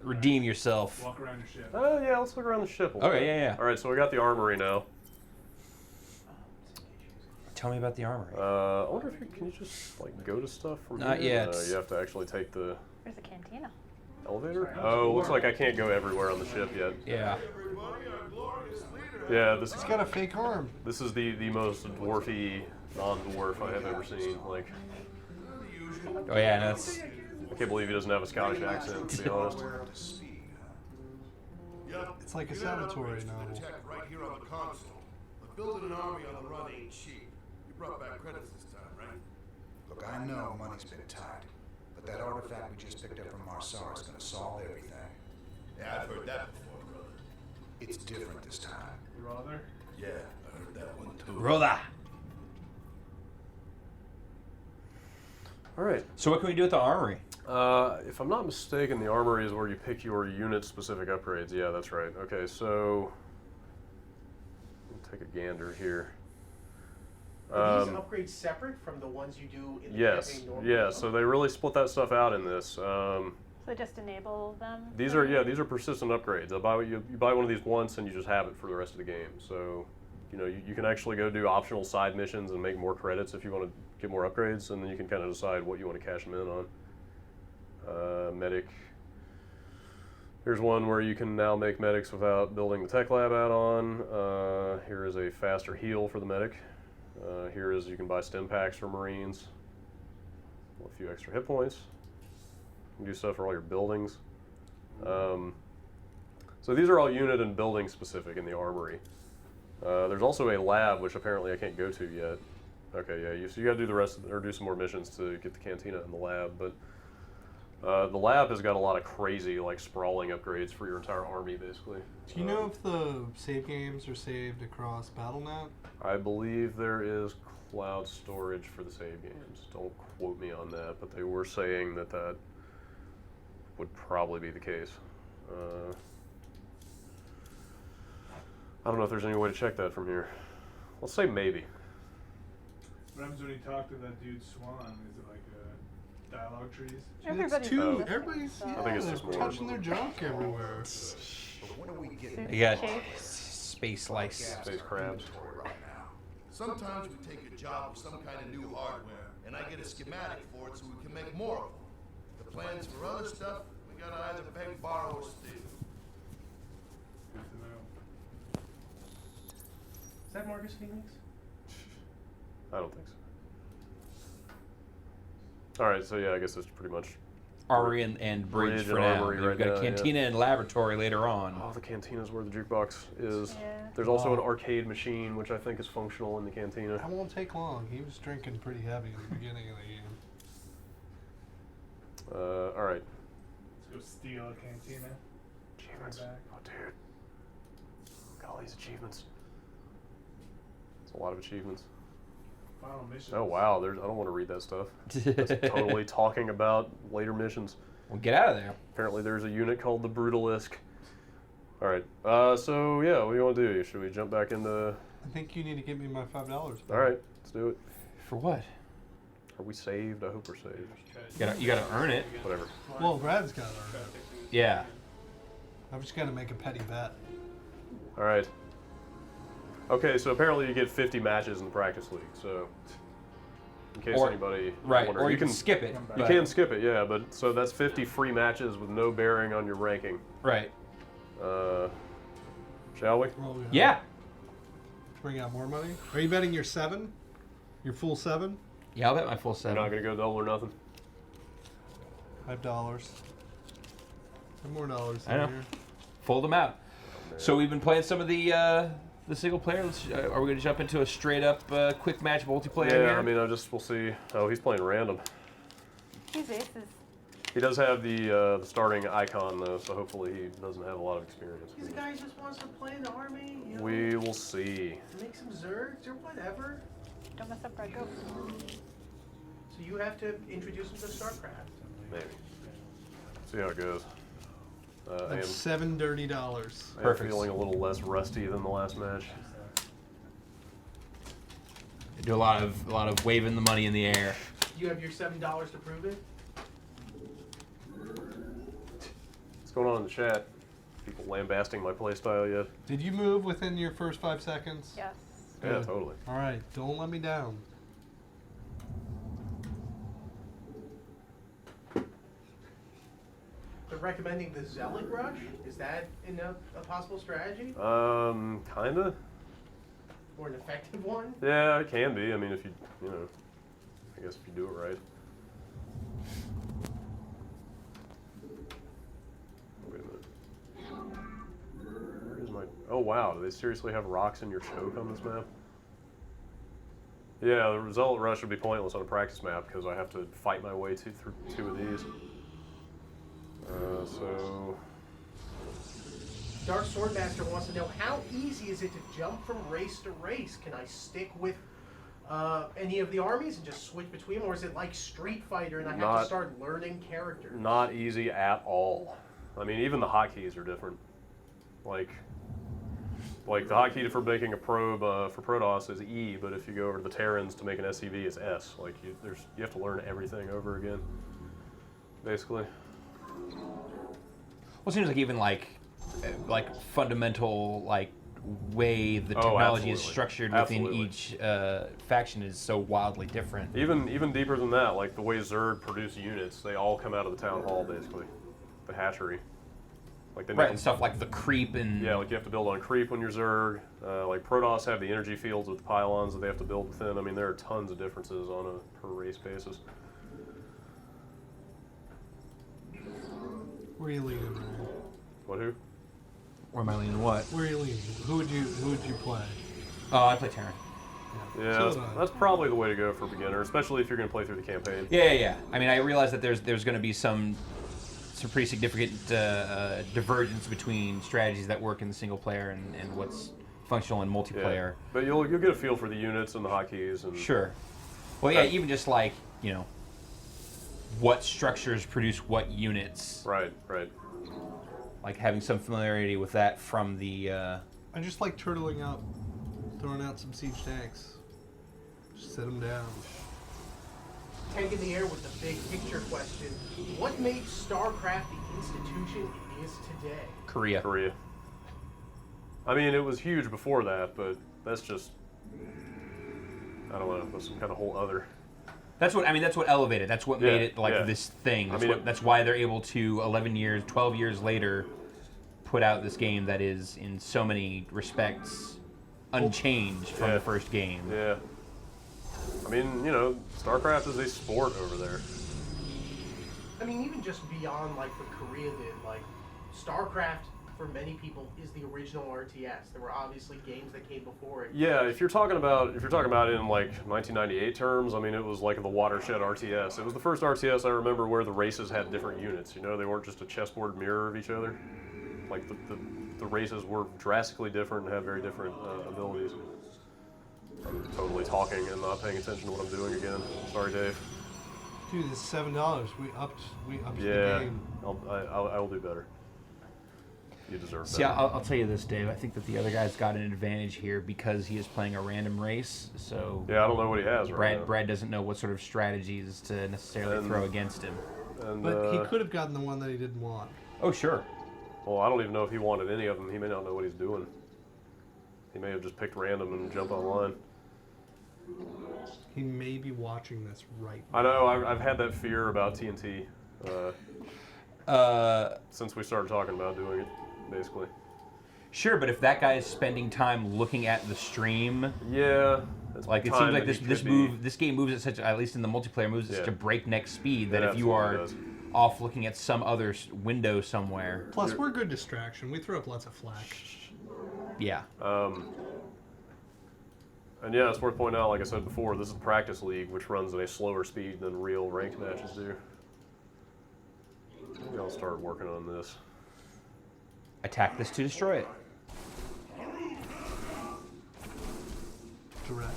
Redeem yourself. Walk around your ship. Oh, yeah, let's look around the ship a little Okay, bit. yeah. All right, so we got the armory now. Tell me about the armory. I wonder if you can you just like go to stuff from Not here? yet. You have to actually take the There's a cantina. elevator. Oh, looks like I can't go everywhere on the ship yet. Yeah. Yeah, this It's got a fake arm. This is the most dwarfy non-dwarf I have ever seen. Like, Oh yeah, no, that's I can't believe he doesn't have a Scottish accent, to be honest. It's like a Salvatore novel. Right here on the console. But building an army on the run ain't cheap. You brought back credits this time, right? Look, I know money's been tight, but that artifact we just picked up from Marsara is gonna solve everything. Yeah, I've heard that before, brother. It's different this time. Brother? Yeah, I heard that one too. Brother. All right. So what can we do with the armory? If I'm not mistaken, the armory is where you pick your unit-specific upgrades. Yeah, that's right. Okay, so we'll take a gander here. Are these upgrades separate from the ones you do in the Yes. campaign normally? Yeah. So they really split that stuff out in this. So just enable them? These are persistent upgrades. You buy one of these once and you just have it for the rest of the game. So, you can actually go do optional side missions and make more credits if you want to get more upgrades, and then you can kind of decide what you want to cash them in on. Medic. Here's one where you can now make medics without building the tech lab add-on. Here is a faster heal for the medic. Here is you can buy stim packs for Marines. A few extra hit points. You can do stuff for all your buildings. So these are all unit and building specific in the armory. There's also a lab, which apparently I can't go to yet. Okay, yeah, so you got to do the rest, or do some more missions to get the cantina in the lab. But the lab has got a lot of crazy, like, sprawling upgrades for your entire army, basically. Do you know if the save games are saved across BattleNet? I believe there is cloud storage for the save games. Don't quote me on that, but they were saying that that would probably be the case. I don't know if there's any way to check that from here. Let's say maybe. What happens when you talk to that dude Swan? Is it like dialogue trees? Everybody's I think it's just more touching their junk everywhere. When are we getting? You got space lice. Space crabs. Sometimes we take a job with some kind of new hardware, and I get a schematic for it so we can make more of them. The plans for other stuff, we gotta either beg, borrow, or steal. Good to know. Is that Marcus Phoenix? I don't think so. All right, so yeah, I guess that's pretty much Armory and bridge for and now. armory We've right got now, a cantina and laboratory later on. Oh, the cantina's where the jukebox is. Yeah. There's also an arcade machine, which I think is functional in the cantina. That won't take long. He was drinking pretty heavy in the beginning of the game. All right. Let's go steal a cantina. Achievements. Back. Oh, dude. Look at all these achievements. It's a lot of achievements. Final mission. Oh, wow. I don't want to read that stuff. That's totally talking about later missions. Well, get out of there. Apparently there's a unit called the Brutalisk. All right. So, yeah, what do you want to do? Should we jump back into... I think you need to give me my $5. All right. Let's do it. For what? Are we saved? I hope we're saved. You gotta earn it. Whatever. Well, Brad's got to earn it. Yeah. I've just got to make a petty bet. All right. Okay, so apparently you get 50 matches in the practice league. So, in case anybody wonders, or you can skip it. You can skip it, yeah. But so that's 50 free matches with no bearing on your ranking. Right. Shall we? Well, Yeah. Bring out more money. Are you betting your 7? Your full 7? Yeah, I'll bet my full 7. You're not gonna go double or nothing. $5. And more dollars in I know. here. Fold them out. So we've been playing some of the single player. Are we gonna jump into a straight up quick match multiplayer Yeah, here? I mean, we'll see. Oh, he's playing random. These aces. He does have the starting icon though, so hopefully he doesn't have a lot of experience. This guy just wants to play in the army, you know? We will see. Make some zergs or whatever. Don't mess up Brad. Go. So you have to introduce him to StarCraft. Maybe. See how it goes. That's $7 dirty. I am feeling a little less rusty than the last match. Do a lot of waving the money in the air. You have your $7 to prove it? What's going on in the chat? People lambasting my playstyle yet? Did you move within your first 5 seconds? Yes. Yeah, Good. totally. All right, don't let me down. They're recommending the Zealot Rush? Is that a possible strategy? Kinda. Or an effective one? Yeah, it can be. I mean, if I guess if you do it right. Wait a minute. Where is my... Oh, wow. Do they seriously have rocks in your choke on this map? Yeah, the Zealot Rush would be pointless on a practice map because I have to fight my way through 2 of these. So... Dark Swordmaster wants to know, how easy is it to jump from race to race? Can I stick with any of the armies and just switch between them? Or is it like Street Fighter and I have to start learning characters? Not easy at all. I mean, even the hotkeys are different. Like, Like the hotkey for making a probe for Protoss is E, but if you go over to the Terrans to make an SCV, it's S. Like you have to learn everything over again, basically. Well, it seems like even like fundamental like way the technology is structured within each faction is so wildly different. Even deeper than that, like the way Zerg produce units, they all come out of the town hall basically, the hatchery. Like they and stuff like the creep and like you have to build on creep when you're Zerg. Like Protoss have the energy fields with the pylons that they have to build within. I mean, there are tons of differences on a per race basis. Where are you leaning, Ryan? What, who? Where am I leaning? What? Where are you leaning? Who would you play? Oh, I play Terran. Yeah, that's probably the way to go for a beginner, especially if you're going to play through the campaign. Yeah. I mean, I realize that there's going to be some pretty significant divergence between strategies that work in the single player and what's functional in multiplayer. Yeah. But you'll get a feel for the units and the hotkeys. And sure. Well, yeah, even just like, you know, what structures produce what units. Right. Like having some familiarity with that from the... I just like turtling up, throwing out some siege tanks. Just sit them down. Tank in the air with the big picture question. What made StarCraft the institution it is today? Korea. I mean, it was huge before that, but that's just... I don't know, that's some kind of whole other... That's what elevated. That's what made it like this thing. That's why they're able to 12 years later put out this game that is in so many respects unchanged from the first game. Yeah. I mean, you know, StarCraft is a sport over there. I mean, even just beyond like what Korea did, like StarCraft for many people is the original RTS. There were obviously games that came before it. Yeah, if you're talking about it in like 1998 terms, I mean, it was like the watershed RTS. It was the first RTS I remember where the races had different units. You know, they weren't just a chessboard mirror of each other. Like the races were drastically different and had very different abilities. I'm totally talking and not paying attention to what I'm doing again. Sorry, Dave. Dude, it's $7. We upped the game. I'll do better. You deserve that. See, I'll tell you this, Dave. I think that the other guy's got an advantage here because he is playing a random race. So yeah, I don't know what he has right now. Brad doesn't know what sort of strategies to necessarily throw against him. But he could have gotten the one that he didn't want. Oh, sure. Well, I don't even know if he wanted any of them. He may not know what he's doing. He may have just picked random and jumped online. He may be watching this right now. I know. I've had that fear about TNT since we started talking about doing it, basically. Sure, but if that guy is spending time looking at the stream, yeah, like it seems like this game moves at such, at least in the multiplayer, moves at such a breakneck speed that if you are off looking at some other window somewhere. Plus, we're a good distraction. We throw up lots of flack. Yeah. And yeah, it's worth pointing out, like I said before, this is the practice league, which runs at a slower speed than real ranked matches do. Maybe I'll start working on this. Attack this to destroy it. Direct.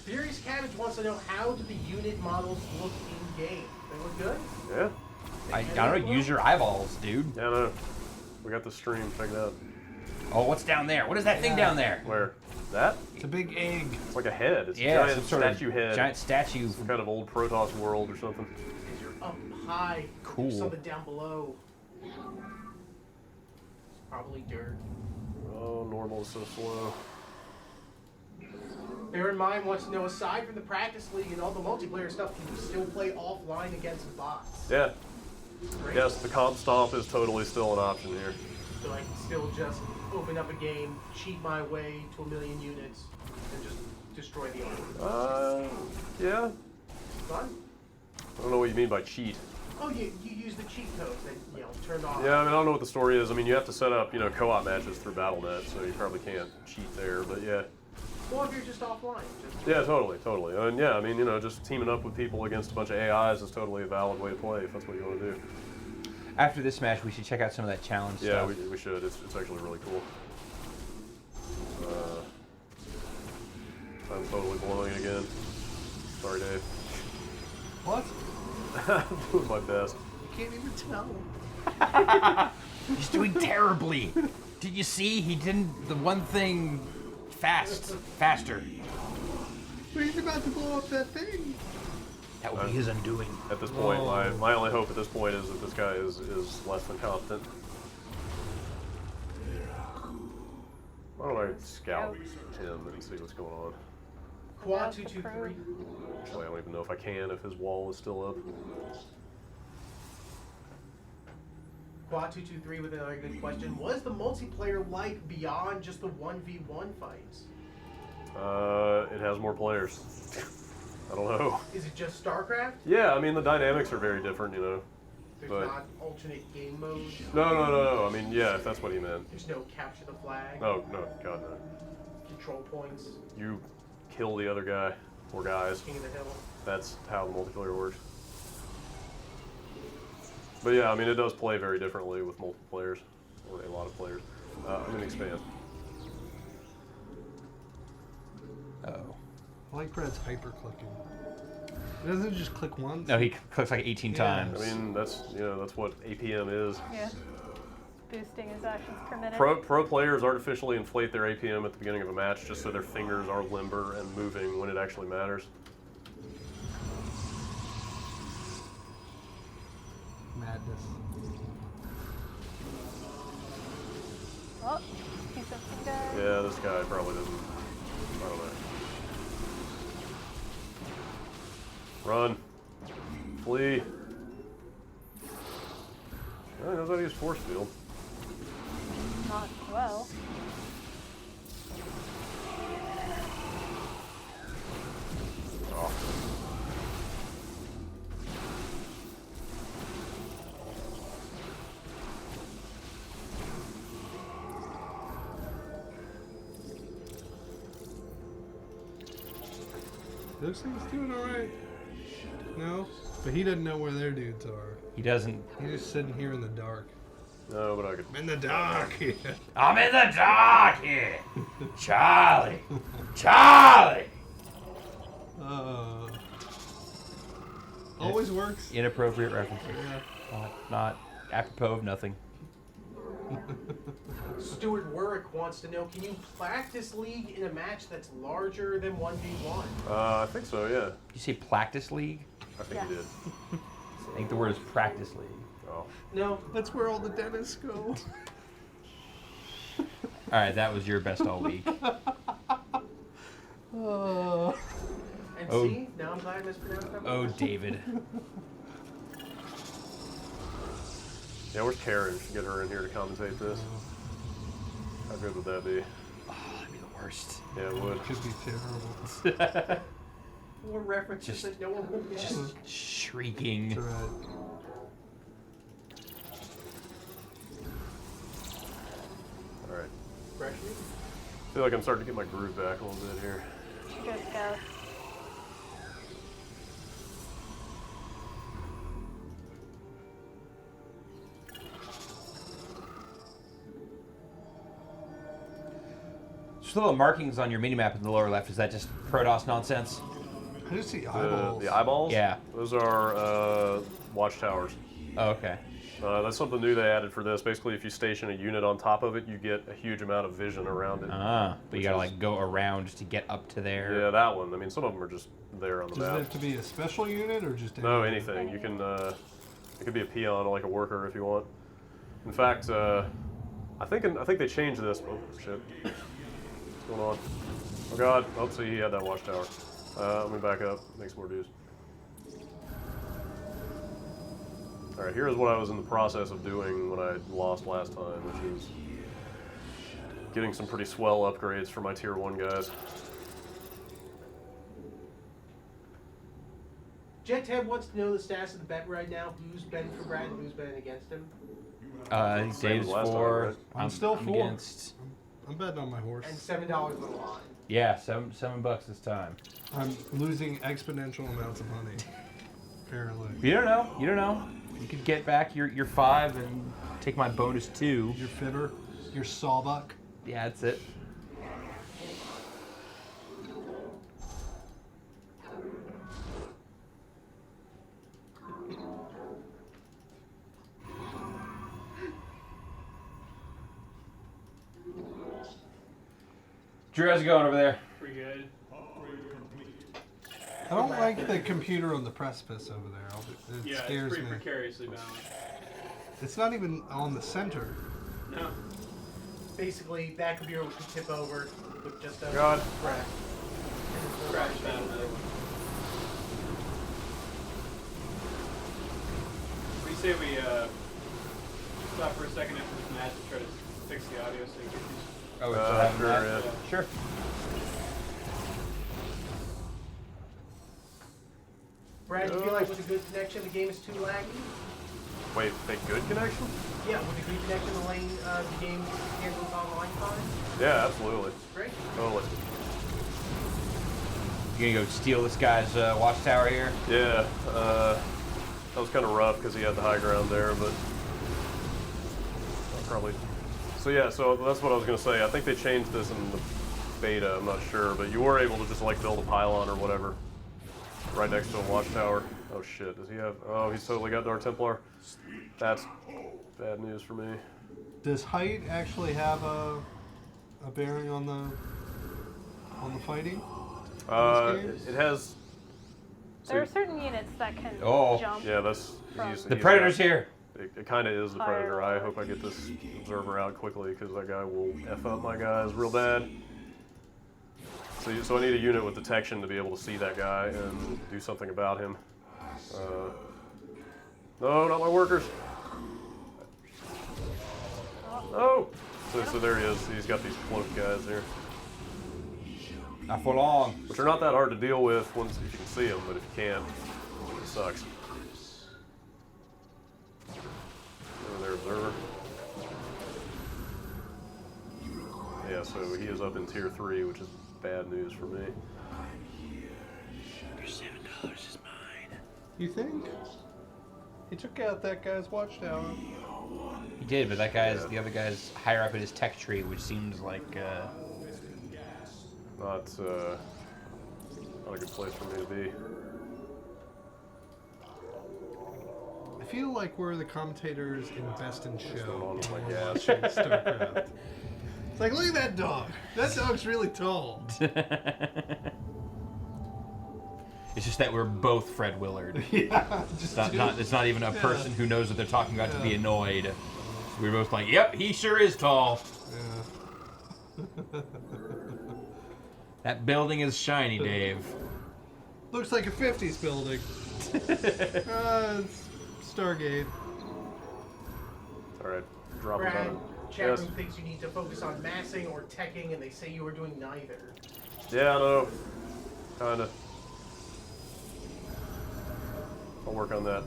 Furious Cabbage wants to know, how do the unit models look in game? They look good? Yeah. I don't know. Use your eyeballs, dude. Yeah, no. We got the stream. Check it out. Oh, what's down there? What is that thing down there? Where? That? It's a big egg. It's like a head. It's a giant statue head. Giant statue. Some kind of old Protoss world or something. You're up high. Cool. There's something down below. Probably dirt. Oh, normal is so slow. Bear in mind, wants to know, aside from the practice league and all the multiplayer stuff, can you still play offline against bots? Yeah. Great. Yes, the comp stomp is totally still an option here. So I can still just open up a game, cheat my way to 1 million units, and just destroy the army. Yeah. Fun? I don't know what you mean by cheat. Oh, you use the cheat codes that, you know, turned off. Yeah, I mean, I don't know what the story is. I mean, you have to set up, you know, co-op matches through Battle.net, so you probably can't cheat there, but yeah. Or if you're just offline. Yeah, totally. And yeah, I mean, you know, just teaming up with people against a bunch of AIs is totally a valid way to play if that's what you want to do. After this match, we should check out some of that challenge stuff. Yeah, we should. It's actually really cool. I'm totally blowing it again. Sorry, Dave. What? I'm doing my best. You can't even tell. He's doing terribly. Did you see? He didn't the one thing faster. But he's about to blow up that thing. That would be his undoing. At this point, my only hope at this point is that this guy is less than competent. Why don't I scout him and see what's going on? Quad 223. Actually, I don't even know if I can if his wall is still up. Quad 223 with another good question. What is the multiplayer like beyond just the 1v1 fights? It has more players. I don't know. Is it just StarCraft? Yeah, I mean the dynamics are very different, you know. There's But not alternate game mode? no. I mean, yeah, if that's what he meant. There's no capture the flag? No, God no. Control points? You kill the other guy or guys. King of the Hill? That's how the multiplayer works. But yeah, I mean, it does play very differently with multiple players, or a lot of players. I'm going to expand. Uh-oh. I like Brad's hyper clicking. He doesn't just click once. No, he clicks like 18 times. I mean, that's what APM is. Yeah. Boosting his actions per minute. Pro players artificially inflate their APM at the beginning of a match just so their fingers are limber and moving when it actually matters. Madness. Oh, he's something guy. Yeah, this guy probably doesn't. I don't know. Run. Flee. Oh, he knows how to use force field. Not well. Oh. Looks like he's doing alright. No? But he doesn't know where their dudes are. He doesn't. He's just sitting here in the dark. No, but I could. I'm in the dark here. I'm in the dark here. Charlie. Charlie. Always works. Inappropriate references. Yeah. Not apropos of nothing. Stuart Warwick wants to know, can you practice League in a match that's larger than 1v1? I think so, yeah. You say practice league? I think he did. I think the word is practice league. Oh. No. That's where all the dentists go. Alright, that was your best all week. And Oh. see, now I'm glad I mispronounced that. Oh, David. Yeah, where's Karen? Should get her in here to commentate this. How good would that be? Oh, that'd be the worst. Yeah, it would. Could be terrible. More references that no one will get. Just shrieking. That's right. Alright. Pressure? I feel like I'm starting to get my groove back a little bit here. Good go. Just little markings on your minimap in the lower left. Is that just Protoss nonsense? I just see eyeballs. The eyeballs? Yeah. Those are watchtowers. Oh, okay. That's something new they added for this. Basically, if you station a unit on top of it, you get a huge amount of vision around it. Ah, but you gotta like go around to get up to there. Yeah, that one. I mean, some of them are just there on the Does it map. have to be a special unit or just No, anything. You can. It could be a peon or like a worker if you want. In fact, I think they changed this. Oh shit! What's going on? Oh god! Oh, see, he had that watchtower. Let me back up. Make some more dues. All right, here's what I was in the process of doing when I lost last time, which is getting some pretty swell upgrades for my tier 1 guys. Jet Tab wants to know the status of the bet right now. Who's betting for Brad and who's betting against him? I think Same Dave's as last time, 4. right? I'm still 4. Against... I'm betting on my horse. And $7 on the line. Yeah, $7 this time. I'm losing exponential amounts of money. Apparently. You don't know. You don't know. You could get back your 5 and take my bonus 2. Your fitter, your sawbuck. Yeah, that's it. Drew, how's it going over there? Pretty good. I don't like the computer on the precipice over there. It Yeah, scares it's pretty me. precariously balanced. It's not even on the center. No. Basically, that computer could tip over with just a God. crash. Crash that another one. We say we stop for a second after this match and try to fix the audio so you get these. Oh, it's sure, yeah. Sure. Brad, you feel like with a good connection, the game is too laggy? Wait, a good connection? Yeah, with a good connection, the game handles online fine? Yeah, absolutely. Great. Totally. You gonna go steal this guy's watchtower here? Yeah, that was kind of rough because he had the high ground there, but probably. So yeah, so that's what I was gonna say. I think they changed this in the beta. I'm not sure, but you were able to just like build a pylon or whatever right next to a watchtower. Oh shit, does he have? Oh, he's totally got Dark Templar. That's bad news for me. Does height actually have a bearing on the fighting? It has. There are certain units that can jump. Yeah, that's the Predator's here. It kind of is the Predator. I hope I get this observer out quickly because that guy will F up my guys real bad. So I need a unit with detection to be able to see that guy and do something about him. No, not my workers. No. So there he is. He's got these cloaked guys here. Not for long. Which are not that hard to deal with once if you can see them, but if you can't, it sucks. Over there, observer. Yeah, so he is up in tier 3, which is bad news for me. Your $7 is mine. You think? He took out that guy's watchtower. He did, but the other guy's higher up in his tech tree, which seems like not a good place for me to be. I feel like we're the commentators in Best in Show. On with my gas. StarCraft. It's like, look at that dog. That dog's really tall. It's just that we're both Fred Willard. Yeah, it's not even a person who knows what they're talking about to be annoyed. We're both like, yep, he sure is tall. Yeah. That building is shiny, Dave. Looks like a 50s building. It's Stargate. Alright, drop it Brad, on. chat Yes. room thinks you need to focus on massing or teching, and they say you are doing neither. Yeah, I know. Kinda. I'll work on that.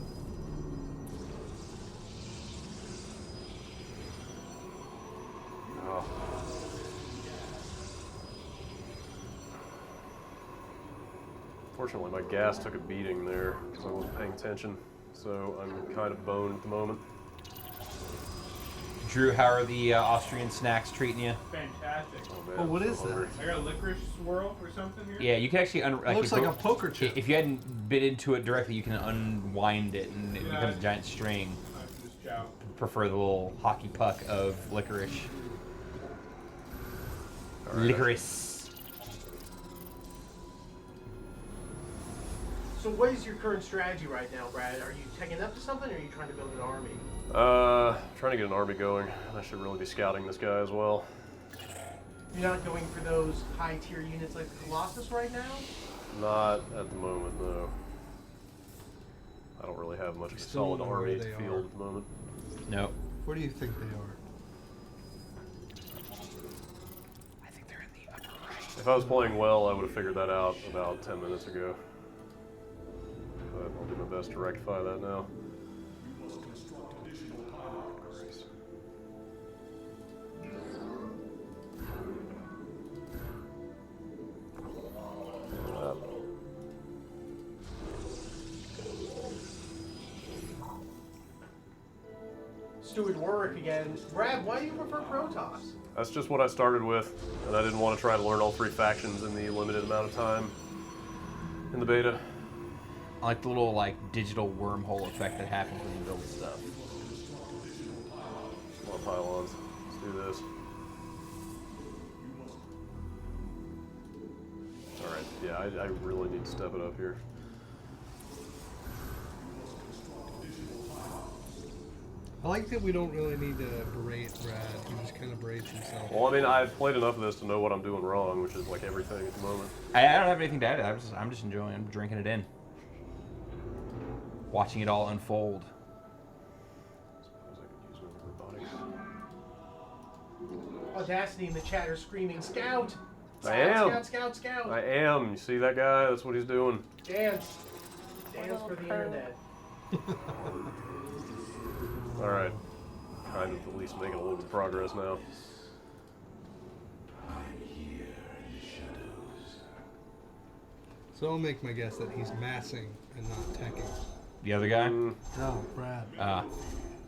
Oh. Fortunately, my gas took a beating there because I wasn't paying attention, so I'm kind of boned at the moment. Drew, how are the Austrian snacks treating you? Fantastic. Oh, man, Oh, what I'm is so that? hungry. I got a licorice swirl or something here. Yeah, you can actually Looks like a poker chip. If you hadn't bit into it directly, you can unwind it and it becomes a giant string. Just chow. Prefer the little hockey puck of licorice. All right. Licorice. So what is your current strategy right now, Brad? Are you teching up to something, or are you trying to build an army? Trying to get an army going. I should really be scouting this guy as well. You're not going for those high-tier units like the Colossus right now? Not at the moment, no. I don't really have much of a Still solid don't know where army they to are. field at the moment. No. Where do you think they are? I think they're in the upper right. If I was playing well, I would have figured that out about 10 minutes ago. But I'll do my best to rectify that now. Stuart Warwick again. Brad, why do you prefer Protoss? That's just what I started with, and I didn't want to try to learn all 3 factions in the limited amount of time in the beta. I like the little digital wormhole effect that happens when you build stuff. More pylons. Let's do this. Yeah, I really need to step it up here. I like that we don't really need to berate Brad. He just kind of berates himself. Well, I mean, I've played enough of this to know what I'm doing wrong, which is like everything at the moment. I don't have anything to add. I'm just enjoying. I'm drinking it in, watching it all unfold. Suppose I could use robotics. Audacity in the chat are screaming, Scout! I am. Scout, scout, scout! I am. You see that guy? That's what he's doing. Dance! Dance for the internet. Alright. Kind of at least making a little bit of progress now. So I'll make my guess that he's massing and not teching. The other guy? No, Brad.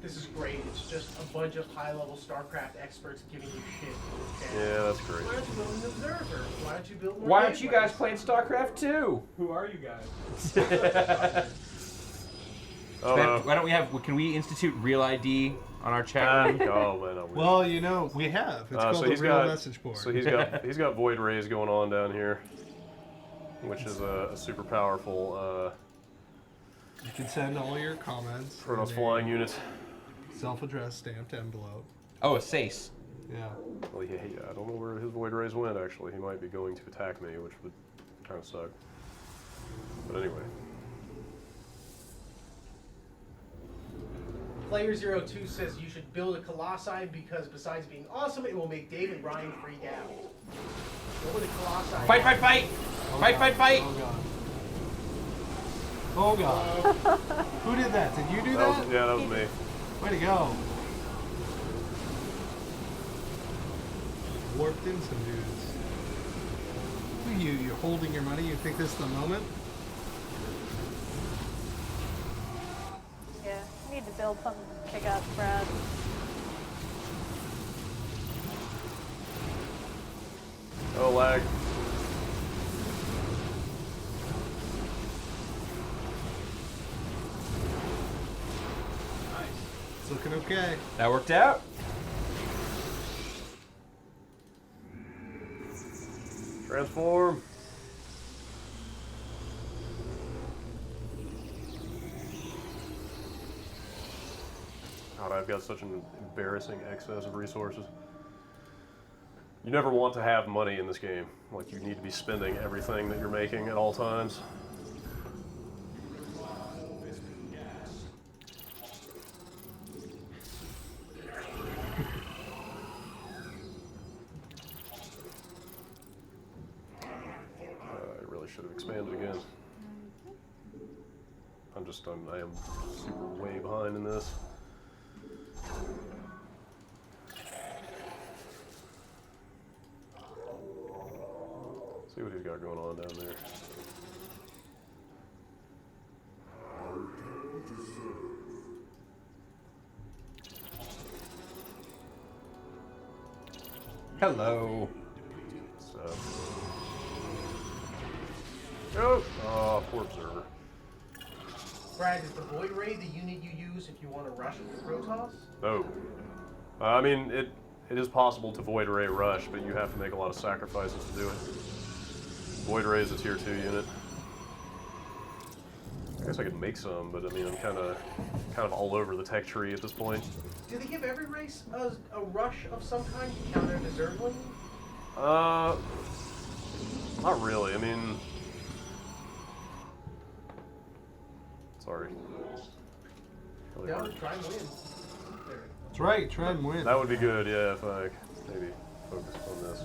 This is great. It's just a bunch of high-level StarCraft experts giving you shit. Yeah, that's great. Why don't you build an observer? Why don't you build more Why aren't you gateways? guys playing StarCraft II? Who are you guys? Why don't we have? Can we institute real ID on our chat room? Oh man, I wish. Well, you know, we have. It's called the real message board. So he's got void rays going on down here, which is a super powerful. You can send all your comments. Protoss flying unit. Self-addressed stamped envelope. Oh, a SACE. Yeah. Well, yeah, I don't know where his void rays went. Actually, he might be going to attack me, which would kind of suck. But anyway. Player 02 says you should build a Colossi because besides being awesome, it will make Dave and Brian freak out. What would a Colossi... Fight, fight, fight! Oh, fight, God. fight, fight! Oh, God. Oh, God. Who did that? Did you do that? Yeah, that was me. Way to go. Warped in some dudes. Who are you? You're holding your money? You think this is the moment? Yeah, I need to build something to kick ass, Brad. Oh, lag. It's looking okay. That worked out. Transform. God, I've got such an embarrassing excess of resources. You never want to have money in this game. Like, you need to be spending everything that you're making at all times. I really should have expanded again. I am super way behind in this. See what he's got going on down there. Hello. So. Oh, poor observer. Brad, is the Void Ray the unit you use if you want to rush with Protoss? No. I mean, it is possible to Void Ray rush, but you have to make a lot of sacrifices to do it. Void Ray is a tier 2 unit. I guess I could make some, but I mean, I'm kind of all over the tech tree at this point. Do they give every race a rush of some kind to counter the Zergling? Not really. I mean, sorry. No, try and win. That's right, try and win. That would be good, yeah, if I maybe focused on this.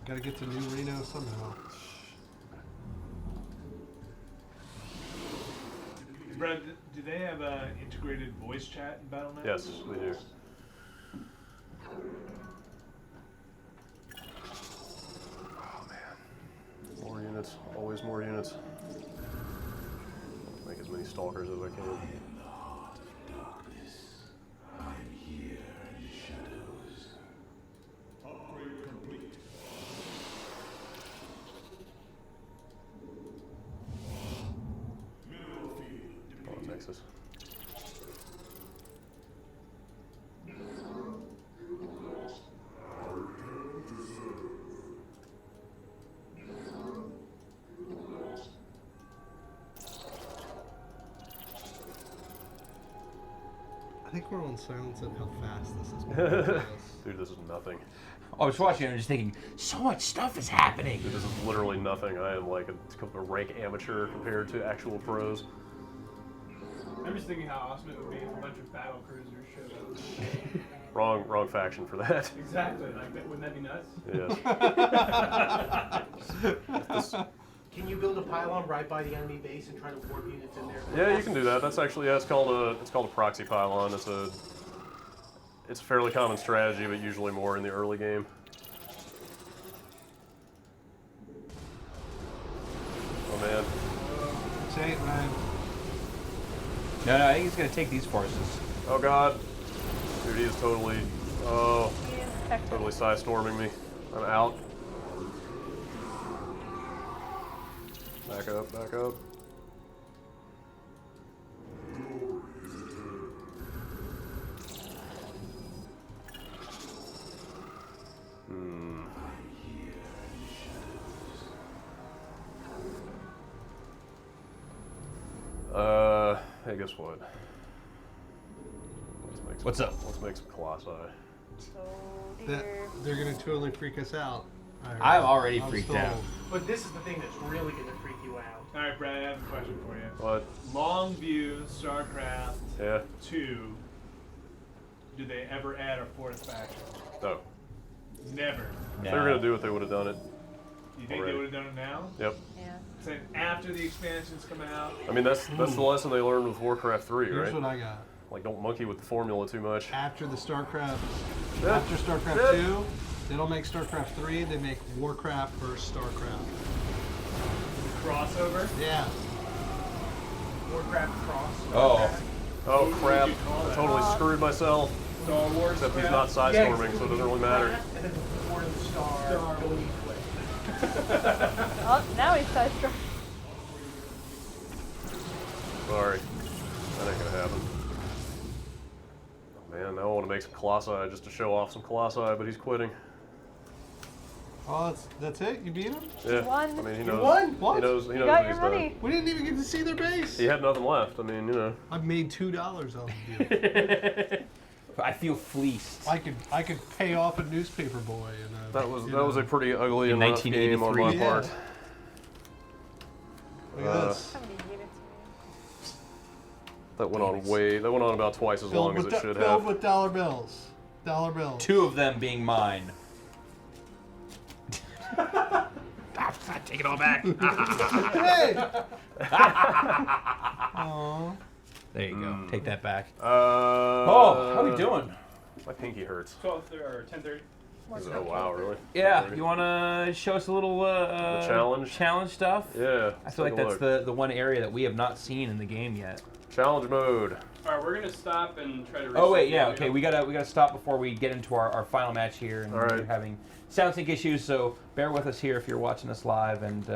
Gotta get to New Reno somehow. Brad, do they have integrated voice chat in Battle.net? Yes, they do. Oh man. More units, always more units. Make as many stalkers as I can. Texas. think we're on silence at how fast this is moving. Dude, this is nothing. I was watching and I'm just thinking, so much stuff is happening. Dude, this is literally nothing. I am like a rank amateur compared to actual pros. I'm just thinking how awesome it would be if a bunch of battle cruisers showed up. Wrong faction for that. Exactly. Like, wouldn't that be nuts? Yes. Can you build a pylon right by the enemy base and try to warp units in there? Yeah, you can do that. That's actually it's called a proxy pylon. It's a fairly common strategy, but usually more in the early game. Oh man. Say it, man. No, I think he's gonna take these forces. Oh god. Dude, he is totally side storming me. I'm out. Back up, back up. Hey, guess what? What's up? Let's make some colossi. They're gonna totally freak us out. I'm already freaked out. But this is the thing that's really going to freak you out. All right, Brad, I have a question for you. What? Longview, StarCraft II. Did they ever add a fourth faction? No. Never. If they were gonna do it, they would have done it. You think they would have done it now? Yep. Yeah. So after the expansions come out. I mean, that's the lesson they learned with Warcraft 3, right? Here's what I got. Like, don't monkey with the formula too much. After StarCraft 2, they don't make StarCraft 3, they make Warcraft versus StarCraft. Crossover? Yeah. Warcraft cross. Oh crap! I totally screwed myself. Star Wars. Except he's not side storming, so it doesn't really matter. And then War of the Star, go eat quick. Oh, now he's side struck. Sorry, that ain't gonna happen. Oh man, now I want to make some colossi just to show off some colossi, but he's quitting. Oh, that's it? You beat him? Yeah. Won. I mean, he You knows. won? What? He knows. He knows got what your he's money. done. We didn't even get to see their base. He had nothing left. I mean, you know. I made $2 on the deal. I feel fleeced. I could pay off a newspaper boy. And That was a pretty ugly and rough game on my part. Look at this. That went on about twice as long as it should have. Filled with dollar bills. Dollar bills. 2 of them being mine. Take it all back. Hey! Aww. There you go. Take that back. Oh, how we doing? My pinky hurts. 12 or 10:30. Oh wow, really? Yeah, you want to show us a little the challenge stuff? Yeah. I feel like that's the one area that we have not seen in the game yet. Challenge mode. All right, we're gonna stop and try to. Oh wait, yeah, okay. We gotta stop before we get into our final match here, and All right. we're having sound sync issues, so bear with us here if you're watching us live, and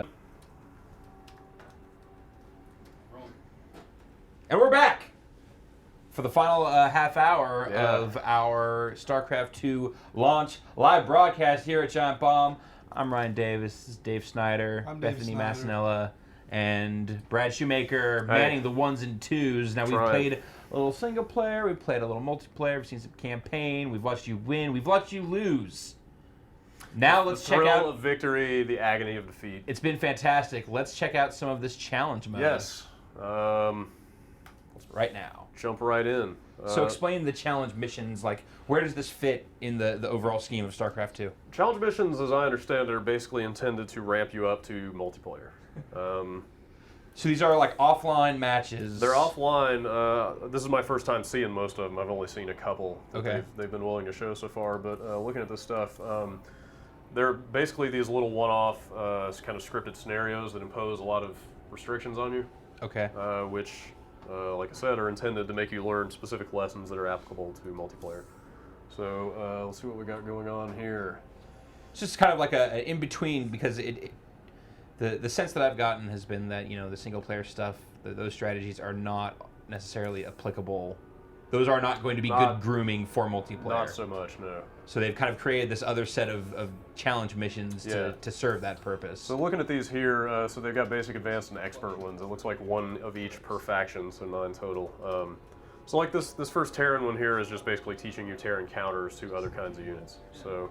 we're back for the final half hour of our StarCraft II launch live broadcast here at Giant Bomb. I'm Ryan Davis. This is Dave Snyder, I'm Dave Bethany Snyder. Massanella, and Brad Shoemaker manning the 1s and 2s. Now, we played a little single player, we played a little multiplayer, we've seen some campaign, we've watched you win, we've watched you lose. Now let's check out... The thrill of victory, the agony of defeat. It's been fantastic. Let's check out some of this challenge mode. Yes. Right now. Jump right in. So explain the challenge missions, like where does this fit in the overall scheme of StarCraft II? Challenge missions, as I understand it, are basically intended to ramp you up to multiplayer. So these are like offline matches. They're offline. This is my first time seeing most of them. I've only seen a couple that they've been willing to show so far. But looking at this stuff, they're basically these little one-off kind of scripted scenarios that impose a lot of restrictions on you. Okay. Which, like I said, are intended to make you learn specific lessons that are applicable to multiplayer. So let's see what we got going on here. It's just kind of like an in-between, because the sense that I've gotten has been that, you know, the single-player stuff, those strategies are not necessarily applicable. Those are not going to be good grooming for multiplayer. Not so much, no. So they've kind of created this other set of challenge missions to serve that purpose. So looking at these here, so they've got basic, advanced, and expert ones. It looks like one of each per faction, so 9 total. So like this first Terran one here is just basically teaching you Terran counters to other kinds of units. So,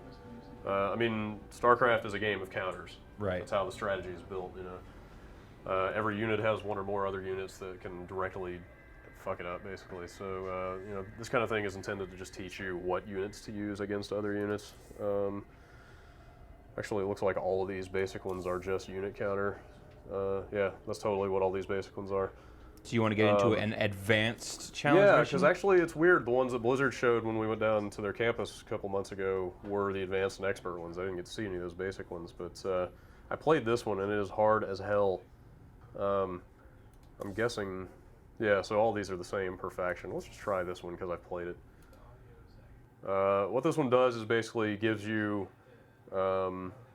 I mean, StarCraft is a game of counters. Right. That's how the strategy is built, you know. Every unit has one or more other units that can directly fuck it up, basically. So, you know, this kind of thing is intended to just teach you what units to use against other units. Actually, it looks like all of these basic ones are just unit counter. Yeah, that's totally what all these basic ones are. So you want to get into an advanced challenge Yeah, mission? because actually it's weird. The ones that Blizzard showed when we went down to their campus a couple months ago were the advanced and expert ones. I didn't get to see any of those basic ones, but I played this one and it is hard as hell. I'm guessing, yeah, so all these are the same per faction. Let's just try this one because I've played it. What this one does is basically gives you,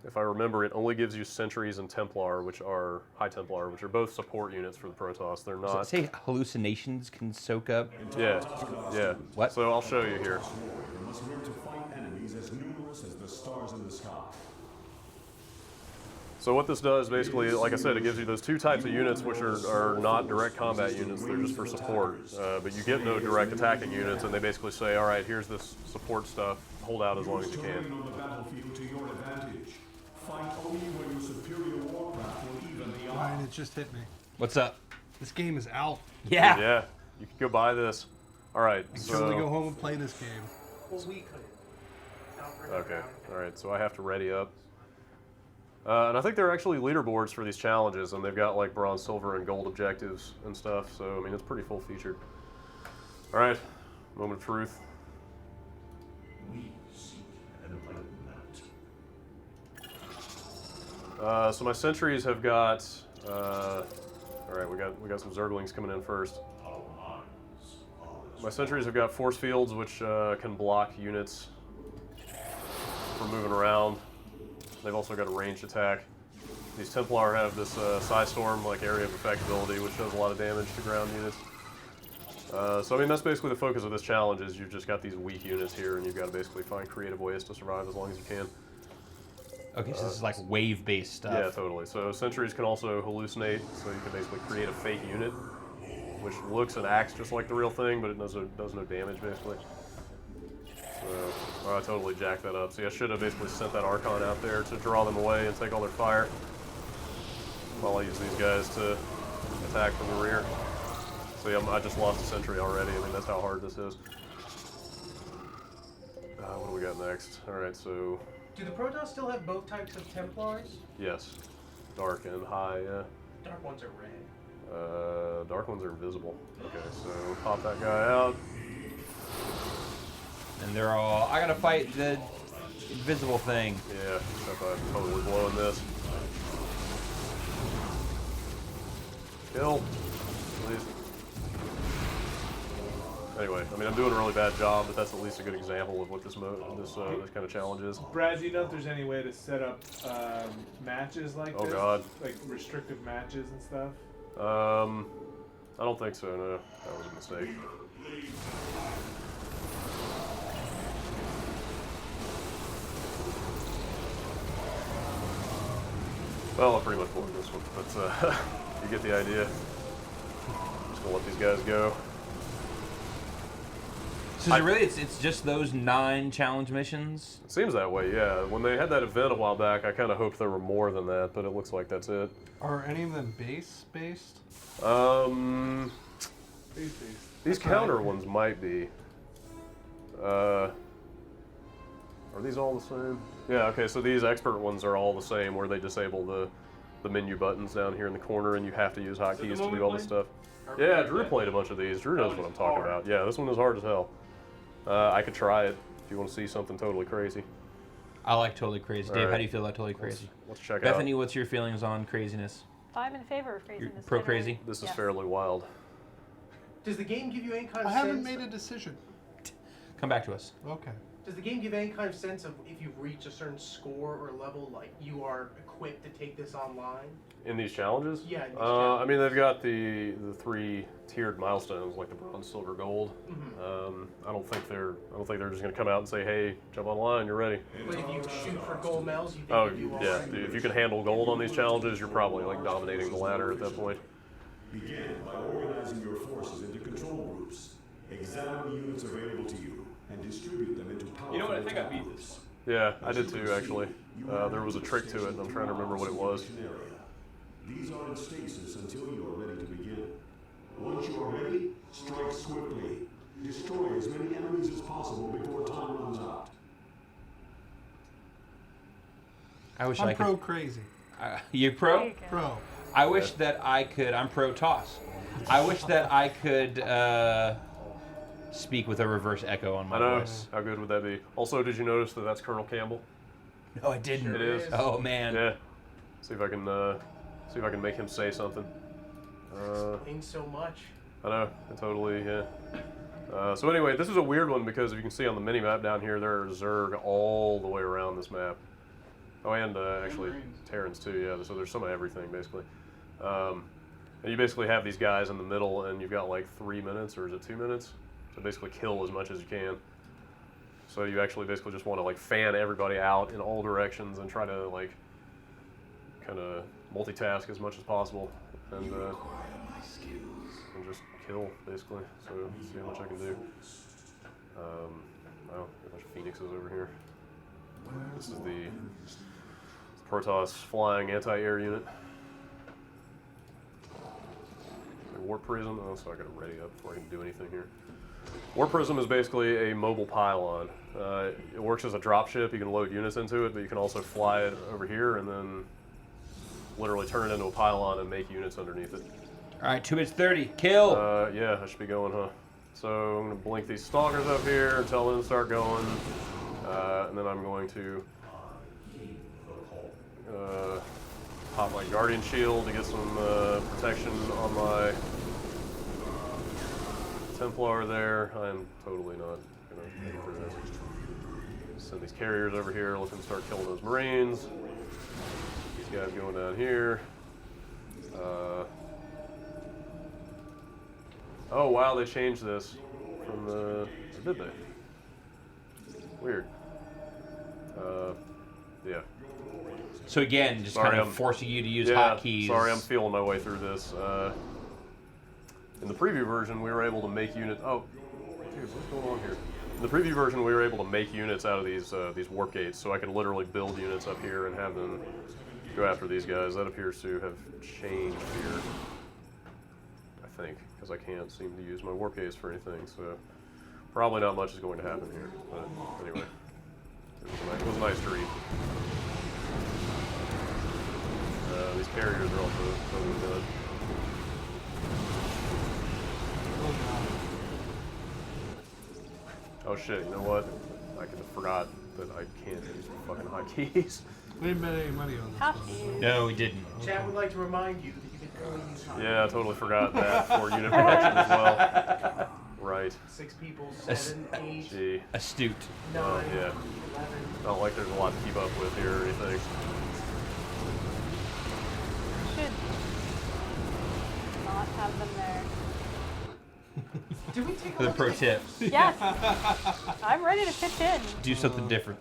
if I remember, it only gives you Sentries and Templar, which are High Templar, which are both support units for the Protoss. They're not. Does it say hallucinations can soak up? Yeah, yeah. What? So I'll show you here. You must learn to fight enemies as numerous as the stars in the sky. So what this does, basically, like I said, it gives you those two types of units which are not direct combat units. They're just for support. But you get no direct attacking units, and they basically say, all right, here's this support stuff. Hold out as long as you can. On the battlefield to your advantage. Fight only when your superior warcraft will even the odds. Ryan, it just hit me. What's up? This game is out. Yeah. Yeah. You can go buy this. All right. I can So. totally go home and play this game. Well, we could. Okay. All right. So I have to ready up. And I think there are actually leaderboards for these challenges, and they've got like bronze, silver, and gold objectives and stuff. So I mean, it's pretty full featured. All right. Moment of truth. We seek enlightenment. So my sentries have got. All right, we got some Zerglings coming in first. My sentries have got force fields, which can block units from moving around. They've also got a ranged attack. These Templar have this Psystorm, like area of effect ability, which does a lot of damage to ground units. So I mean, that's basically the focus of this challenge. Is you've just got these weak units here, and you've got to basically find creative ways to survive as long as you can. Okay, so this is like wave-based stuff. Yeah, totally. So sentries can also hallucinate, so you can basically create a fake unit, which looks and acts just like the real thing, but it does no damage, basically. So, I totally jacked that up. See, I should have basically sent that Archon out there to draw them away and take all their fire, while I use these guys to attack from the rear. See, I just lost a sentry already. I mean, that's how hard this is. What do we got next? All right, so... Do the Protoss still have both types of Templars? Yes. Dark and high, yeah. Dark ones are red. Dark ones are invisible. Okay, so pop that guy out. And they're all, I gotta fight the invisible thing. Yeah, except I'm totally blowing this. Kill, please. Anyway, I mean, I'm doing a really bad job, but that's at least a good example of what this kind of challenge is. Brad, do you know if there's any way to set up matches like this? Oh God. Like restrictive matches and stuff? I don't think so, no. That was a mistake. Well, I pretty much won this one, but you get the idea. Just gonna let these guys go. So is it really, it's just those 9 challenge missions? It seems that way, yeah. When they had that event a while back, I kind of hoped there were more than that, but it looks like that's it. Are any of them base-based? These counter ones might be. Are these all the same? Yeah, okay, so these expert ones are all the same, where they disable the menu buttons down here in the corner, and you have to use hotkeys to do all this stuff. Yeah, Drew played a bunch of these. Drew knows what I'm talking about. Yeah, this one is hard as hell. I could try it if you want to see something totally crazy. I like totally crazy. All Dave, right. how do you feel about totally crazy? Let's check Bethany, out. what's your feelings on craziness? I'm in favor of craziness. Pro crazy? This is Yes. fairly wild. Does the game give you any kind of I sense? haven't made a decision. Come back to us. Okay. Does the game give any kind of sense of if you've reached a certain score or level, like you are equipped to take this online? In these challenges? Yeah, in these I mean, they've got the 3 tiered milestones, like the bronze, silver, gold. I don't think they're just gonna come out and say, "Hey, jump online, you're ready." But if you shoot for gold medals, you think Oh, you do all yeah. right? Dude, if you can handle gold on these challenges, you're probably like dominating the ladder at that point. Begin by organizing your forces into control groups. Examine the units available to you and distribute them into powerful You know what? I think I beat towers. Yeah, I did too, actually. There was a trick to it, and I'm trying to remember what it was. These are in stasis until you are ready to begin. Once you are ready, strike swiftly. Destroy as many enemies as possible before time runs out. I wish I'm I pro could. crazy. You pro? Pro. I wish that I could. I'm pro toss. I wish that I could speak with a reverse echo on my I know. voice. How good would that be? Also, did you notice that that's Colonel Campbell? No, I didn't. It is. Oh man. Yeah. See if I can make him say something. Explains so much. I know. Totally. Yeah. So anyway, this is a weird one because if you can see on the mini map down here, there are Zerg all the way around this map. Oh, and actually Terrans too. Yeah. So there's some of everything basically. And you basically have these guys in the middle, and you've got like 3 minutes, or is it 2 minutes? To basically kill as much as you can. So you actually basically just want to like fan everybody out in all directions and try to like kind of multitask as much as possible and just kill basically. So let's see how much I can do. Oh, a bunch of phoenixes over here. This is the Protoss flying anti-air unit. Warp Prism. Oh, so I gotta ready up before I can do anything here. Warp Prism is basically a mobile pylon. It works as a dropship. You can load units into it, but you can also fly it over here and then literally turn it into a pylon and make units underneath it. All right, 2 minutes 30. Kill. Yeah, I should be going, huh? So I'm gonna blink these stalkers up here and tell them to start going, and then I'm going to pop my Guardian Shield to get some protection on my Templar there. I'm totally not gonna pay for this. Send these carriers over here, let them start killing those Marines. These guys going down here. Oh wow, they changed this from the. Or did they? Weird. Yeah. So again, just Sorry, kind of I'm forcing you to use yeah, hotkeys. Sorry, I'm feeling my way through this. In the preview version, we were able to make units. Oh, dude, what's going on here? In the preview version, we were able to make units out of these warp gates, so I could literally build units up here and have them go after these guys. That appears to have changed here, I think, because I can't seem to use my warp gates for anything. So probably not much is going to happen here. But anyway, it was nice to read. These carriers are also totally good. Oh shit, you know what? I could have forgot that I can't use fucking hotkeys. We didn't bet any money on this one. No, we didn't. Chat would like to remind you that you can only use hotkeys. Yeah, I totally forgot that for unit protection as well. Right. 6 people, 7, 8, Gee. Astute. 9, Yeah. 11. Not like there's a lot to keep up with here or anything. Should not have them there. Do we take a The look pro at tip. Yes. I'm ready to pitch in. Do something different.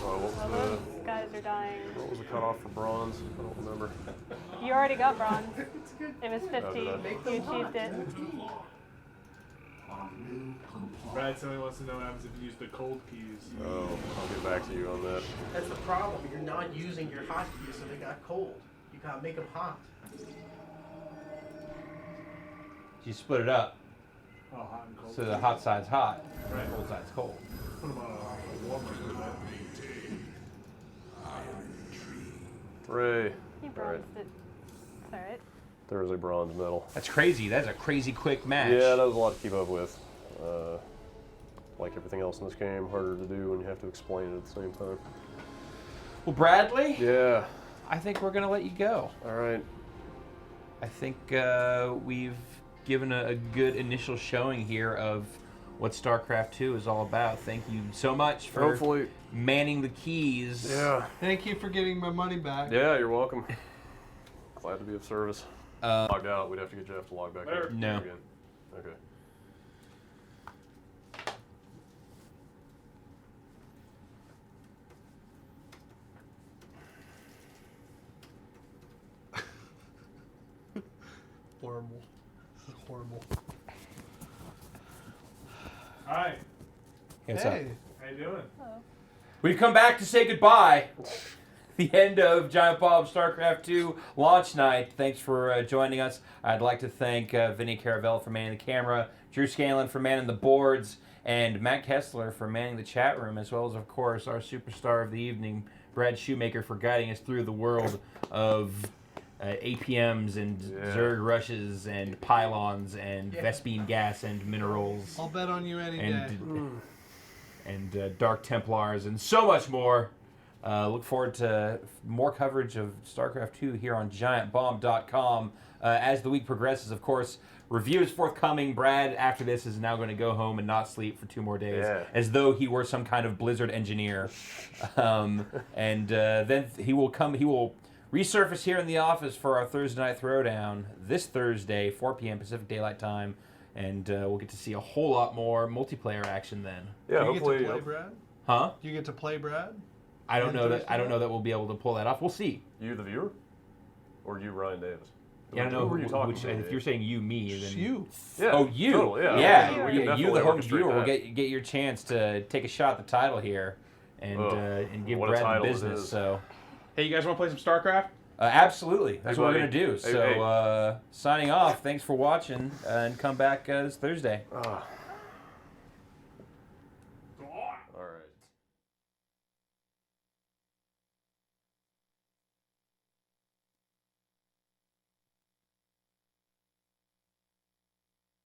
What was Well, those guys are dying. what was the cutoff for bronze? I don't remember. You already got bronze. It was 50. Oh, did I? You achieved it. Brad, somebody wants to know what happens if you use the cold keys. Oh, I'll get back to you on that. That's the problem. You're not using your hotkeys, so they got cold. You gotta make them hot. You split it up. Oh, hot and cold. So the hot side's hot, Right. the cold side's cold. Put them on a warmer. Hooray. He Alright. bronzed it. It's alright. There is a bronze medal. That's crazy. That's a crazy quick match. Yeah, that was a lot to keep up with. Like everything else in this game, harder to do when you have to explain it at the same time. Well, Bradley, Yeah. I think we're gonna let you go. All right. I think we've given a good initial showing here of what StarCraft II is all about. Thank you so much for Hopefully. manning the keys. Yeah. Thank you for getting my money back. Yeah, you're welcome. Glad to be of service. Logged out. We'd have to get Jeff to log back in. No. Again. Okay. Horrible. horrible. Hi. Hey, what's up? How you doing? We've come back to say goodbye. The end of Giant Bomb StarCraft II launch night. Thanks for joining us. I'd like to thank Vinny Caravelle for manning the camera, Drew Scanlon for manning the boards, and Matt Kessler for manning the chat room, as well as, of course, our superstar of the evening, Brad Shoemaker, for guiding us through the world of APMs and Zerg rushes and pylons and Vespene gas and minerals. I'll bet on you any day. And Dark Templars and so much more. Look forward to more coverage of StarCraft II here on GiantBomb.com. As the week progresses, of course, review is forthcoming. Brad, after this, is now going to go home and not sleep for 2 more days, as though he were some kind of Blizzard engineer. And then he will resurface here in the office for our Thursday Night Throwdown this Thursday, 4 p.m. Pacific Daylight Time. And we'll get to see a whole lot more multiplayer action then. Yeah, Do you get to play Brad? Huh? Do you get to play Brad? I don't know that we'll be able to pull that off. We'll see. You, the viewer, or you, Ryan Davis? Yeah, I don't know who are you talking to. If you're saying you, me, then you. Yeah. Oh, you. Totally, yeah. Yeah. You, the home viewer, will get your chance to take a shot at the title here, and give Brad the business. So. Hey, you guys want to play some StarCraft? Absolutely. That's what we're buddy. gonna do. Hey, so signing off. Thanks for watching, and come back this Thursday.